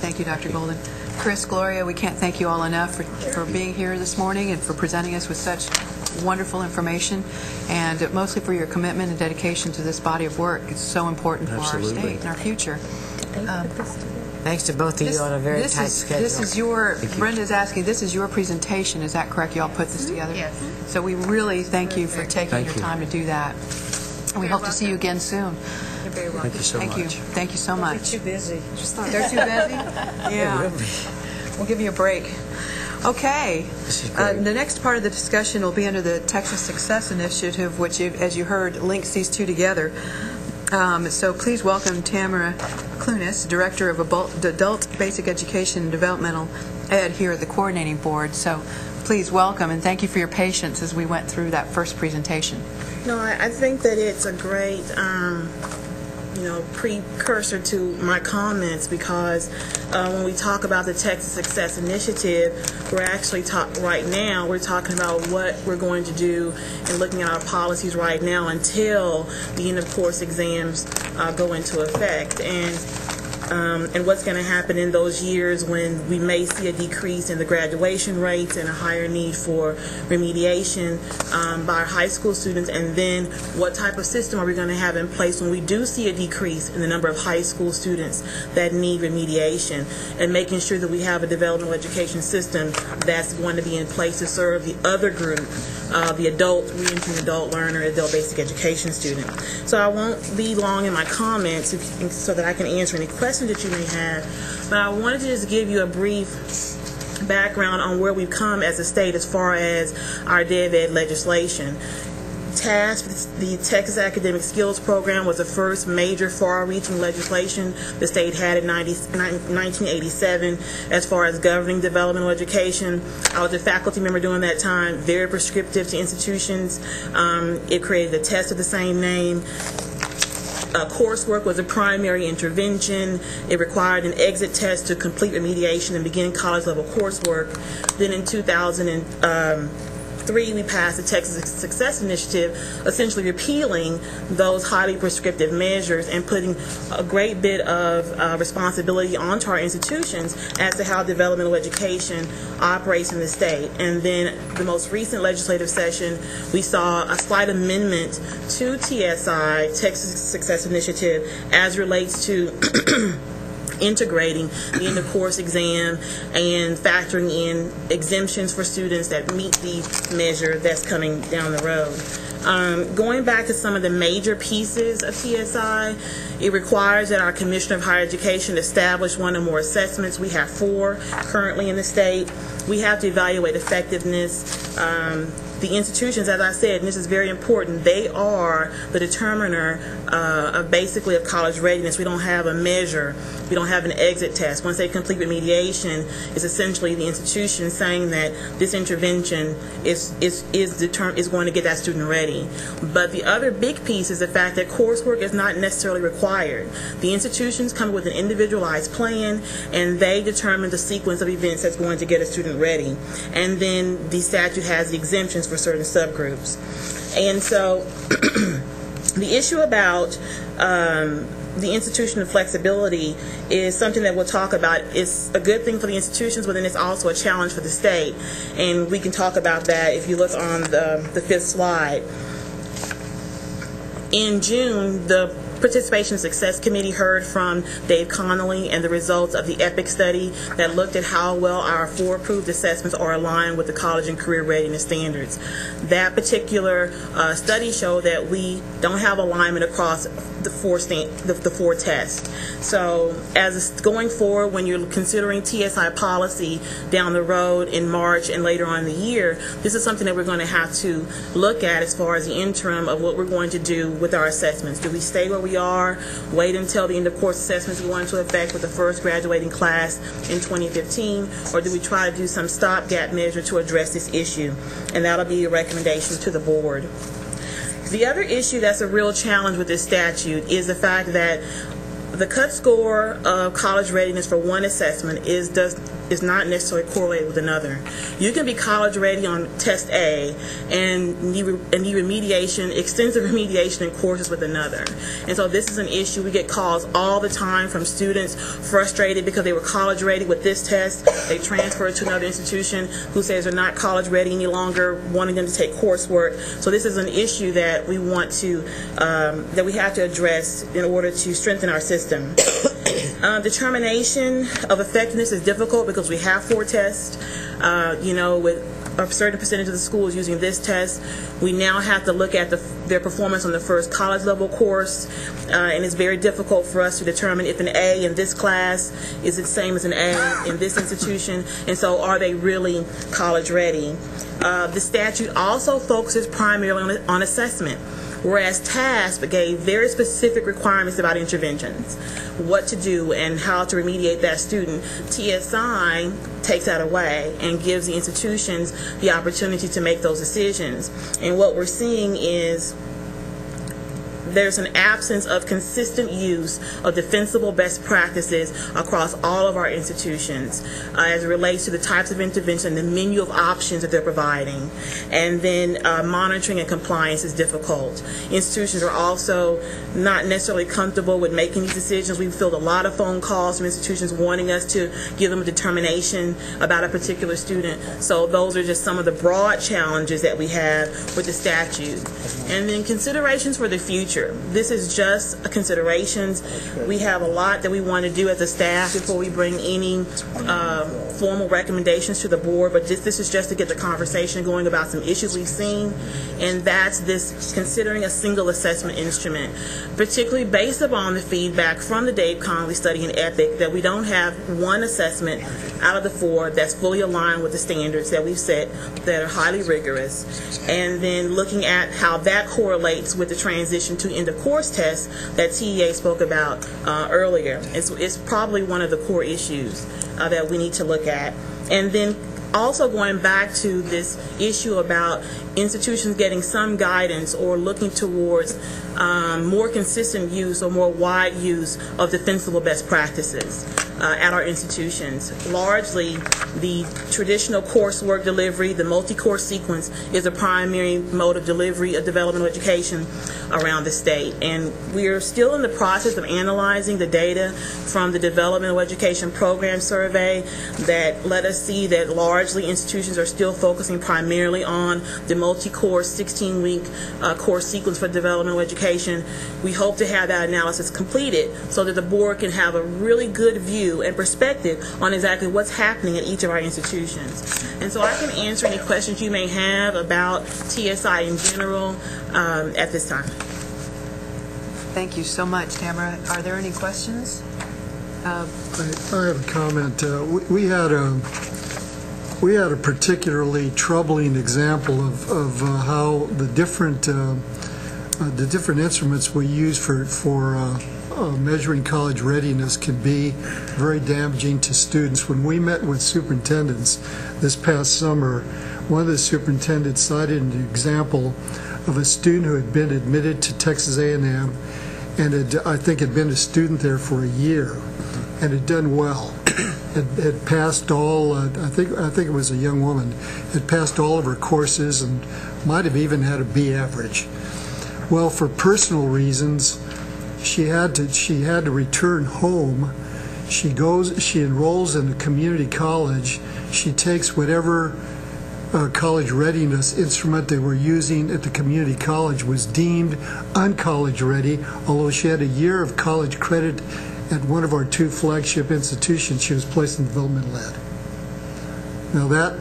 Thank you, Dr. Golden. Chris, Gloria, we can't thank you all enough for being here this morning and for presenting us with such wonderful information, and mostly for your commitment and dedication to this body of work. It's so important for our state and our future. Thanks to both of you on a very tight schedule. This is Brenda's asking, this is your presentation, is that correct? You all put this together? Yes. So we really thank you for taking your time to do that. And we hope to see you again soon. You're very welcome. Thank you so much. Thank you so much. They're too busy. They're too busy? Yeah. We'll give you a break. Okay. The next part of the discussion will be under the Texas Success Initiative, which, as you heard, links these two together. So please welcome Tamara Clunas, Director of Adult Basic Education and Developmental Ed here at the Coordinating Board. So please welcome, and thank you for your patience as we went through that first presentation. No, I think that it's a great, precursor to my comments, because when we talk about the Texas Success Initiative, we're actually right now we're talking about what we're going to do and looking at our policies right now until the end of course exams go into effect, and what's going to happen in those years when we may see a decrease in the graduation rates and a higher need for remediation by our high school students, and then what type of system are we going to have in place when we do see a decrease in the number of high school students that need remediation, and making sure that we have a developmental education system that's going to be in place to serve the other group, the adult, reentering adult learner, adult basic education student. So I won't be long in my comments so that I can answer any questions that you may have, but I wanted to just give you a brief background on where we've come as a state as far as our DevEd legislation. TASP, the Texas Academic Skills Program, was the first major far-reaching legislation the state had in 1987 as far as governing developmental education. I was a faculty member during that time, very prescriptive to institutions. It created a test of the same name. coursework was a primary intervention. It required an exit test to complete remediation and begin college-level coursework. Then in 2003, we passed the Texas Success Initiative, essentially repealing those highly prescriptive measures and putting a great bit of responsibility onto our institutions as to how developmental education operates in the state. And then the most recent legislative session, we saw a slight amendment to TSI, Texas Success Initiative, as relates to integrating the end-of-course exam and factoring in exemptions for students that meet the measure that's coming down the road. Going back to some of the major pieces of TSI, it requires that our Commissioner of Higher Education establish one or more assessments. We have 4 currently in the state. We have to evaluate effectiveness. The institutions, as I said, and this is very important, they are the determiner of basically of college readiness. We don't have a measure. We don't have an exit test. Once they complete remediation, it's essentially the institution saying that this intervention is going to get that student ready. But the other big piece is the fact that coursework is not necessarily required. The institutions come with an individualized plan, and they determine the sequence of events that's going to get a student ready. And then the statute has the exemptions for certain subgroups. And so the issue about the institutional flexibility is something that we'll talk about. It's a good thing for the institutions, but then it's also a challenge for the state. And we can talk about that if you look on the 5th slide. In June, the Participation Success Committee heard from Dave Connolly and the results of the EPIC study that looked at how well our 4 approved assessments are aligned with the college and career readiness standards. That particular study showed that we don't have alignment across the 4 tests. So as going forward, when you're considering TSI policy down the road in March and later on in the year, this is something that we're going to have to look at as far as the interim of what we're going to do with our assessments. Do we stay where we are, wait until the end of course assessments go into effect with the first graduating class in 2015, or do we try to do some stopgap measure to address this issue? And that'll be a recommendation to the board. The other issue that's a real challenge with this statute is the fact that the cut score of college readiness for one assessment is not necessarily correlated with another. You can be college ready on test A and need remediation, extensive remediation in courses with another. And so this is an issue. We get calls all the time from students frustrated because they were college ready with this test. They transferred to another institution who says they're not college ready any longer, wanting them to take coursework. So this is an issue that we want to, that we have to address in order to strengthen our system. Determination of effectiveness is difficult because we have 4 tests. With a certain percentage of the schools using this test, we now have to look at their performance on the first college level course, and it's very difficult for us to determine if an A in this class is the same as an A in this institution, and so are they really college ready? The statute also focuses primarily on assessment, whereas TASP gave very specific requirements about interventions, what to do and how to remediate that student. TSI takes that away and gives the institutions the opportunity to make those decisions. And what we're seeing is there's an absence of consistent use of defensible best practices across all of our institutions as it relates to the types of intervention, the menu of options that they're providing. And then monitoring and compliance is difficult. Institutions are also not necessarily comfortable with making these decisions. We've filled a lot of phone calls from institutions wanting us to give them a determination about a particular student. So those are just some of the broad challenges that we have with the statute. And then considerations for the future. This is just considerations. We have a lot that we want to do as a staff before we bring any formal recommendations to the board, but this is just to get the conversation going about some issues we've seen, and that's this considering a single assessment instrument, particularly based upon the feedback from the Dave Connolly study in EPIC that we don't have one assessment out of the 4 that's fully aligned with the standards that we've set that are highly rigorous, and then looking at how that correlates with the transition to end-of-course tests that TEA spoke about earlier. It's probably one of the core issues that we need to look at. And then also going back to this issue about institutions getting some guidance or looking towards more consistent use or more wide use of defensible best practices at our institutions. Largely, the traditional coursework delivery, the multi-course sequence, is a primary mode of delivery of developmental education around the state. And we are still in the process of analyzing the data from the Developmental Education Program Survey that let us see that largely institutions are still focusing primarily on the multi-course 16-week course sequence for developmental education. We hope to have that analysis completed so that the board can have a really good view and perspective on exactly what's happening at each of our institutions. And so I can answer any questions you may have about TSI in general at this time. Thank you so much, Tamara. Are there any questions? I have a comment. We had a particularly troubling example of how the different instruments we use for measuring college readiness can be very damaging to students. When we met with superintendents this past summer, one of the superintendents cited an example of a student who had been admitted to Texas A&M and I think had been a student there for a year and had done well. Had passed all, I think it was a young woman, had passed all of her courses and might have even had a B average. Well, for personal reasons, she had to return home. She enrolls in a community college. She takes whatever college readiness instrument they were using at the community college was deemed uncollege ready, although she had a year of college credit at one of our 2 flagship institutions. She was placed in developmental ed. Now that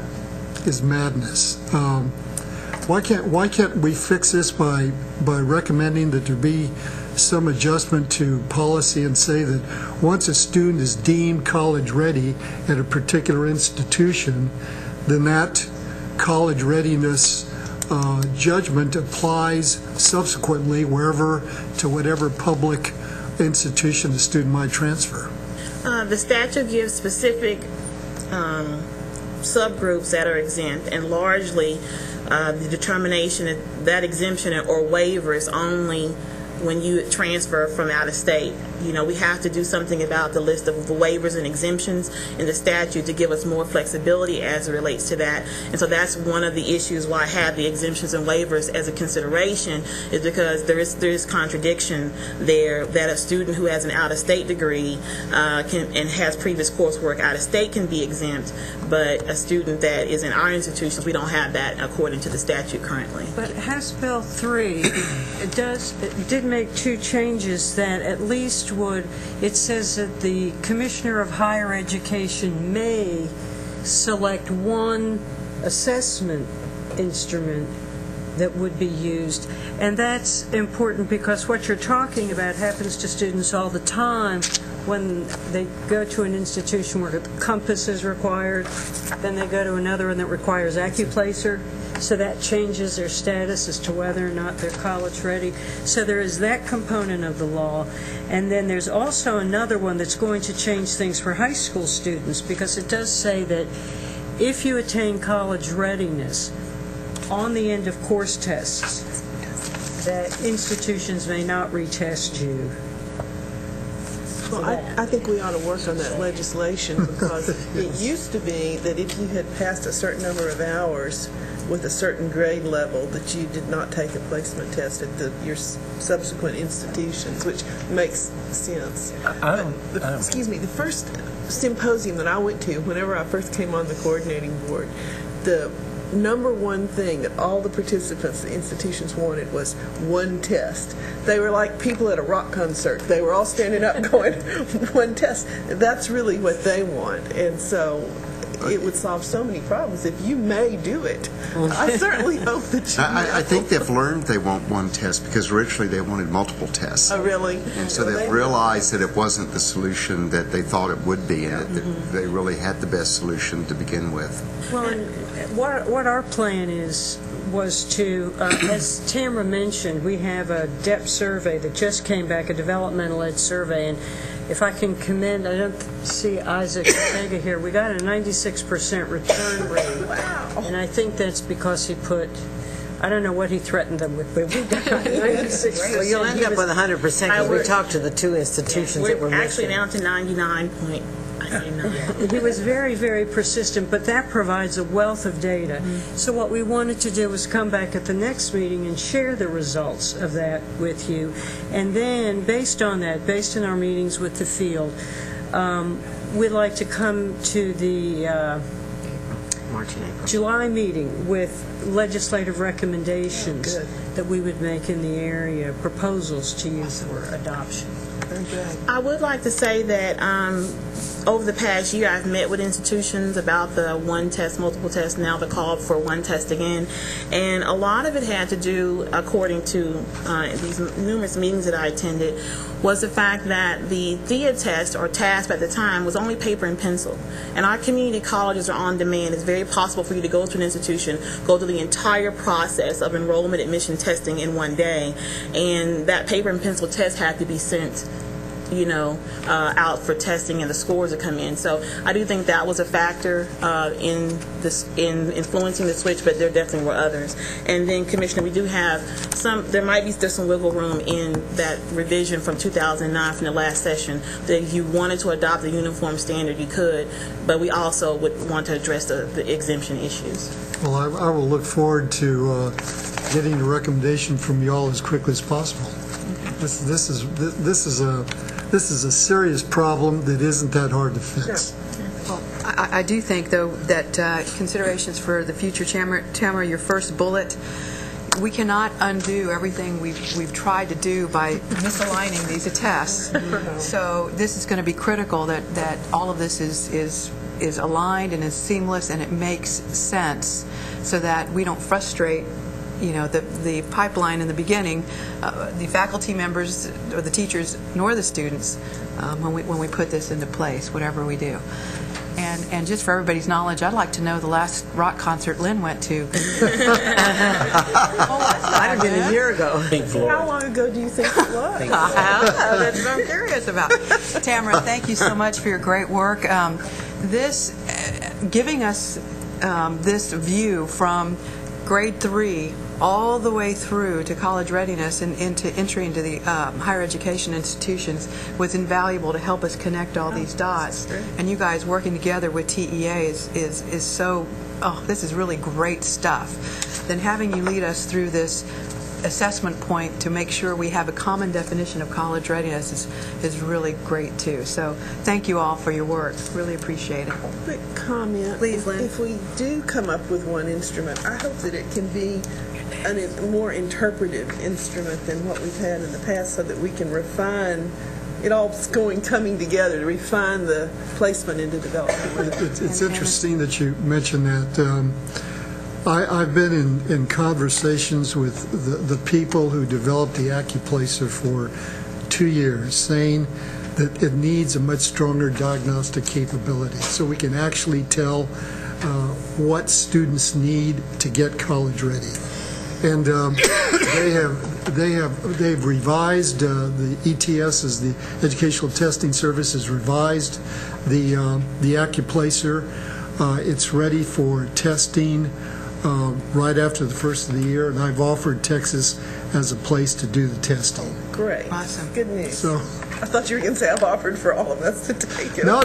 is madness. Why can't we fix this by recommending that there be some adjustment to policy and say that once a student is deemed college ready at a particular institution, then that college readiness judgment applies subsequently to whatever public institution the student might transfer? The statute gives specific subgroups that are exempt, and largely the determination that exemption or waiver is only when you transfer from out of state. You know, we have to do something about the list of waivers and exemptions in the statute to give us more flexibility as it relates to that. And so that's one of the issues why I have the exemptions and waivers as a consideration, is because there is contradiction there that a student who has an out-of-state degree and has previous coursework out of state can be exempt, but a student that is in our institutions, we don't have that according to the statute currently. But House Bill 3, it did make 2 changes that at least it says that the Commissioner of Higher Education may select one assessment instrument that would be used. And that's important because what you're talking about happens to students all the time when they go to an institution where a compass is required, then they go to another one that requires Accuplacer. So that changes their status as to whether or not they're college ready. So there is that component of the law. And then there's also another one that's going to change things for high school students, because it does say that if you attain college readiness on the end of course tests, that institutions may not retest you. Well, I think we ought to work on that legislation, because it used to be that if you had passed a certain number of hours with a certain grade level, that you did not take a placement test at your subsequent institutions, which makes sense. Excuse me, the first symposium that I went to, whenever I first came on the coordinating board, the number one thing that all the participants, the institutions wanted, was one test. They were like people at a rock concert. They were all standing up going, one test. That's really what they want. And so it would solve so many problems if you may do it. I certainly hope that you will. I think they've learned they want one test, because originally they wanted multiple tests. Oh, really? And so they've realized that it wasn't the solution that they thought it would be, and that they really had the best solution to begin with. Well, and what our plan is, was to, as Tamara mentioned, we have a DEP survey that just came back, a developmental ed survey, and if I can commend, I don't see Isaac Ortega here, we got a 96% return rate. Wow. And I think that's because he put, I don't know what he threatened them with, but we got 96%. Well, you'll end up with 100% because we talked to the two institutions that were We're actually missing. down to 99.9. He was very, very persistent, but that provides a wealth of data. So what we wanted to do was come back at the next meeting and share the results of that with you. And then, based on that, based on our meetings with the field, we'd like to come to the March and April. July meeting with legislative recommendations that we would make in the area, proposals to you for adoption. I would like to say that over the past year, I've met with institutions about the one test, multiple test, now the call for one test again. And a lot of it had to do, according to these numerous meetings that I attended, was the fact that the THEA test, or TASP at the time, was only paper and pencil. And our community colleges are on demand. It's very possible for you to go to an institution, go through the entire process of enrollment, admission, testing in one day. And that paper and pencil test had to be sent out for testing, and the scores would come in. So I do think that was a factor in influencing the switch, but there definitely were others. And then, Commissioner, we do have there might be some wiggle room in that revision from 2009 from the last session, that if you wanted to adopt the uniform standard, you could, but we also would want to address the exemption issues. Well, I will look forward to getting a recommendation from you all as quickly as possible. This is a serious problem that isn't that hard to fix. Well, I do think, though, that considerations for the future, Tamara, your first bullet, we cannot undo everything we've tried to do by misaligning these tests. So this is going to be critical that all of this is aligned and is seamless and it makes sense, so that we don't frustrate the pipeline in the beginning, the faculty members or the teachers nor the students when we put this into place, whatever we do. And just for everybody's knowledge, I'd like to know the last rock concert Lynn went to. Might have been a year ago. How long ago do you think it was? That's what I'm curious about. Tamara, thank you so much for your great work. Giving us this view from grade 3 all the way through to college readiness and into entry into the higher education institutions was invaluable to help us connect all these dots. And you guys working together with TEA is so, this is really great stuff. Then having you lead us through this assessment point to make sure we have a common definition of college readiness is really great too. So thank you all for your work. Really appreciate it. Quick comment. Please, Lynn. If we do come up with one instrument, I hope that it can be a more interpretive instrument than what we've had in the past, so that we can refine it all coming together to refine the placement into development. It's interesting that you mentioned that. I've been in conversations with the people who developed the AccuPlacer for 2 years, saying that it needs a much stronger diagnostic capability, so we can actually tell what students need to get college ready. And they've revised the ETS, as the Educational Testing Service, has revised the AccuPlacer. It's ready for testing right after the first of the year, and I've offered Texas as a place to do the testing. Great. Awesome. Good news. So, I thought you were going to say I've offered for all of us to take it. no.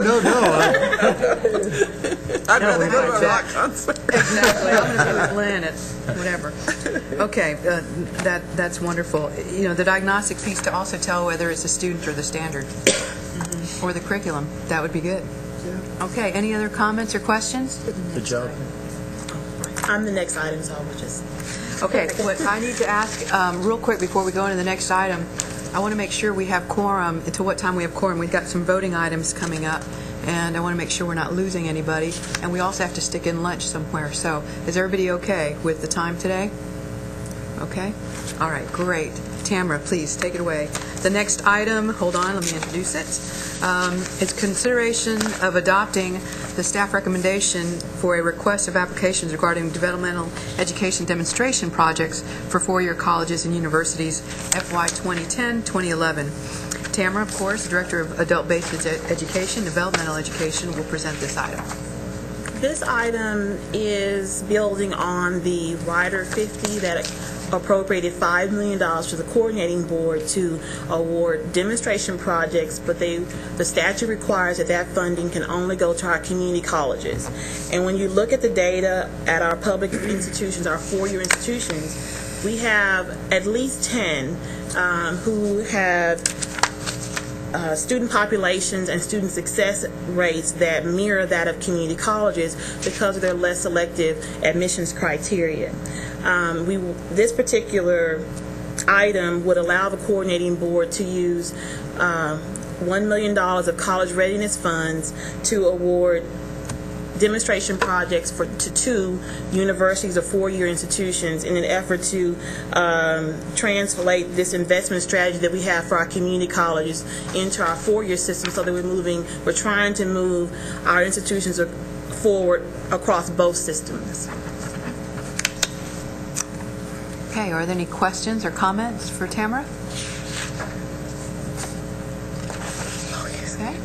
I'd rather go to a rock concert. Exactly. I'm going to go with Lynn at whatever. Okay, that's wonderful. The diagnostic piece to also tell whether it's a student or the standard or the curriculum. That would be good. Yeah. Okay, any other comments or questions? Good job. I'm the next item, so I'll just... Okay, what I need to ask real quick before we go into the next item, I want to make sure we have quorum. Until what time we have quorum? We've got some voting items coming up, and I want to make sure we're not losing anybody. And we also have to stick in lunch somewhere. So is everybody okay with the time today? Okay? All right, great. Tamara, please, take it away. The next item, hold on, let me introduce it. It's consideration of adopting the staff recommendation for a request of applications regarding developmental education demonstration projects for four-year colleges and universities, FY 2010-2011. Tamara, of course, Director of Adult-Based Education, Developmental Education, will present this item. This item is building on the Rider 50 that appropriated $5 million to the coordinating board to award demonstration projects, but the statute requires that funding can only go to our community colleges. And when you look at the data at our public institutions, our four-year institutions, we have at least 10 who have student populations and student success rates that mirror that of community colleges because of their less selective admissions criteria. This particular item would allow the coordinating board to use $1 million of college readiness funds to award demonstration projects to two universities or four-year institutions in an effort to translate this investment strategy that we have for our community colleges into our four-year system, so that we're trying to move our institutions forward across both systems. Okay, are there any questions or comments for Tamara? Okay.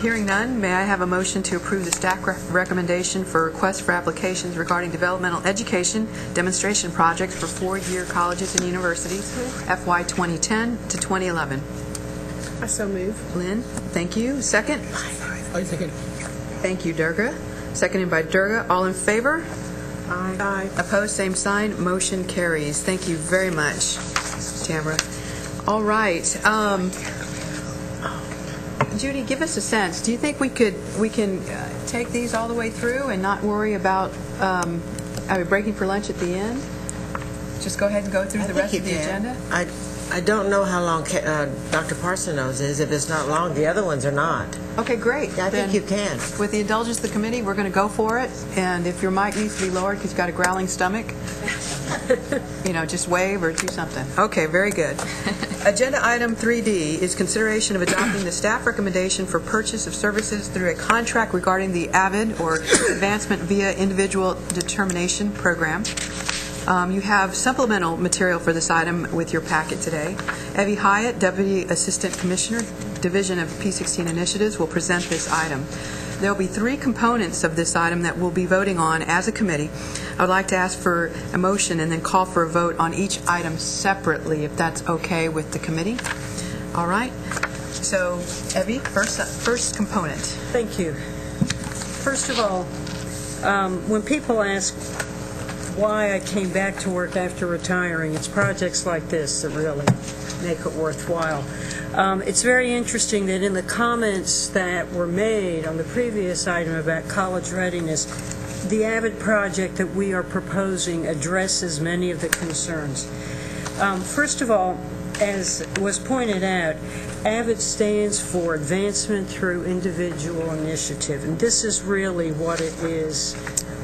Hearing none, may I have a motion to approve the staff recommendation for requests for applications regarding developmental education demonstration projects for four-year colleges and universities, FY 2010-2011? I so move. Lynn, thank you. Second? I second. Thank you, Durga. Seconded by Durga. All in favor? Aye. Opposed, same sign. Motion carries. Thank you very much, Tamara. All right. Judy, give us a sense. Do you think we can take these all the way through and not worry about breaking for lunch at the end? Just go ahead and go through the rest of the agenda? I don't know how long Dr. Parsonos is. If it's not long, the other ones are not. Okay, great. I think you can. With the indulgence of the committee, we're going to go for it. And if your mic needs to be lowered because you've got a growling stomach, just wave or do something. Okay, very good. Agenda item 3D is consideration of adopting the staff recommendation for purchase of services through a contract regarding the AVID, or Advancement Via Individual Determination Program. You have supplemental material for this item with your packet today. Evie Hyatt, Deputy Assistant Commissioner, Division of P16 Initiatives, will present this item. There will be three components of this item that we'll be voting on as a committee. I would like to ask for a motion and then call for a vote on each item separately, if that's okay with the committee. All right. So, Evie, first component. Thank you. First of all, when people ask why I came back to work after retiring, it's projects like this that really make it worthwhile. It's very interesting that in the comments that were made on the previous item about college readiness, the AVID project that we are proposing addresses many of the concerns. First of all, as was pointed out, AVID stands for Advancement Through Individual Initiative, and this is really what it is,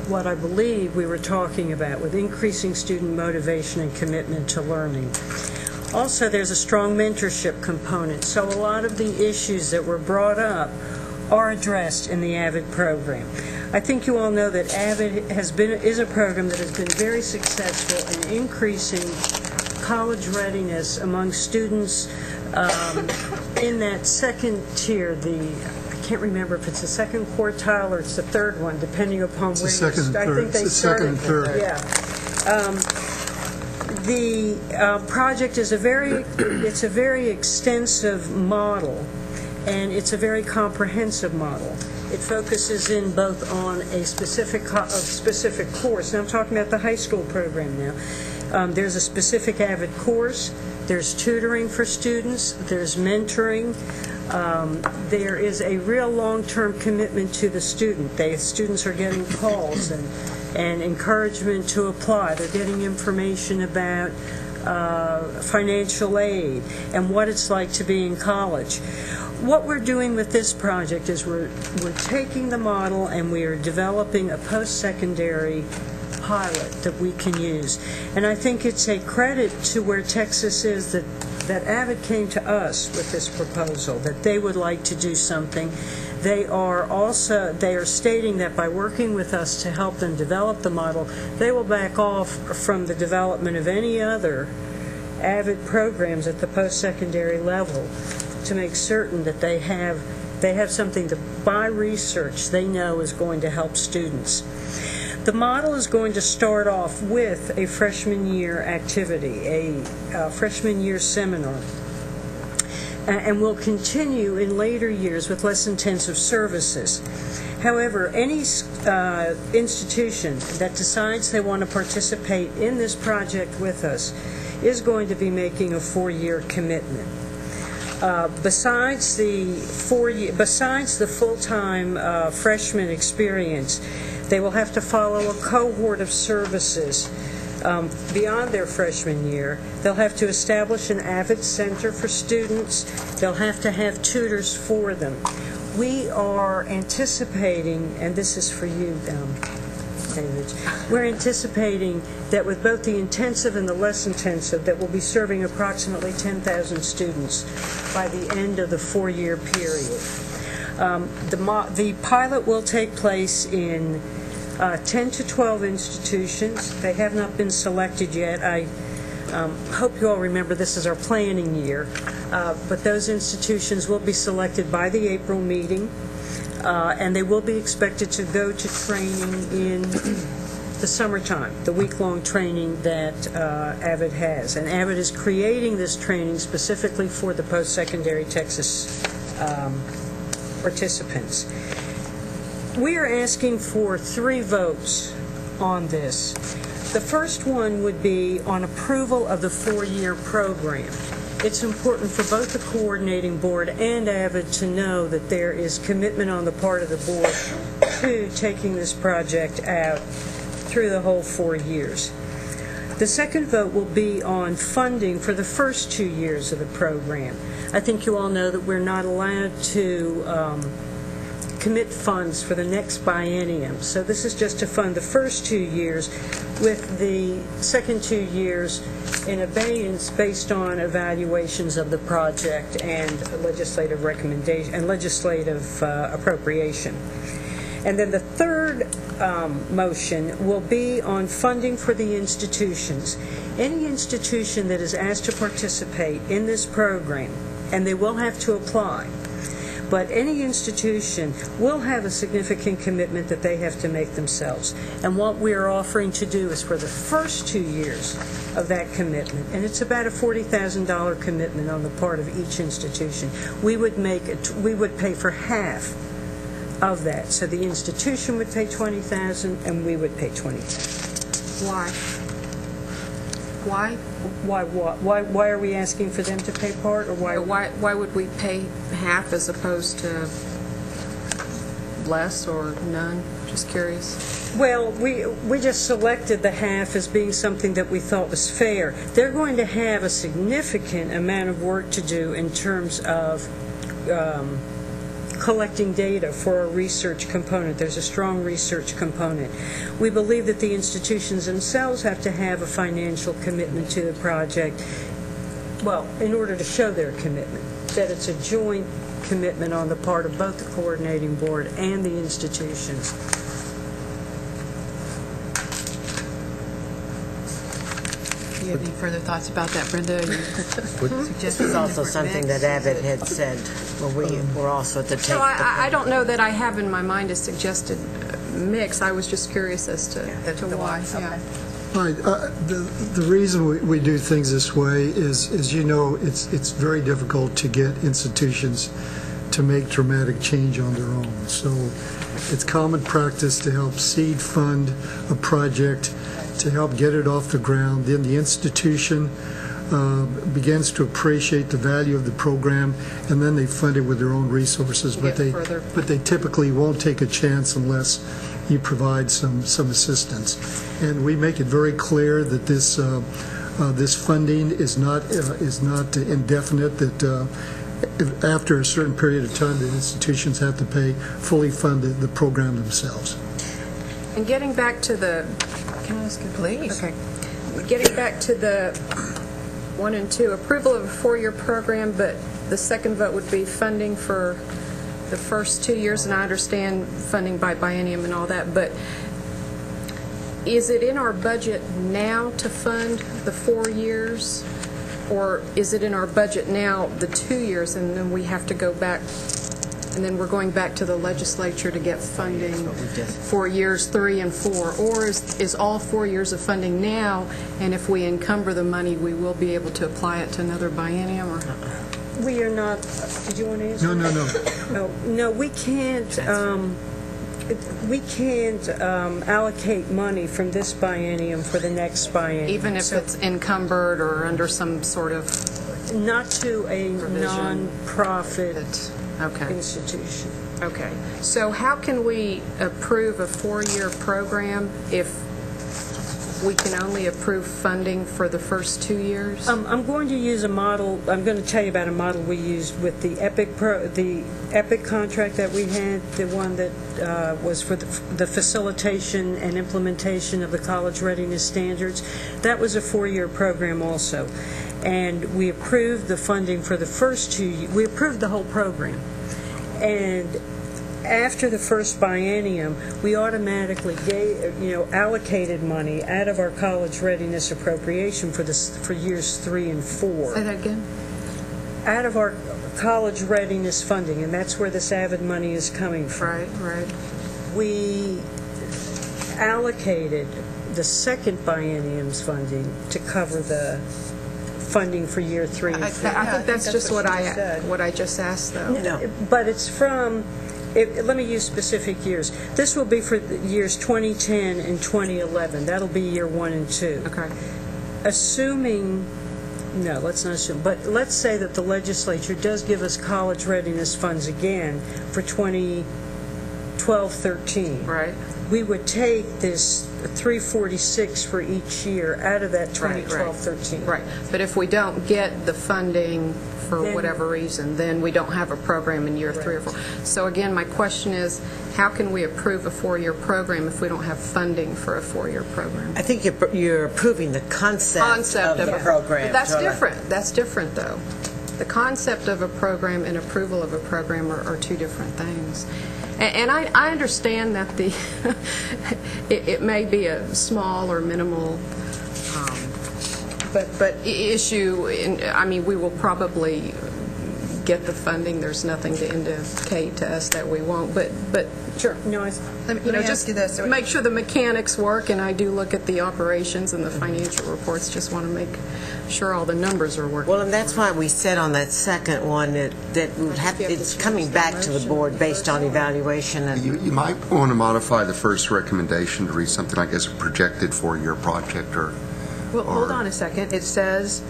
what I believe we were talking about with increasing student motivation and commitment to learning. Also, there's a strong mentorship component, so a lot of the issues that were brought up are addressed in the AVID program. I think you all know that AVID is a program that has been very successful in increasing college readiness among students in that second tier, I can't remember if it's the second quartile or it's the third one, depending upon where you start. I think they started. Second and third. Yeah. The project is a very extensive model, and it's a very comprehensive model. It focuses in both on a specific course. And I'm talking about the high school program now. There's a specific AVID course. There's tutoring for students. There's mentoring. There is a real long-term commitment to the student. Students are getting calls and encouragement to apply. They're getting information about financial aid and what it's like to be in college. What we're doing with this project is we're taking the model and we are developing a post-secondary pilot that we can use. And I think it's a credit to where Texas is that Avid came to us with this proposal, that they would like to do something. They are stating that by working with us to help them develop the model, they will back off from the development of any other Avid programs at the post-secondary level to make certain that they have something to buy research they know is going to help students. The model is going to start off with a freshman year activity, a freshman year seminar, and will continue in later years with less intensive services. However, any institution that decides they want to participate in this project with us is going to be making a 4-year commitment. Besides the full-time freshman experience, they will have to follow a cohort of services beyond their freshman year. They'll have to establish an Avid Center for students. They'll have to have tutors for them. We are anticipating, and this is for you, David, we're anticipating that with both the intensive and the less intensive, that we'll be serving approximately 10,000 students by the end of the 4-year period. The pilot will take place in 10 to 12 institutions. They have not been selected yet. I hope you all remember this is our planning year, but those institutions will be selected by the April meeting, and they will be expected to go to training in the summertime, the week-long training that Avid has. And Avid is creating this training specifically for the post-secondary Texas participants. We are asking for 3 votes on this. The first one would be on approval of the 4-year program. It's important for both the coordinating board and Avid to know that there is commitment on the part of the board to taking this project out through the whole 4 years. The second vote will be on funding for the first 2 years of the program. I think you all know that we're not allowed to commit funds for the next biennium. So this is just to fund the first 2 years, with the second 2 years in abeyance based on evaluations of the project and legislative recommendation and legislative appropriation. And then the third motion will be on funding for the institutions. Any institution that is asked to participate in this program, and they will have to apply, but any institution will have a significant commitment that they have to make themselves. And what we are offering to do is for the first 2 years of that commitment, and it's about a $40,000 commitment on the part of each institution, we would pay for half of that. So the institution would pay $20,000 and we would pay $20,000. Why? Why are we asking for them to pay part, or why would we pay half as opposed to less or none? Just curious. Well, we just selected the half as being something that we thought was fair. They're going to have a significant amount of work to do in terms of collecting data for a research component. There's a strong research component. We believe that the institutions themselves have to have a financial commitment to the project, well, in order to show their commitment, that it's a joint commitment on the part of both the coordinating board and the institutions. Do you have any further thoughts about that, Brenda? This is also something that Avid had said. Well, we were also at the table. So I don't know that I have in my mind a suggested mix. I was just curious as to why. Yeah. Right. The reason we do things this way is you know, it's very difficult to get institutions to make dramatic change on their own. So it's common practice to help seed fund a project, to help get it off the ground. Then the institution begins to appreciate the value of the program, and then they fund it with their own resources. But they typically won't take a chance unless you provide some assistance. And we make it very clear that this funding is not indefinite. That after a certain period of time, the institutions have to fully fund the program themselves. And getting back to the Can I ask you? Please. Okay. Getting back to the 1 and 2, approval of a 4-year program, but the second vote would be funding for the first 2 years, and I understand funding by biennium and all that, but is it in our budget now to fund the 4 years, or is it in our budget now the 2 years, and then we have to go back, and then we're going back to the legislature to get funding for years 3 and 4? Or is all 4 years of funding now, and if we encumber the money, we will be able to apply it to another biennium? Or? We are not, did you want to answer? No, we can't, allocate money from this biennium for the next biennium. Even if it's encumbered or under some sort of not to a provision. Non-profit Okay. institution. Okay. So how can we approve a 4-year program if we can only approve funding for the first 2 years? I'm going to use a model. I'm going to tell you about a model we used with the EPIC contract that we had, the one that was for the facilitation and implementation of the college readiness standards. That was a 4-year program also. And we approved the funding for the first 2 years. We approved the whole program. And after the first biennium, we automatically allocated money out of our college readiness appropriation for years 3 and 4. Say that again? Out of our college readiness funding, and that's where this AVID money is coming from. Right. We allocated the second biennium's funding to cover the funding for year 3 and 4. I think that's just what I just asked, though. No. But it's from... let me use specific years. This will be for the years 2010 and 2011. That'll be year 1 and 2. Okay. Assuming, no, let's not assume, but let's say that the legislature does give us college readiness funds again for 2012-13. Right. We would take this $346 for each year out of that 2012-13. Right. But if we don't get the funding for whatever reason, then we don't have a program in year 3 or 4. So again, my question is, how can we approve a 4-year program if we don't have funding for a 4-year program? I think you're approving the concept of the program. But that's different. That's different, though. The concept of a program and approval of a program are two different things. And I understand that it may be a small or minimal but issue. I mean, we will probably get the funding. There's nothing to indicate to us that we won't. But sure. No, let me ask you this. Make sure the mechanics work, and I do look at the operations and the financial reports. Just want to make sure all the numbers are working. Well, and that's why we said on that second one that it's coming back to the board based on evaluation. And you might want to modify the first recommendation to read something like as a projected 4-year project or... Well, hold on a second. It says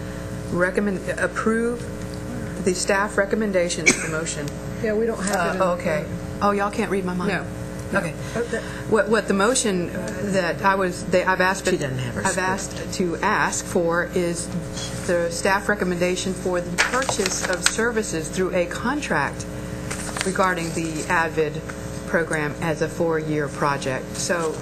approve the staff recommendations for the motion. Yeah, we don't have it. Okay. Oh, y'all can't read my mind? No. Okay. What the motion that I've asked to ask for is the staff recommendation for the purchase of services through a contract regarding the AVID program as a 4-year project. So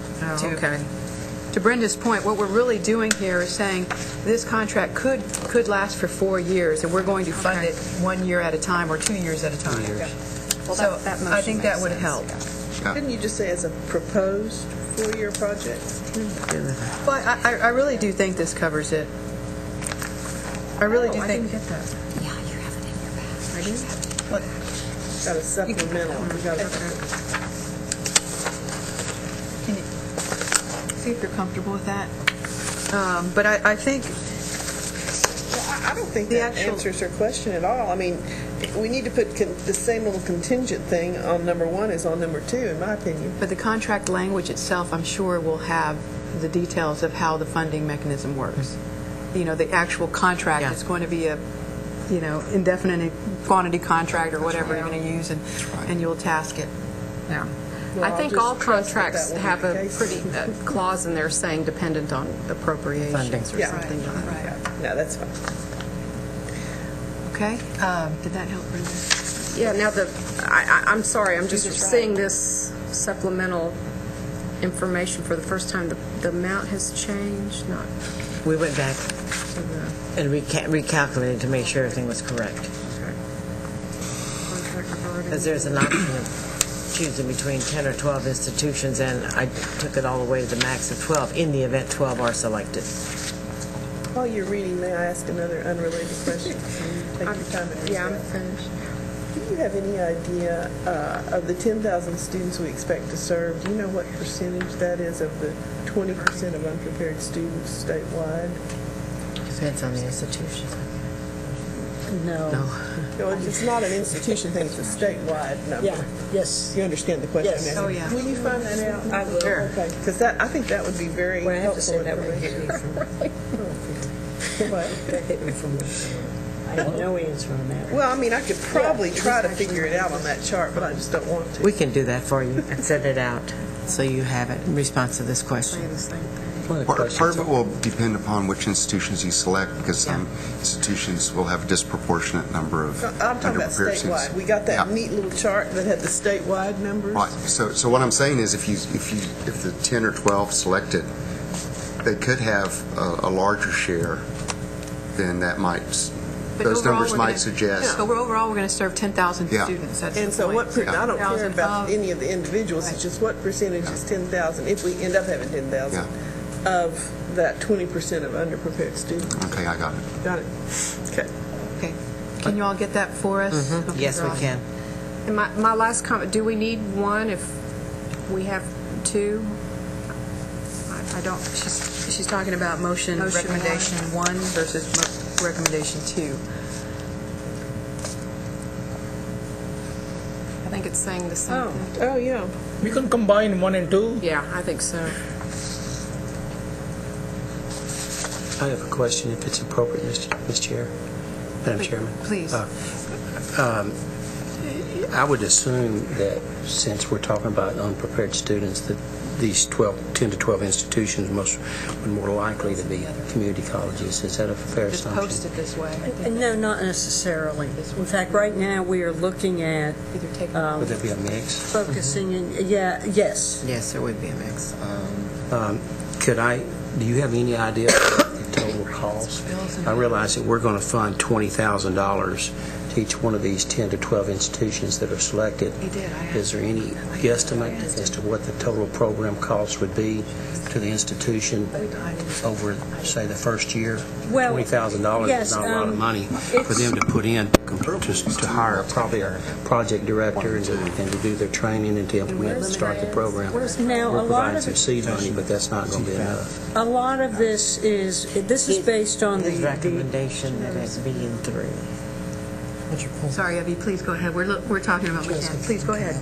to Brenda's point, what we're really doing here is saying this contract could last for 4 years, and we're going to fund it 1 year at a time or 2 years at a time. Well, so that I think that would help. Didn't you just say as a proposed 4-year project? Well, I really do think this covers it. I really do think. I didn't get that. Yeah, you have it in your bag. I do? What? Got a supplemental. Can you see if you're comfortable with that? But I think... I don't think that answers her question at all. I mean, we need to put the same little contingent thing on number 1 as on number 2, in my opinion. But the contract language itself, I'm sure, will have the details of how the funding mechanism works. You know, the actual contract is going to be a, indefinite quantity contract or whatever you're going to use, and you'll task it. Yeah. Well, I think all contracts have a pretty clause in there saying dependent on appropriations or something like that. No, that's fine. Okay. Did that help, Brenda? Yeah. Now I'm sorry. I'm just seeing this supplemental information for the first time, the amount has changed, not We went back to the and recalculated to make sure everything was correct. contract regarding... Because there's an option of choosing between 10 or 12 institutions, and I took it all the way to the max of 12 in the event 12 are selected. While you're reading, may I ask another unrelated question? Take your time and read Yeah, I'm that. finished. Do you have any idea of the 10,000 students we expect to serve? Do you know what percentage that is of the 20% of unprepared students statewide? Depends on the institution. No. No, it's not an institution thing, it's a statewide number. Yeah, yes. You understand the question? Yes. I'm asking. Oh, yeah. Will you find that out? I will. Sure. Okay, because I think that would be very Well, I have to helpful say that would hit information. me from, What? that hit me from, I have no answer on that. Well, I mean, I could probably try to figure it out on that chart, but I just don't want to. We can do that for you and send it out so you have it in response to this question. Saying the same thing. Part of it will depend upon which institutions you select, because some institutions will have a disproportionate number of I'm talking about underprepared students. statewide. We got that Yeah. neat little chart that had the statewide numbers. Right. So what I'm saying is, if the 10 or 12 selected, they could have a larger share, then that might, But those overall, numbers we're might gonna- suggest. So overall, we're going to serve 10,000 Yeah. students. That's And the so point. what, I don't care 10,000 about of- any of the individuals, it's just what percentage is 10,000, if we end up having 10,000, of that 20% of underprepared students. Okay, I got it. Got it? Okay. Okay. Can you all get that for us? Okay, Yes, we Ross. can. And my last comment, do we need one if we have two? I don't, She's talking about motion Motion recommendation 1 versus recommendation 2. I think it's saying the same thing. Oh, yeah. We can combine 1 and 2. Yeah, I think so. I have a question, if it's appropriate, Ms. Chair, Madam Chairman. Please. I would assume that since we're talking about unprepared students, that these 10 to 12 institutions would more likely to be community colleges. Is that a fair Just assumption? post it this way. No, not necessarily. In fact, right now, we are looking at Either take Would there be a mix? focusing in, yes. Yes, there would be a mix. Do you have any idea of the total cost? I realize that we're going to fund $20,000 to each one of these 10 to 12 institutions that are selected. He did. Is there any guesstimate as to what the total program cost would be to the institution over, say, the first year? Well, $20,000 yes, is not a lot of money for them to put in, to hire probably a project director and to do their training and to implement and start the program. Now, We're a lot providing of some it, seed money, but that's not going to be enough. a lot of this is based on His the recommendation that it's being 3. Sorry, Evie, please go ahead. We're talking about McCann. Please go ahead.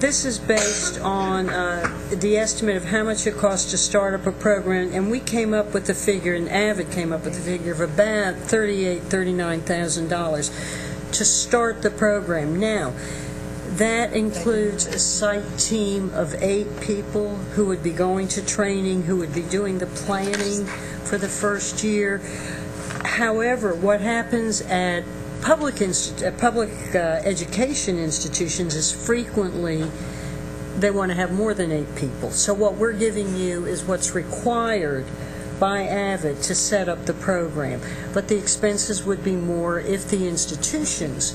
This is based on the estimate of how much it costs to start up a program, and we came up with the figure, and Avid came up with the figure of about $39,000 to start the program. Now, that includes a site team of 8 people who would be going to training, who would be doing the planning for the first year. However, what happens at public education institutions is frequently they want to have more than 8 people. So what we're giving you is what's required by Avid to set up the program. But the expenses would be more if the institutions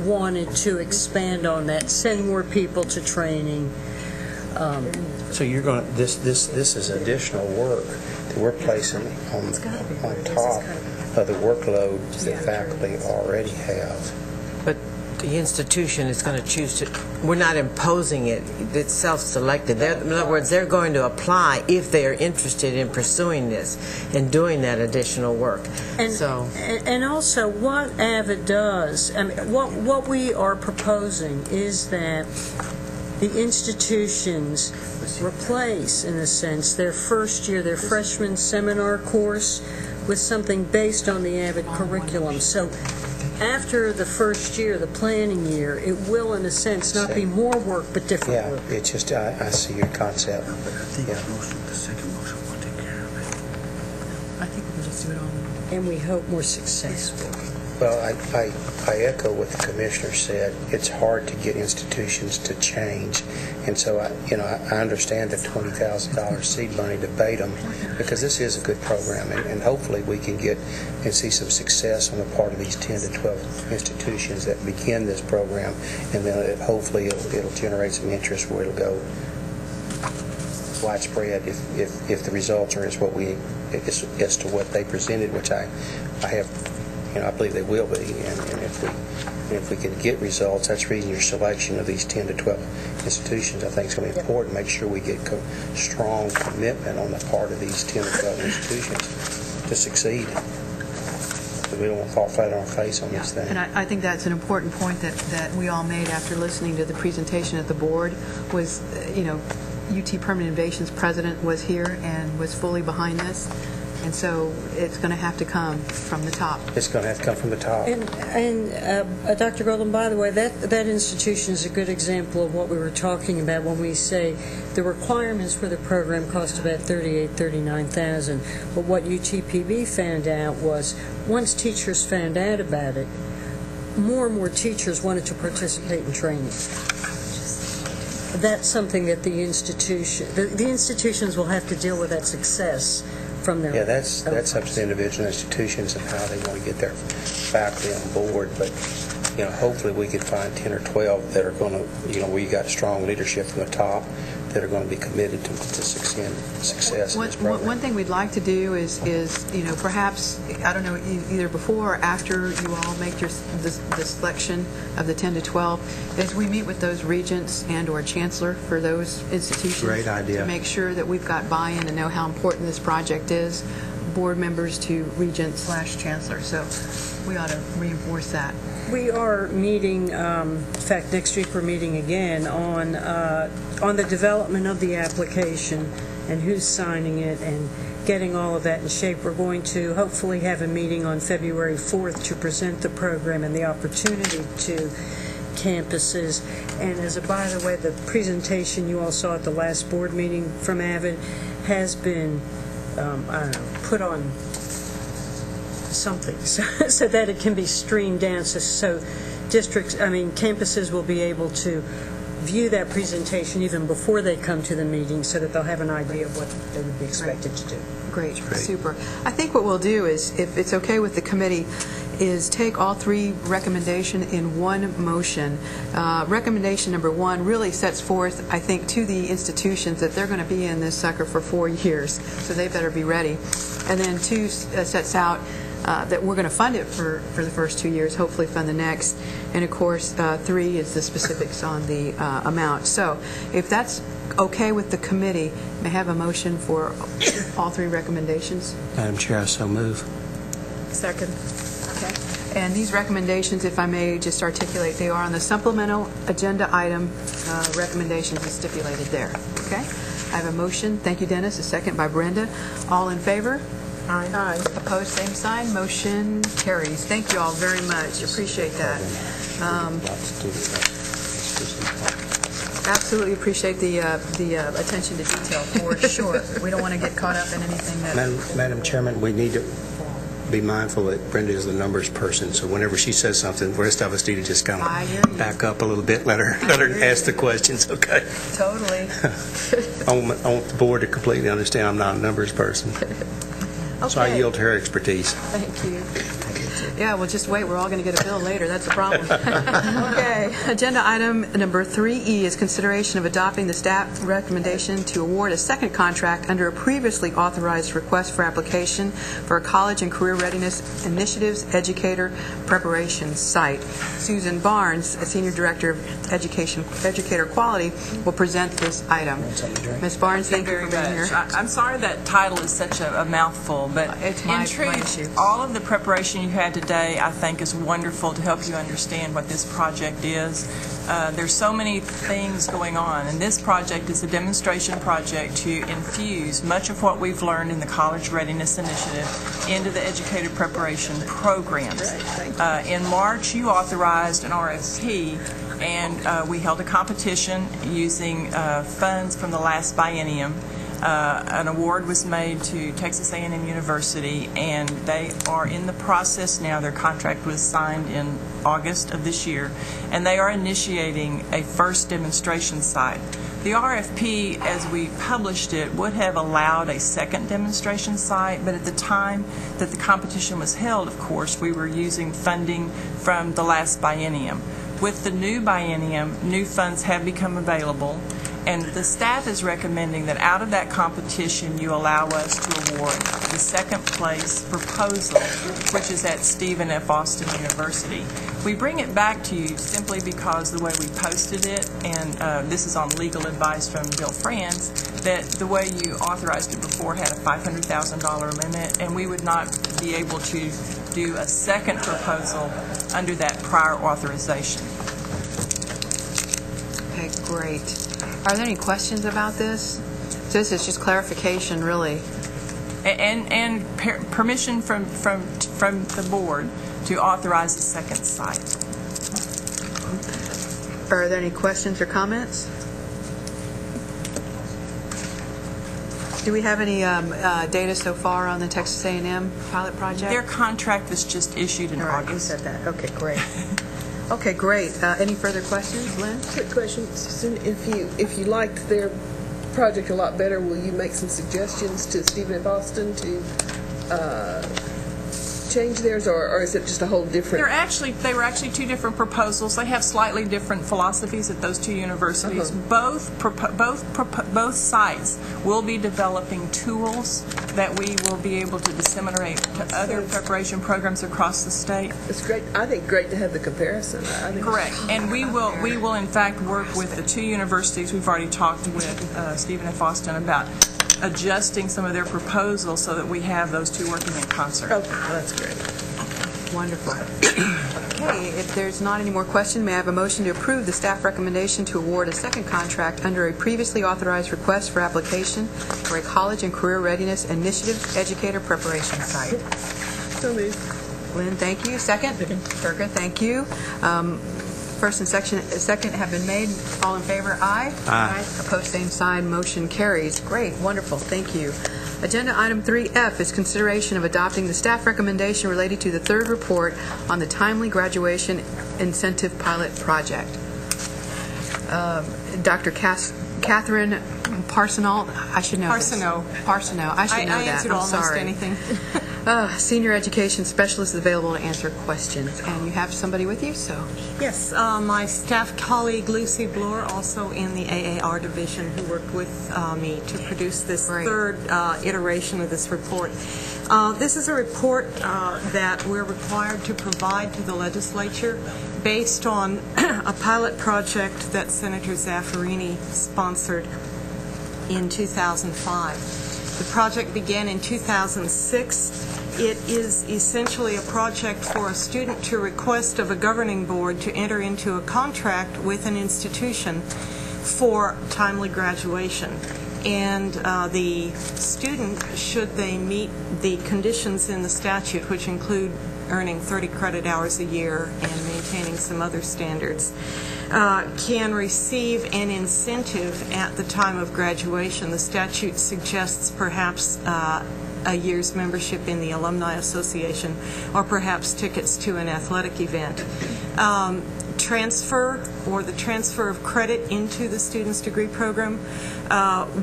wanted to expand on that, send more people to training. So you're going to, this is additional work that we're placing on top of the workload that faculty already have. But the institution is going to choose to, we're not imposing it, it's self-selected. In other words, they're going to apply if they are interested in pursuing this and doing that additional work. And also, what Avid does, I mean, what we are proposing is that the institutions replace, in a sense, their first year, their freshman seminar course with something based on the Avid curriculum. So after the first year, the planning year, it will, in a sense, not be more work, but different work. Yeah, it's just, I see your concept. I think we can just do it all. And we hope more successful. Well, I echo what the commissioner said. It's hard to get institutions to change, and so I understand the $20,000 seed money debate them, because this is a good program, and hopefully we can get and see some success on the part of these 10 to 12 institutions that begin this program, and then hopefully it'll generate some interest where it'll go widespread if the results are as to what they presented, which I believe they will be, and if we can get results, that's the reason your selection of these 10 to 12 institutions, I think, is going to be important. Make sure we get strong commitment on the part of these 10 to 12 institutions to succeed. We don't want to fall flat on our face on this thing. And I think that's an important point that we all made after listening to the presentation at the board was, UT Permanent Innovations president was here and was fully behind this. And so it's going to have to come from the top. It's going to have to come from the top. And Dr. Golden, by the way, that institution is a good example of what we were talking about when we say the requirements for the program cost about $39,000. But what UTPB found out was once teachers found out about it, more and more teachers wanted to participate in training. That's something that the institutions will have to deal with that success. Yeah, that's up to the individual institutions and how they want to get their faculty on board. But hopefully we can find 10 or 12 that are going to, we got strong leadership from the top that are going to be committed to success in this program. One thing we'd like to do is perhaps, I don't know, either before or after you all make the selection of the 10 to 12, is we meet with those regents and or chancellor for those institutions. Great idea. To make sure that we've got buy-in and know how important this project is, board members to regent/chancellor. So we ought to reinforce that. We are meeting, in fact, next week we're meeting again on the development of the application and who's signing it and getting all of that in shape. We're going to hopefully have a meeting on February 4th to present the program and the opportunity to campuses. And as a by the way, the presentation you all saw at the last board meeting from AVID has been, put on something so that it can be streamed down so campuses will be able to view that presentation even before they come to the meeting so that they'll have an idea of what they would be expected to do. Great. Super. I think what we'll do is, if it's okay with the committee, is take all three recommendations in one motion. Recommendation number 1 really sets forth, I think, to the institutions that they're going to be in this sucker for 4 years, so they better be ready. And then 2 sets out that we're going to fund it for the first 2 years, hopefully fund the next. And of course, 3 is the specifics on the amount. So if that's okay with the committee, may I have a motion for all 3 recommendations? Madam Chair, I so move. Second. Okay. And these recommendations, if I may just articulate, they are on the supplemental agenda item recommendations as stipulated there. Okay? I have a motion. Thank you, Dennis. A second by Brenda. All in favor? Aye. Aye. Opposed, same sign. Motion carries. Thank you all very much. Appreciate that. Absolutely appreciate the attention to detail, for sure. We don't want to get caught up in anything that... Madam Chairman, we need to be mindful that Brenda is the numbers person, so whenever she says something, the rest of us need to just kind of back up a little bit, let her ask the questions, okay? Totally. I want the board to completely understand I'm not a numbers person. Okay. So I yield to her expertise. Thank you. Yeah, well, just wait. We're all going to get a bill later. That's the problem. Okay. Agenda item number 3E is consideration of adopting the staff recommendation to award a second contract under a previously authorized request for application for a college and career readiness initiatives educator preparation site. Susan Barnes, a Senior Director of Educator Quality, will present this item. Ms. Barnes, thank you for being here. I'm sorry that title is such a mouthful, but in truth, all of the preparation you had today, I think, is wonderful to help you understand what this project is. There's so many things going on, and this project is a demonstration project to infuse much of what we've learned in the College Readiness Initiative into the educator preparation programs. In March, you authorized an RFP, and we held a competition using funds from the last biennium. An award was made to Texas A&M University, and they are in the process now. Their contract was signed in August of this year, and they are initiating a first demonstration site. The RFP, as we published it, would have allowed a second demonstration site, but at the time that the competition was held, of course, we were using funding from the last biennium. With the new biennium, new funds have become available, and the staff is recommending that out of that competition you allow us to award the second place proposal, which is at Stephen F. Austin University. We bring it back to you simply because the way we posted it, and this is on legal advice from Bill Franz, that the way you authorized it before had a $500,000 limit, and we would not be able to do a second proposal under that prior authorization. Okay, great. Are there any questions about this? This is just clarification, really. And permission from the board to authorize the second site. Are there any questions or comments? Do we have any data so far on the Texas A&M pilot project? Their contract was just issued in August. You said that. Okay, great. Okay, great. Any further questions, Lynn? Quick question, Susan. If you liked their project a lot better, will you make some suggestions to Stephen F. Austin to change theirs, or is it just a whole different? They were actually two different proposals. They have slightly different philosophies at those two universities. Both sites will be developing tools that we will be able to disseminate to other preparation programs across the state. It's great. I think great to have the comparison. Correct. And we will in fact work with the two universities. We've already talked with Stephen F. Austin about adjusting some of their proposals so that we have those two working in concert. Okay, well, that's great. Wonderful. Okay, if there's not any more questions, may I have a motion to approve the staff recommendation to award a second contract under a previously authorized request for application for a college and career readiness initiative educator preparation site? So moved. Lynn, thank you. Second? Turka, thank you. First and second have been made. All in favor, aye. Aye. Opposed, same sign. Motion carries. Great, wonderful, thank you. Agenda item 3F is consideration of adopting the staff recommendation related to the third report on the timely graduation incentive pilot project. Dr. Catherine Parsonault, I should know this. Parsonault. I should know that. I answered almost anything. Senior education specialist is available to answer questions. And you have somebody with you, so. Yes, my staff colleague Lucy Bloor, also in the AAR division, who worked with me to produce this third iteration of this report. This is a report that we're required to provide to the legislature based on a pilot project that Senator Zaffirini sponsored in 2005. The project began in 2006. It is essentially a project for a student to request of a governing board to enter into a contract with an institution for timely graduation. And the student, should they meet the conditions in the statute, which include earning 30 credit hours a year and maintaining some other standards, can receive an incentive at the time of graduation. The statute suggests perhaps a year's membership in the Alumni Association, or perhaps tickets to an athletic event. Transfer, or the transfer of credit into the student's degree program,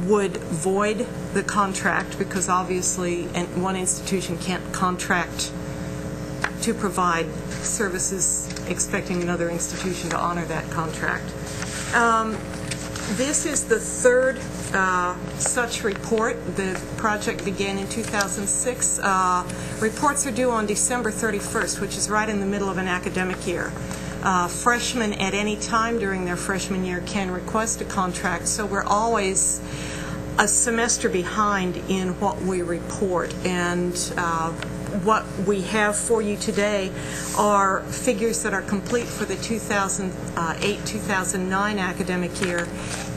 would void the contract, because obviously one institution can't contract to provide services expecting another institution to honor that contract. This is the third such report. The project began in 2006. Reports are due on December 31st, which is right in the middle of an academic year. Freshmen at any time during their freshman year can request a contract, so we're always a semester behind in what we report. And what we have for you today are figures that are complete for the 2008-2009 academic year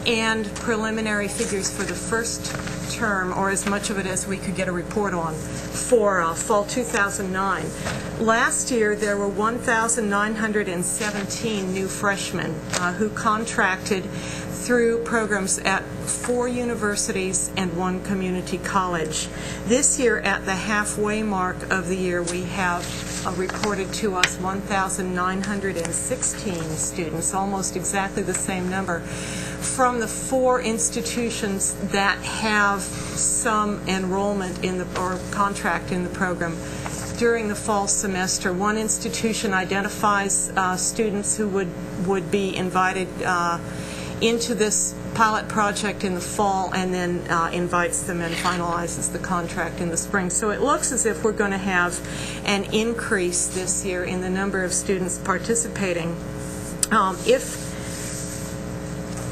and preliminary figures for the first term, or as much of it as we could get a report on, for fall 2009. Last year, there were 1,917 new freshmen who contracted through programs at 4 universities and 1 community college. This year, at the halfway mark of the year, we have reported to us 1,916 students, almost exactly the same number, from the 4 institutions that have some enrollment in the or contract in the program. During the fall semester, 1 institution identifies students who would be invited into this pilot project in the fall, and then invites them and finalizes the contract in the spring. So it looks as if we're going to have an increase this year in the number of students participating. If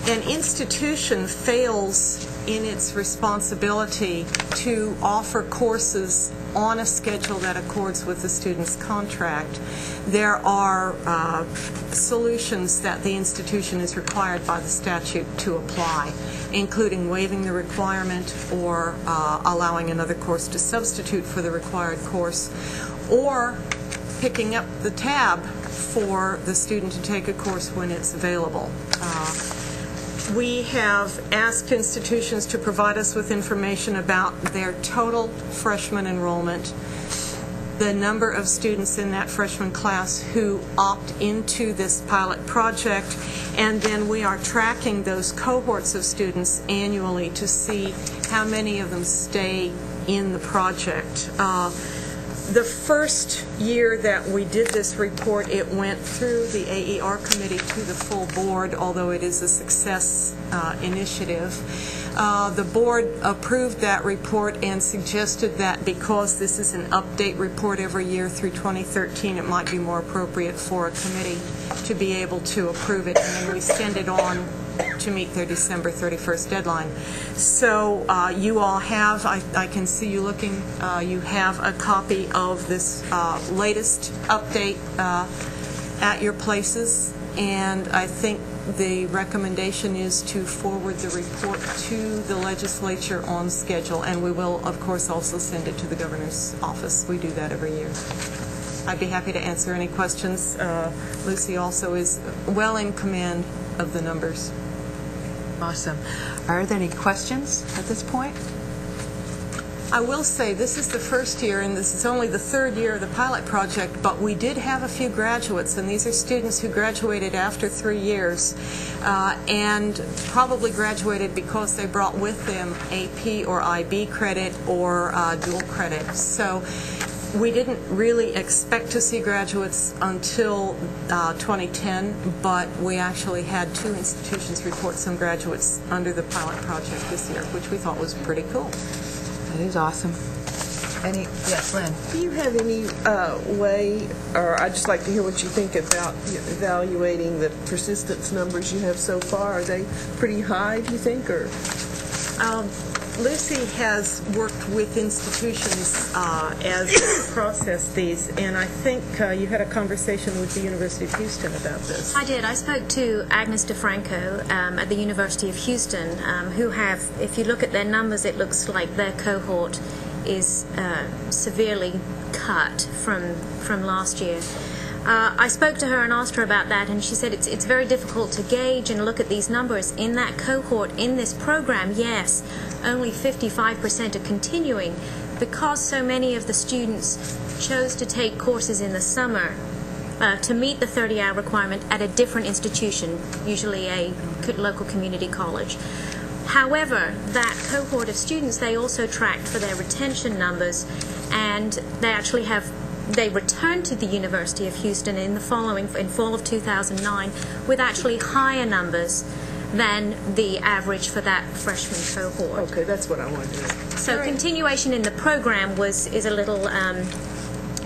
an institution fails in its responsibility to offer courses on a schedule that accords with the student's contract, there are solutions that the institution is required by the statute to apply, including waiving the requirement or allowing another course to substitute for the required course, or picking up the tab for the student to take a course when it's available. We have asked institutions to provide us with information about their total freshman enrollment, the number of students in that freshman class who opt into this pilot project, and then we are tracking those cohorts of students annually to see how many of them stay in the project. The first year that we did this report, it went through the AER committee to the full board, although it is a success initiative. The board approved that report and suggested that because this is an update report every year through 2013, it might be more appropriate for a committee to be able to approve it, and then we send it on to meet their December 31st deadline. So you all have, I can see you looking, you have a copy of this latest update at your places, and I think the recommendation is to forward the report to the legislature on schedule, and we will, of course, also send it to the governor's office. We do that every year. I'd be happy to answer any questions. Lucy also is well in command of the numbers. Awesome. Are there any questions at this point? I will say this is the first year, and this is only the 3rd year of the pilot project, but we did have a few graduates, and these are students who graduated after 3 years and probably graduated because they brought with them AP or IB credit or dual credit. So we didn't really expect to see graduates until 2010, but we actually had 2 institutions report some graduates under the pilot project this year, which we thought was pretty cool. That is awesome. Yes, Lynn. Do you have any way, or I'd just like to hear what you think about evaluating the persistence numbers you have so far? Are they pretty high, do you think, or? Lucy has worked with institutions as they process these, and I think you had a conversation with the University of Houston about this. I did. I spoke to Agnes DeFranco at the University of Houston, who have, if you look at their numbers, it looks like their cohort is severely cut from last year. I spoke to her and asked her about that, and she said it's very difficult to gauge and look at these numbers. In that cohort, in this program, yes, only 55% are continuing because so many of the students chose to take courses in the summer to meet the 30-hour requirement at a different institution, usually a local community college. However, that cohort of students, they also tracked for their retention numbers, and they returned to the University of Houston in fall of 2009 with actually higher numbers than the average for that freshman cohort. Okay, that's what I wanted to know. So continuation in the program is a little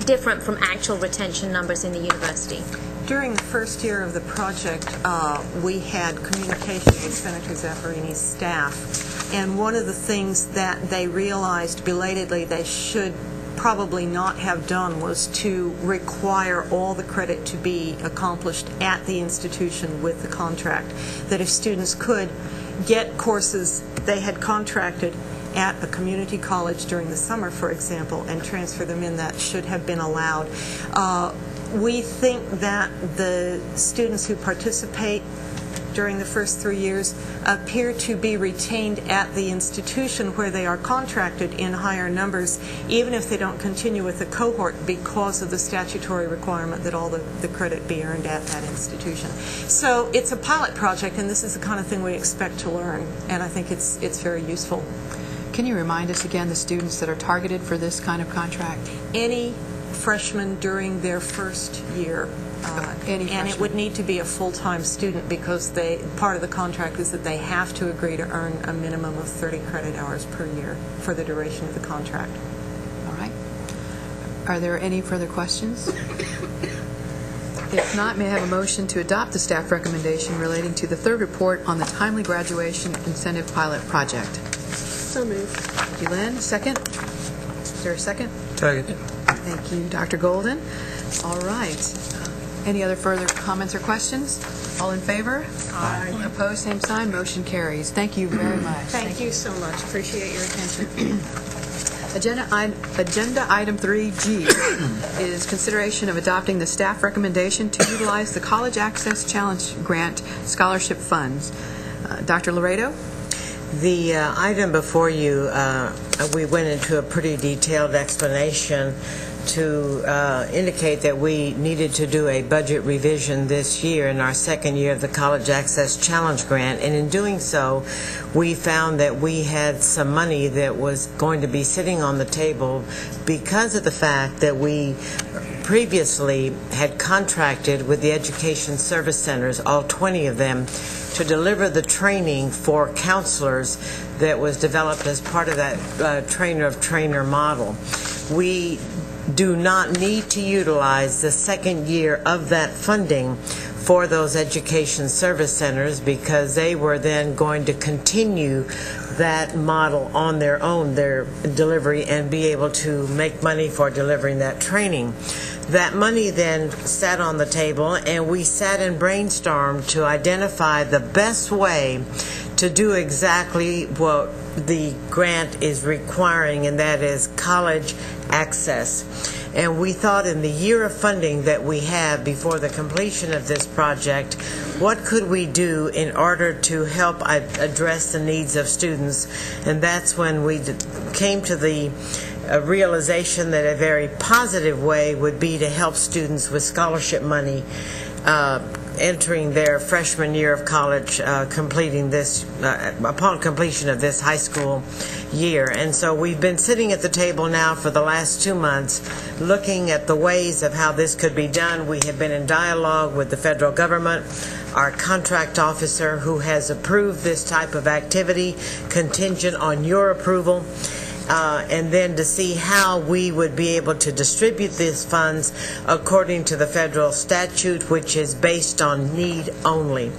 different from actual retention numbers in the university. During the first year of the project, we had communication with Senator Zaffarini's staff, and one of the things that they realized belatedly they should probably not have done was to require all the credit to be accomplished at the institution with the contract. That if students could get courses they had contracted at a community college during the summer, for example, and transfer them in, that should have been allowed. We think that the students who participate during the first 3 years appear to be retained at the institution where they are contracted in higher numbers, even if they don't continue with the cohort, because of the statutory requirement that all the credit be earned at that institution. So it's a pilot project, and this is the kind of thing we expect to learn, and I think it's very useful. Can you remind us again the students that are targeted for this kind of contract? Any freshman during their first year. And it would need to be a full-time student, because part of the contract is that they have to agree to earn a minimum of 30 credit hours per year for the duration of the contract. All right. Are there any further questions? If not, may I have a motion to adopt the staff recommendation relating to the third report on the Timely Graduation Incentive Pilot Project? So moved. Thank you, Lynn. Second? Is there a second? Second. Thank you, Dr. Golden. All right. Any other further comments or questions? All in favor? Aye. Opposed, same sign. Motion carries. Thank you very much. Thank you so much. Appreciate your attention. Agenda item 3G is consideration of adopting the staff recommendation to utilize the College Access Challenge Grant scholarship funds. Dr. Laredo? The item before you, we went into a pretty detailed explanation to indicate that we needed to do a budget revision this year in our second year of the College Access Challenge Grant, and in doing so, we found that we had some money that was going to be sitting on the table because of the fact that we previously had contracted with the Education Service Centers, all 20 of them, to deliver the training for counselors that was developed as part of that trainer of trainer model. We do not need to utilize the second year of that funding for those education service centers, because they were then going to continue that model on their own, their delivery, and be able to make money for delivering that training. That money then sat on the table, and we sat and brainstormed to identify the best way to do exactly what the grant is requiring, and that is college access. And we thought, in the year of funding that we have before the completion of this project, what could we do in order to help address the needs of students? And that's when we came to the realization that a very positive way would be to help students with scholarship money entering their freshman year of college, completing this upon completion of this high school year. And so we've been sitting at the table now for the last 2 months looking at the ways of how this could be done. We have been in dialogue with the federal government, our contract officer, who has approved this type of activity contingent on your approval. And then to see how we would be able to distribute these funds according to the federal statute, which is based on need only.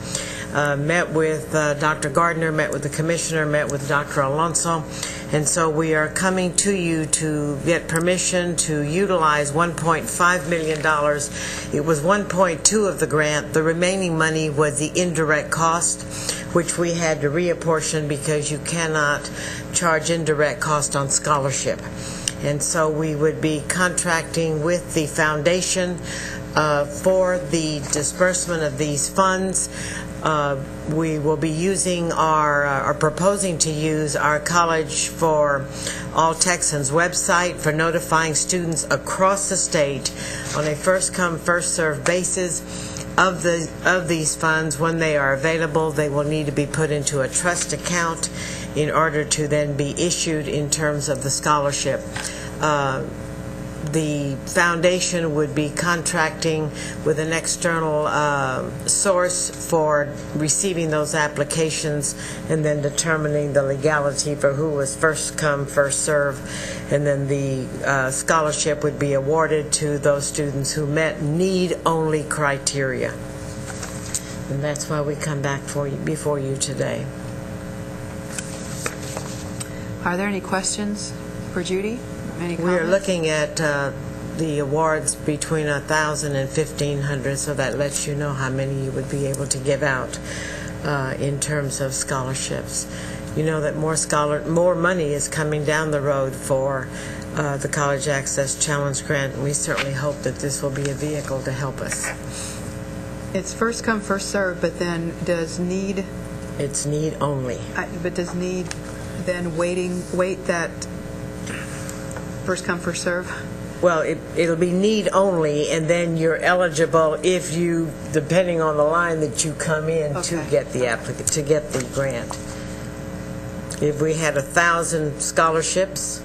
Met with Dr. Gardner, met with the commissioner, met with Dr. Alonso, and so we are coming to you to get permission to utilize $1.5 million. It was 1.2 of the grant. The remaining money was the indirect cost, which we had to reapportion because you cannot charge indirect cost on scholarship. And so we would be contracting with the foundation for the disbursement of these funds. We will be using or proposing to use our College for All Texans website for notifying students across the state on a first-come, first-served basis of these funds. When they are available, they will need to be put into a trust account in order to then be issued in terms of the scholarship. The foundation would be contracting with an external source for receiving those applications and then determining the legality for who was first come, first serve. And then the scholarship would be awarded to those students who met need-only criteria. And that's why we come back before you today. Are there any questions for Judy? Any comments? We are looking at the awards between 1,000 and 1,500, so that lets you know how many you would be able to give out in terms of scholarships. you know that more money is coming down the road for the College Access Challenge Grant, and we certainly hope that this will be a vehicle to help us. It's first come, first served, but then does need... It's need only. But does need then wait that first come, first serve? Well, it'll be need only, and then you're eligible if you, depending on the line that you come in, to get the grant. If we had 1,000 scholarships,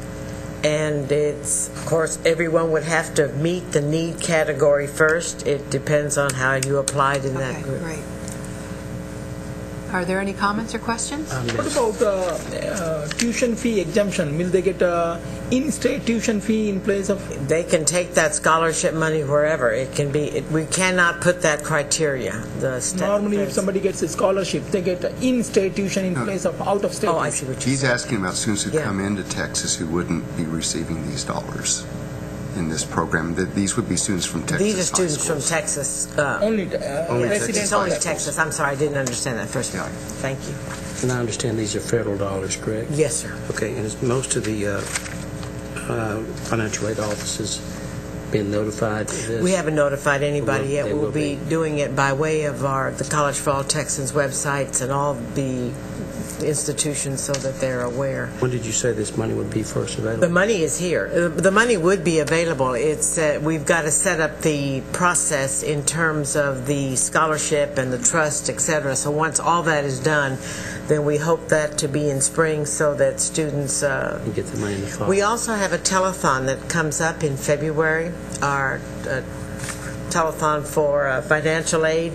and it's, of course, everyone would have to meet the need category first. It depends on how you applied in that group. Great. Are there any comments or questions? What about tuition fee exemption? Will they get in-state tuition fee in place of? They can take that scholarship money wherever. It can be. We cannot put that criteria. Normally, if somebody gets a scholarship, they get in-state tuition in place of out-of-state. Oh, I see what you're saying. He's asking about students who come into Texas who wouldn't be receiving these dollars in this program. These would be students from Texas. These are students from Texas. Only Texas. Only Texas. I'm sorry, I didn't understand that first part. Thank you. And I understand these are federal dollars, correct? Yes, sir. Okay, and has most of the financial aid offices been notified of this? We haven't notified anybody yet. We'll be doing it by way of the College for All Texans websites and all the institutions so that they're aware. When did you say this money would be first available? The money is here. The money would be available. It's we've got to set up the process in terms of the scholarship and the trust, etc. So once all that is done, then we hope that to be in spring so that students get the money in the fall. We also have a telethon that comes up in February, our telethon for financial aid.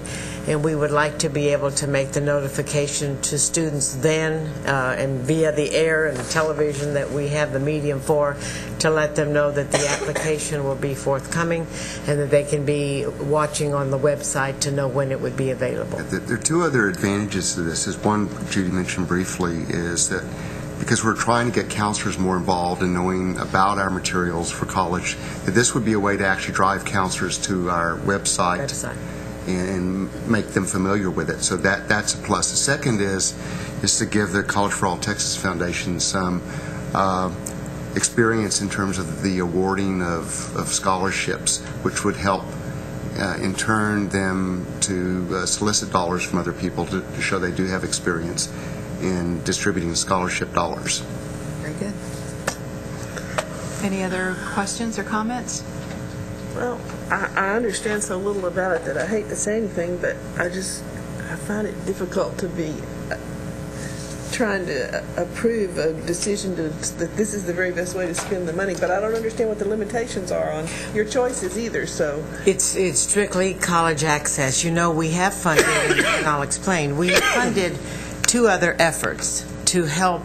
And we would like to be able to make the notification to students then and via the air and the television that we have the medium for, to let them know that the application will be forthcoming and that they can be watching on the website to know when it would be available. There are two other advantages to this. One Judy mentioned briefly is that because we're trying to get counselors more involved in knowing about our materials for college, that this would be a way to actually drive counselors to our website. And make them familiar with it. So that's a plus. The second is to give the College for All Texas Foundation some experience in terms of the awarding of scholarships, which would help in turn them to solicit dollars from other people to show they do have experience in distributing scholarship dollars. Very good. Any other questions or comments? Well, I understand so little about it that I hate to say anything, but I find it difficult to be trying to approve a decision that this is the very best way to spend the money, but I don't understand what the limitations are on your choices either. So it's strictly college access. You know, we have funded, and I'll explain, we funded two other efforts to help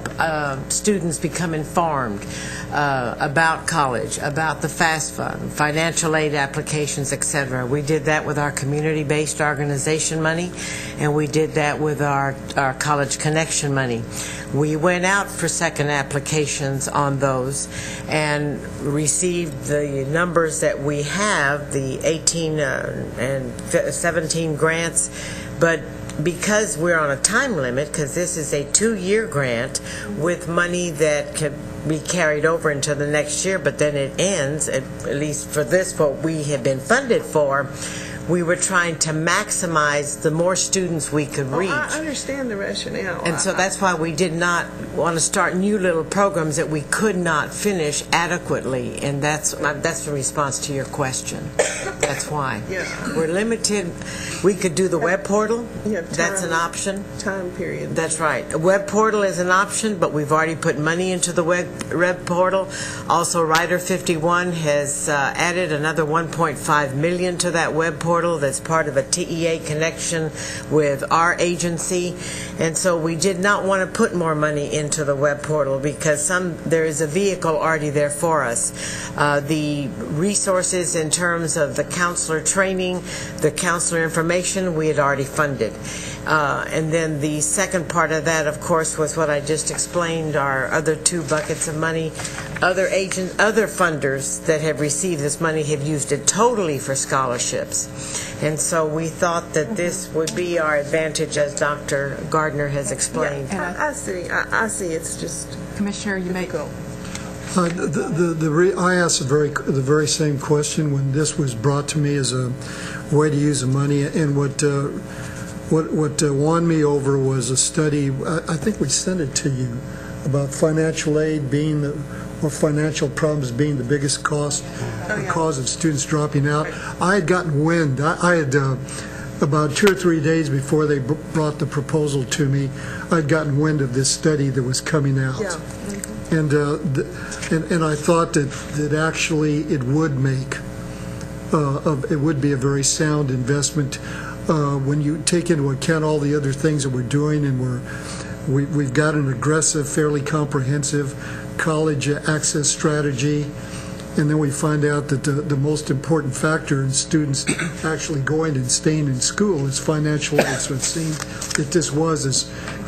students become informed about college, about the FAFSA fund, financial aid applications, etc. We did that with our community-based organization money, and we did that with our College Connection money. We went out for second applications on those and received the numbers that we have, the 18 and 17 grants, but because we're on a time limit, because this is a 2-year grant with money that can be carried over into the next year, but then it ends, at least for this, what we have been funded for, we were trying to maximize the more students we could reach. I understand the rationale. And so that's why we did not want to start new little programs that we could not finish adequately, and that's the response to your question. That's why. Yeah. We're limited. We could do the web portal. That's an option. Time period. That's right. A web portal is an option, but we've already put money into the web portal. Also, Rider 51 has added another $1.5 million to that web portal. That's part of a TEA connection with our agency, and so we did not want to put more money into the web portal because there is a vehicle already there for us. The resources in terms of the counselor training, the counselor information, we had already funded. And then the second part of that, of course, was what I just explained, our other two buckets of money. Other funders that have received this money have used it totally for scholarships. And so we thought that this would be our advantage, as Dr. Gardner has explained. Yeah, I see. It's just... Commissioner, you may go. I asked the very same question when this was brought to me as a way to use the money, and what won me over was a study. I think we sent it to you about financial aid being or financial problems being the biggest cause of students dropping out. I had gotten wind. I had about 2 or 3 days before they brought the proposal to me, I'd gotten wind of this study that was coming out. Yeah. And I thought that actually it would be a very sound investment when you take into account all the other things that we're doing, and we've got an aggressive, fairly comprehensive college access strategy, and then we find out that the most important factor in students actually going and staying in school is financial aid. So it seemed that this was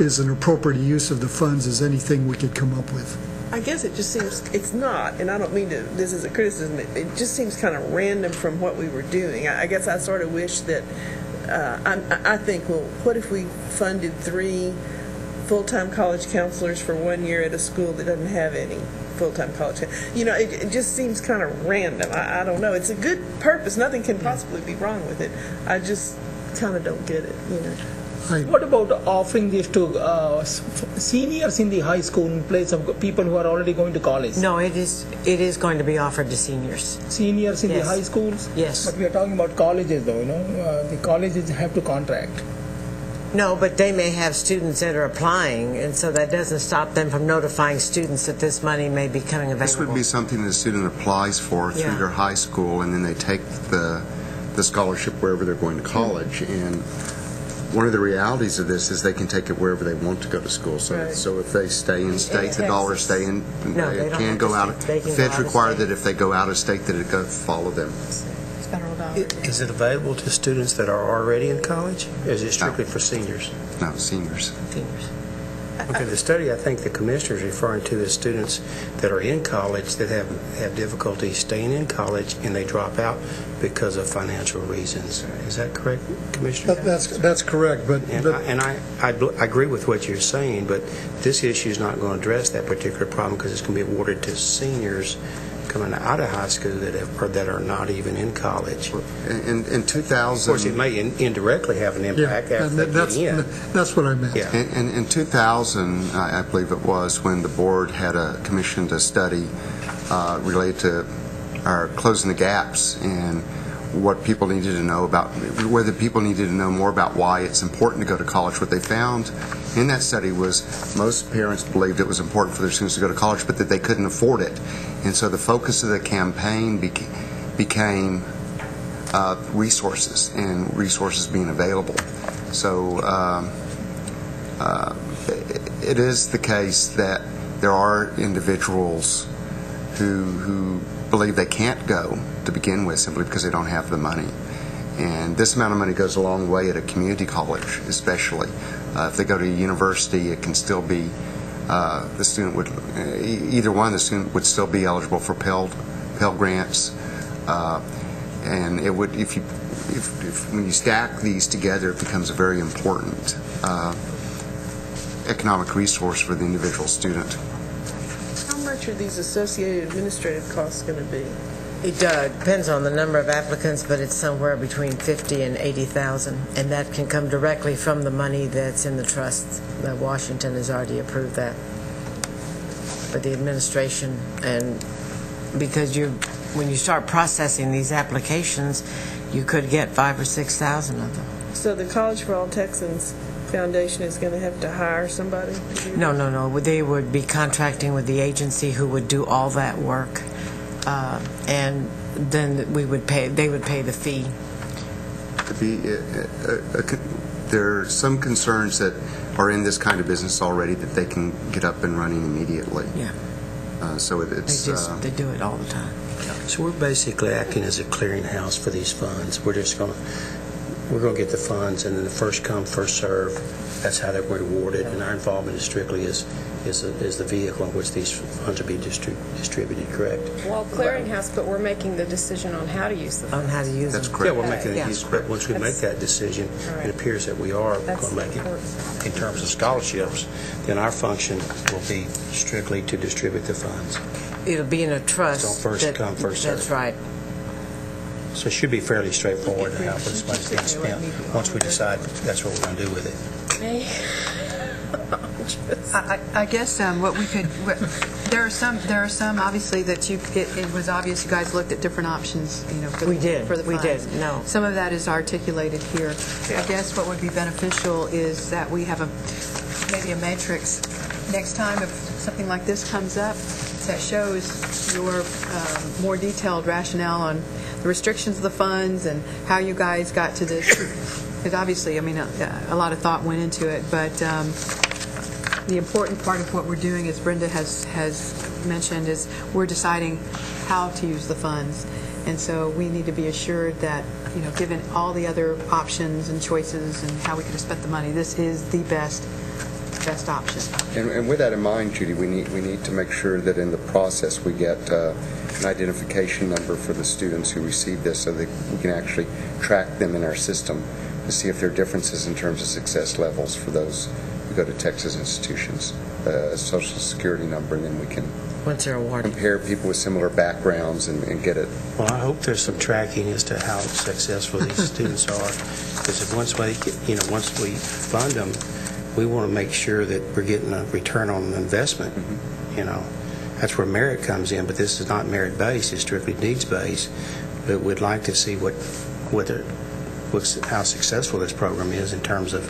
as an appropriate use of the funds as anything we could come up with. I guess it just seems, it's not, and I don't mean this is a criticism, it just seems kind of random from what we were doing. I guess I sort of wish that, I think, well, what if we funded 3 full-time college counselors for 1 year at a school that doesn't have any full-time college? It just seems kind of random. I don't know. It's a good purpose. Nothing can possibly be wrong with it. I just kind of don't get it, What about offering this to seniors in the high school in place of people who are already going to college? No, it is going to be offered to seniors. Seniors in the high schools? Yes. But we are talking about colleges, though, the colleges have to contract. No, but they may have students that are applying, and so that doesn't stop them from notifying students that this money may be coming available. This would be something that a student applies for through their high school, and then they take the scholarship wherever they're going to college. And one of the realities of this is they can take it wherever they want to go to school. So if they stay in state, the dollars stay in. It can go out. The feds require that if they go out of state, that it go follow them. Is it available to students that are already in college, or is it strictly for seniors? No, seniors. Okay, the study I think the commissioner is referring to is students that are in college that have difficulty staying in college and they drop out because of financial reasons. Is that correct, Commissioner? That's correct. I agree with what you're saying, but this issue is not going to address that particular problem because it's going to be awarded to seniors coming out of high school that are not even in college. In 2000, of course, it may indirectly have an impact after they get in. That's what I meant. Yeah. In 2000, I believe it was, when the board had commissioned a study related to our closing the gaps and what people needed to know about, whether people needed to know more about why it's important to go to college. What they found in that study was most parents believed it was important for their students to go to college, but that they couldn't afford it. And so the focus of the campaign became resources, and resources being available. So it is the case that there are individuals who believe they can't go to begin with simply because they don't have the money. And this amount of money goes a long way at a community college, especially. If they go to a university, it can still be, the student would, either one, the student would still be eligible for Pell Grants. And it would, when you stack these together, it becomes a very important economic resource for the individual student. How much are these associated administrative costs going to be? It depends on the number of applicants, but it's somewhere between $50,000 and $80,000, and that can come directly from the money that's in the trust. Washington has already approved that for the administration, and because when you start processing these applications, you could get 5,000 or 6,000 of them. So the College for All Texans Foundation is going to have to hire somebody? No. They would be contracting with the agency who would do all that work. And then they would pay the fee. There are some concerns that are in this kind of business already that they can get up and running immediately. Yeah. So it's they do it all the time. So we're basically acting as a clearinghouse for these funds. We're just going to we're going to get the funds, and then the first come, first serve, that's how they're rewarded, and our involvement is strictly as the vehicle in which these funds will be distributed, correct? Well, clearinghouse, but we're making the decision on how to use them. On how to use them. That's correct. Yeah, we're making but once we make that decision, it appears that we are going to make it in terms of scholarships, then our function will be strictly to distribute the funds. It'll be in a trust. So first come, first serve. That's right. So it should be fairly straightforward to how this money's getting spent, once we decide that's what we're going to do with it. I guess what we could, there are some obviously that it was obvious you guys looked at different options, for the funds. We did. No. Some of that is articulated here. I guess what would be beneficial is that we have maybe a matrix next time if something like this comes up that shows your more detailed rationale on the restrictions of the funds and how you guys got to this. Because obviously, a lot of thought went into it, but the important part of what we're doing, as Brenda has mentioned, is we're deciding how to use the funds. And so we need to be assured that, given all the other options and choices and how we could have spent the money, this is the best option. And with that in mind, Judy, we need to make sure that in the process we get an identification number for the students who receive this so that we can actually track them in our system to see if there are differences in terms of success levels for those who go to Texas institutions. A Social Security number, and then we can once they're awarded, compare people with similar backgrounds and get it. Well, I hope there's some tracking as to how successful these students are, because once we fund them, we want to make sure that we're getting a return on investment. That's where merit comes in, but this is not merit-based, it's strictly needs-based. But we'd like to see how successful this program is in terms of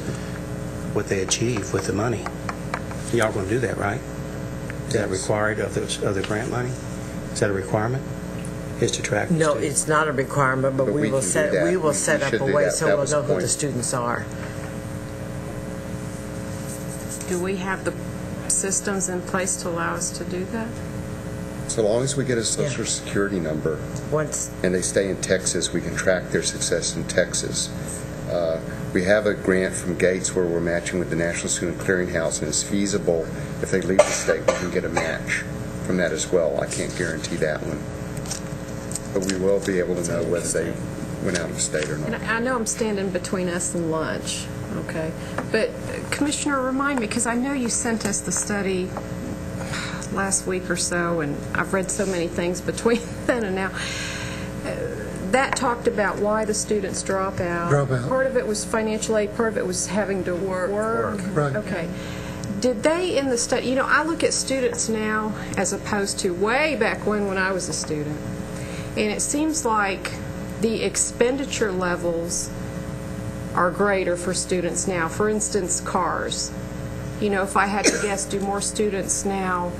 what they achieve with the money. Y'all going to do that, right? Is that required of the grant money? Is that a requirement? Is to track? No, it's not a requirement, but we will set up a way so we'll know who the students are. Do we have the systems in place to allow us to do that? So long as we get a Social Security number and they stay in Texas, we can track their success in Texas. We have a grant from Gates where we're matching with the National Student Clearinghouse, and it's feasible if they leave the state, we can get a match from that as well. I can't guarantee that one. But we will be able to know whether they went out of state or not. And I know I'm standing between us and lunch, okay? But, Commissioner, remind me, because I know you sent us the study last week or so, and I've read so many things between then and now. That talked about why the students drop out. Part of it was financial aid, part of it was having to work. Right. Okay. Did they in the study, I look at students now as opposed to way back when I was a student, and it seems like the expenditure levels are greater for students now. For instance, cars. If I had to guess, do more students now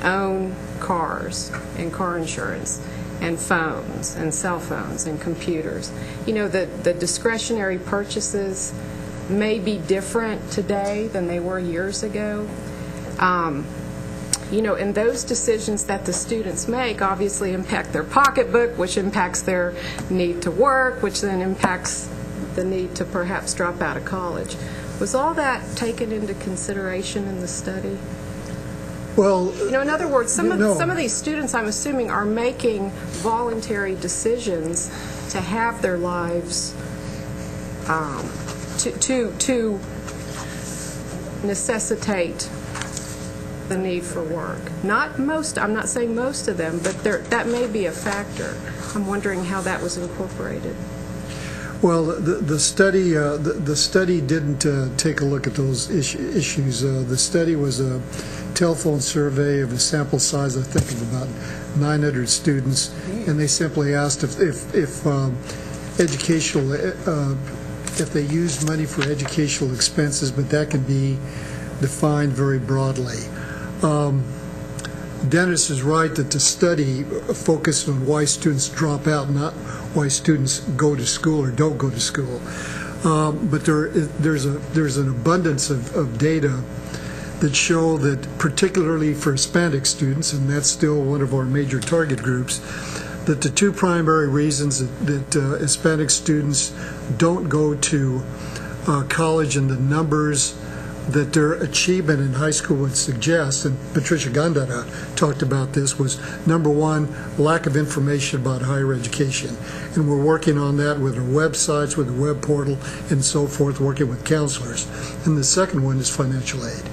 own cars and car insurance and phones and cell phones and computers? The discretionary purchases may be different today than they were years ago. And those decisions that the students make obviously impact their pocketbook, which impacts their need to work, which then impacts the need to perhaps drop out of college. Was all that taken into consideration in the study? Well, in other words, some of these students, I'm assuming, are making voluntary decisions to have their lives to necessitate the need for work. I'm not saying most of them, but that may be a factor. I'm wondering how that was incorporated. Well, the study didn't take a look at those issues. The study was a telephone survey of a sample size, I think, of about 900 students, and they simply asked if they used money for educational expenses, but that can be defined very broadly. Dennis is right that the study focused on why students drop out, not why students go to school or don't go to school. But there's an abundance of data that show that, particularly for Hispanic students, and that's still one of our major target groups, that the two primary reasons that Hispanic students don't go to college in the numbers that their achievement in high school would suggest, and Patricia Gandara talked about this, was number one, lack of information about higher education. And we're working on that with our websites, with the web portal, and so forth, working with counselors. And the second one is financial aid.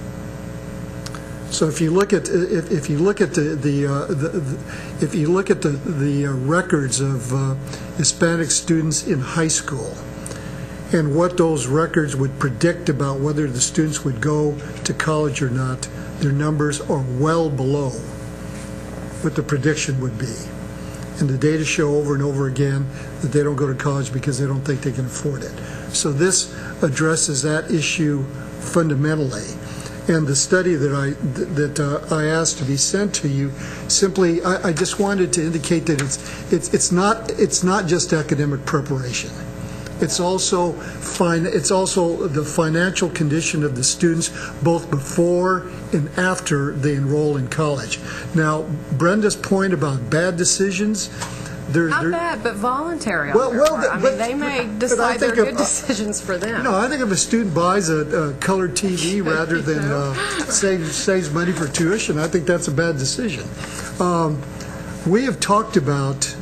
So if you look at the records of Hispanic students in high school, and what those records would predict about whether the students would go to college or not, their numbers are well below what the prediction would be. And the data show over and over again that they don't go to college because they don't think they can afford it. So this addresses that issue fundamentally. And the study that I asked to be sent to you, simply, I just wanted to indicate that it's not just academic preparation. It's also the financial condition of the students both before and after they enroll in college. Now, Brenda's point about bad decisions, not bad, but voluntary. They may decide they're good decisions for them. I think if a student buys a colored TV rather than saves money for tuition, I think that's a bad decision. We have talked about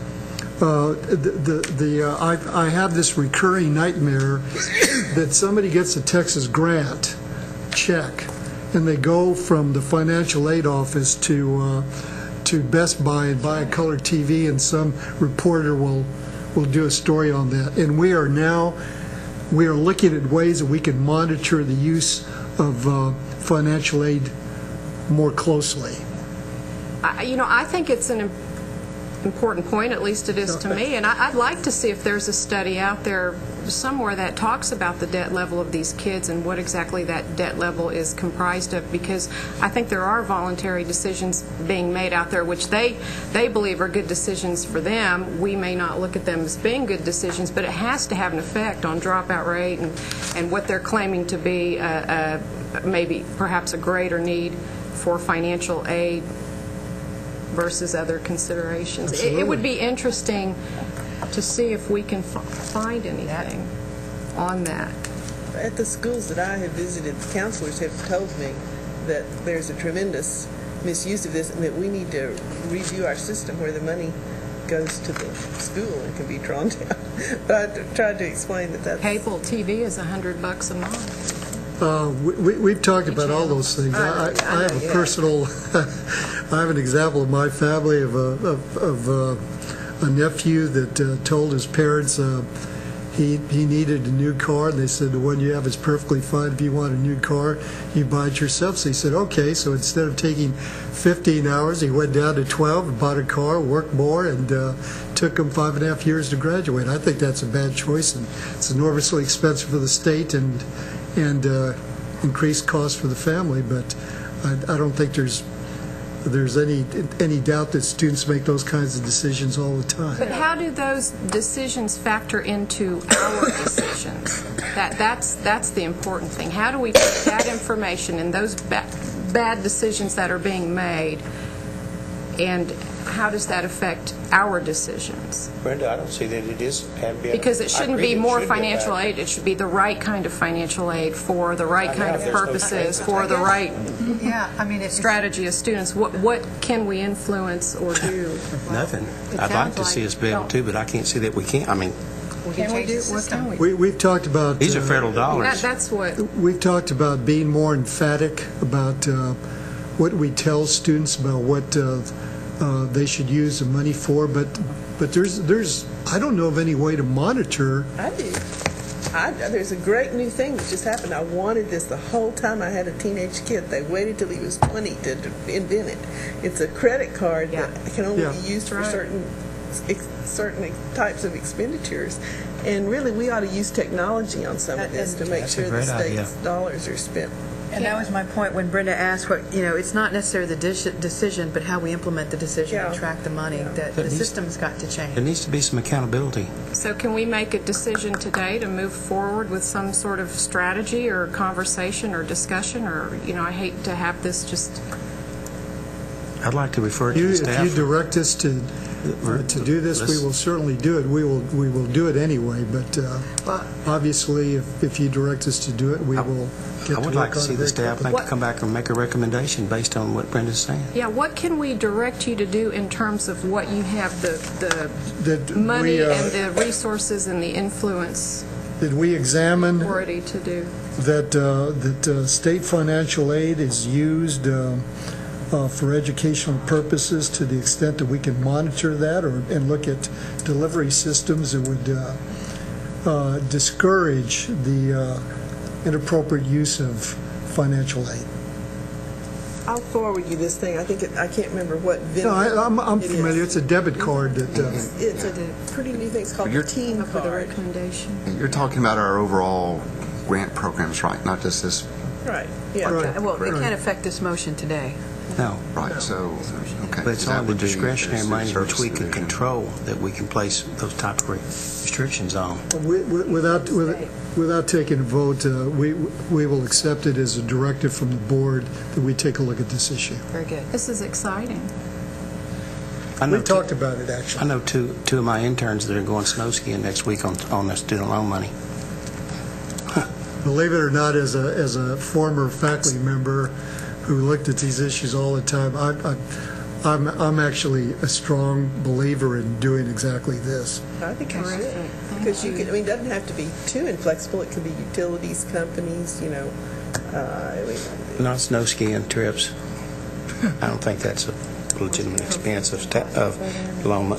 I have this recurring nightmare that somebody gets a Texas grant check and they go from the financial aid office to Best Buy and buy a color TV, and some reporter will do a story on that. And we are looking at ways that we can monitor the use of financial aid more closely. I think it's an important point, at least it is to me, and I'd like to see if there's a study out there somewhere that talks about the debt level of these kids and what exactly that debt level is comprised of, because I think there are voluntary decisions being made out there which they believe are good decisions for them. We may not look at them as being good decisions, but it has to have an effect on dropout rate and what they're claiming to be maybe perhaps a greater need for financial aid versus other considerations. It would be interesting to see if we can find anything on that. At the schools that I have visited, counselors have told me that there's a tremendous misuse of this and that we need to review our system where the money goes to the school and can be drawn down. But I tried to explain that cable TV is $100 a month. We've talked about all those things. I have a personal, I have an example of my family of a nephew that told his parents he needed a new car, and they said the one you have is perfectly fine. If you want a new car, you buy it yourself. So he said, okay. So instead of taking 15 hours, he went down to 12 and bought a car, worked more, and took him 5.5 years to graduate. I think that's a bad choice, and it's enormously expensive for the state and increased costs for the family. But I don't think there's any doubt that students make those kinds of decisions all the time. But how do those decisions factor into our decisions? That's the important thing. How do we take that information and those bad decisions that are being made, and how does that affect our decisions? Brenda, I don't see that it is. Because it shouldn't be more financial aid. It should be the right kind of financial aid for the right kind of purposes, for the right strategy of students. What can we influence or do? Nothing. I'd like to see us be able to, but I can't see that we can't. Can we do? What can we? We've talked about these are federal dollars. That's what we've talked about, being more emphatic about what we tell students about what they should use the money for, but there's I don't know of any way to monitor. I do. There's a great new thing that just happened. I wanted this the whole time I had a teenage kid. They waited till he was 20 to invent it. It's a credit card that can only be used for certain types of expenditures. And really, we ought to use technology on some of this to make sure the state's dollars are spent. And that was my point when Brenda asked it's not necessarily the decision, but how we implement the decision and track the money, that the system's got to change. There needs to be some accountability. So can we make a decision today to move forward with some sort of strategy or conversation or discussion, or, I hate to have this just... I'd like to refer to the staff. If you direct us to to do this, we will certainly do it. We will do it anyway, but obviously, if you direct us to do it, we will get to work on it. I would like to see the staff come back and make a recommendation based on what Brenda's saying. Yeah, what can we direct you to do in terms of what you have the money and the resources and the influence? Did we examine authority to do that state financial aid is used for educational purposes to the extent that we can monitor that and look at delivery systems that would discourage the inappropriate use of financial aid? I'll forward you this thing. I can't remember what No, I'm familiar. It's a debit card that. It's a pretty new thing. It's called the Teen Card. You're talking about our overall grant programs, right? Not just this. Right. Yeah. Right. Well, it can't affect this motion today. No. Right. So, okay. But it's only the discretionary money which we can control that we can place those type of restrictions on. Without taking a vote, we will accept it as a directive from the board that we take a look at this issue. Very good. This is exciting. We talked about it, actually. I know two of my interns that are going snow skiing next week on their student loan money. Believe it or not, as a former faculty member who looked at these issues all the time, I'm actually a strong believer in doing exactly this. I think you should. Because you can, it doesn't have to be too inflexible. It could be utilities companies, Not snow skiing trips. I don't think that's a legitimate expense of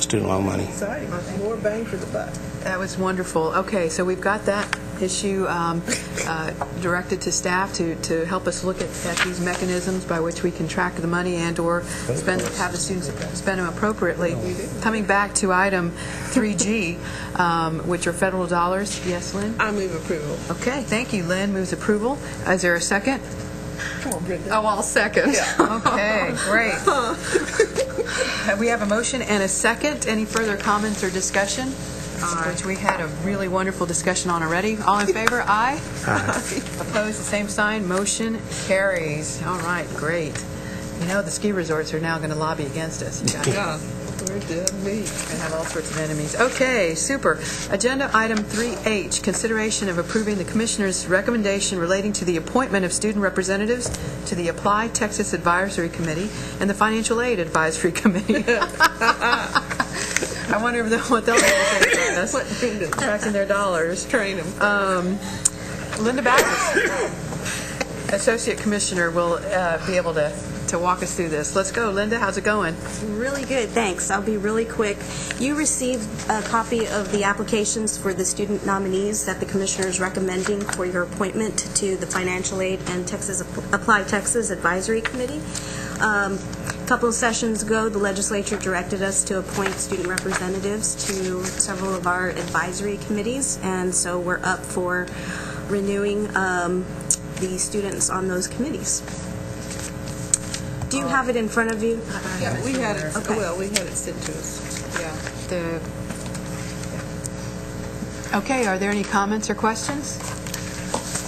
student loan money. Exciting. More bang for the buck. That was wonderful. Okay, so we've got that issue directed to staff to help us look at these mechanisms by which we can track the money and/or have the students spend them appropriately. Coming back to item 3G, which are federal dollars. Yes, Lynn? I move approval. Okay, thank you. Lynn moves approval. Is there a second? Come on, Brenda. Oh, I'll second. Yeah. Okay, great. We have a motion and a second. Any further comments or discussion? Which we had a really wonderful discussion on already. All in favor? Aye. Aye. Opposed? The same sign. Motion carries. All right, great. The ski resorts are now going to lobby against us. Yeah. We're dead meat. And have all sorts of enemies. Okay, super. Agenda item 3H, consideration of approving the Commissioner's recommendation relating to the appointment of student representatives to the Apply Texas Advisory Committee and the Financial Aid Advisory Committee. I wonder what they'll say about us. Tracking their dollars. Train them. Linda Battles, Associate Commissioner, will be able to walk us through this. Let's go. Linda, how's it going? Really good, thanks. I'll be really quick. You received a copy of the applications for the student nominees that the Commissioner is recommending for your appointment to the Financial Aid and Apply Texas Advisory Committee. A couple of sessions ago, the legislature directed us to appoint student representatives to several of our advisory committees, and so we're up for renewing the students on those committees. Do you have it in front of you? Yeah, we had it. Okay. Well, we had it sent to us. Yeah. Okay, are there any comments or questions?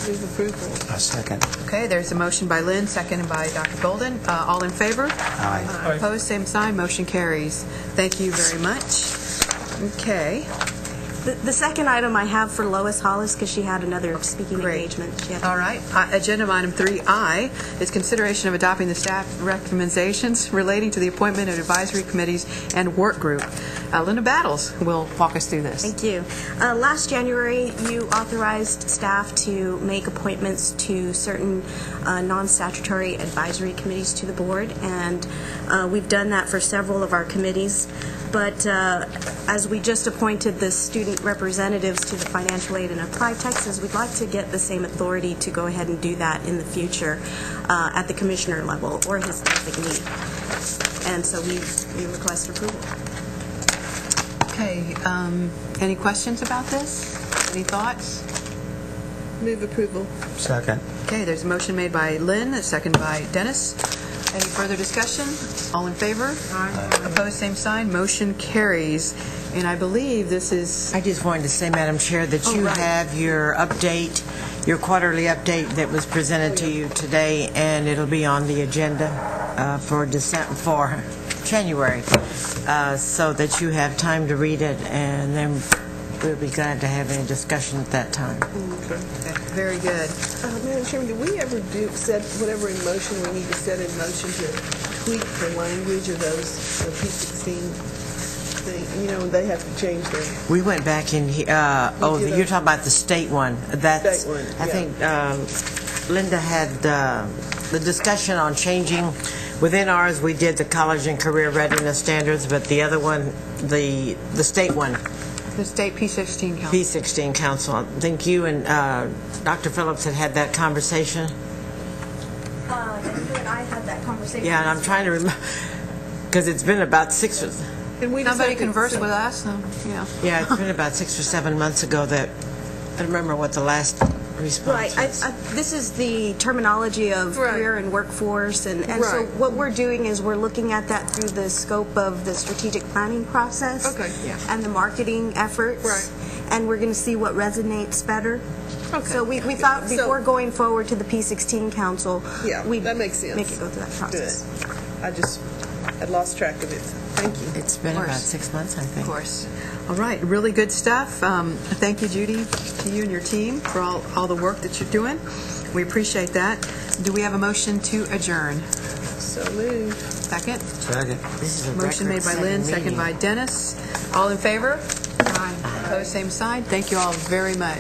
Move approval. A second. Okay, there's a motion by Lynn, seconded by Dr. Golden. All in favor? Aye. Opposed, same sign. Motion carries. Thank you very much. Okay. The second item I have for Lois Hollis, because she had another speaking engagement. All right. Agenda item 3I is consideration of adopting the staff recommendations relating to the appointment of advisory committees and work group. Linda Battles will walk us through this. Thank you. Last January, you authorized staff to make appointments to certain non-statutory advisory committees to the board, and we've done that for several of our committees. But as we just appointed the student representatives to the Financial Aid and Apply Texas, we'd like to get the same authority to go ahead and do that in the future at the commissioner level or his designee. And so we request approval. Okay. Any questions about this? Any thoughts? Move approval. Second. Okay, there's a motion made by Lynn, a second by Dennis. Any further discussion? All in favor? Aye. Opposed, same sign. Motion carries. And I believe this is... I just wanted to say, Madam Chair, that you have your update, your quarterly update that was presented to you today, and it'll be on the agenda for January, so that you have time to read it, and then we'll be glad to have any discussion at that time. Okay. Very good. Madam Chairman, do we ever set whatever in motion we need to set in motion to tweak the language of those P16 thing? You know, they have to change their... We went back in here, you're talking about the state one. That's, State one, I yeah. think Linda had the discussion on changing. Within ours, we did the college and career readiness standards, but the other one, the state one, The state P16 council. P16 council. I think you and Dr. Phillips had that conversation. You and I had that conversation. Yeah, and I'm trying to remember, because it's been about 6 or... Somebody conversed with us, so, yeah. Yeah, it's been about 6 or 7 months ago that, I don't remember what the last response Right. was. This is the terminology of career and workforce, and so what we're doing is we're looking at that through the scope of the strategic planning process and the marketing efforts, and we're going to see what resonates better. Okay. So we thought before going forward to the P16 Council, that makes sense. Make it go through that process. Good. I lost track of it. Thank you. It's been about 6 months, I think. Of course. All right, really good stuff. Thank you, Judy, to you and your team for all the work that you're doing. We appreciate that. Do we have a motion to adjourn? So moved. Second? Second. This is a Motion made by Lynn, second by Dennis. All in favor? Aye. Opposed, same sign. Thank you all very much.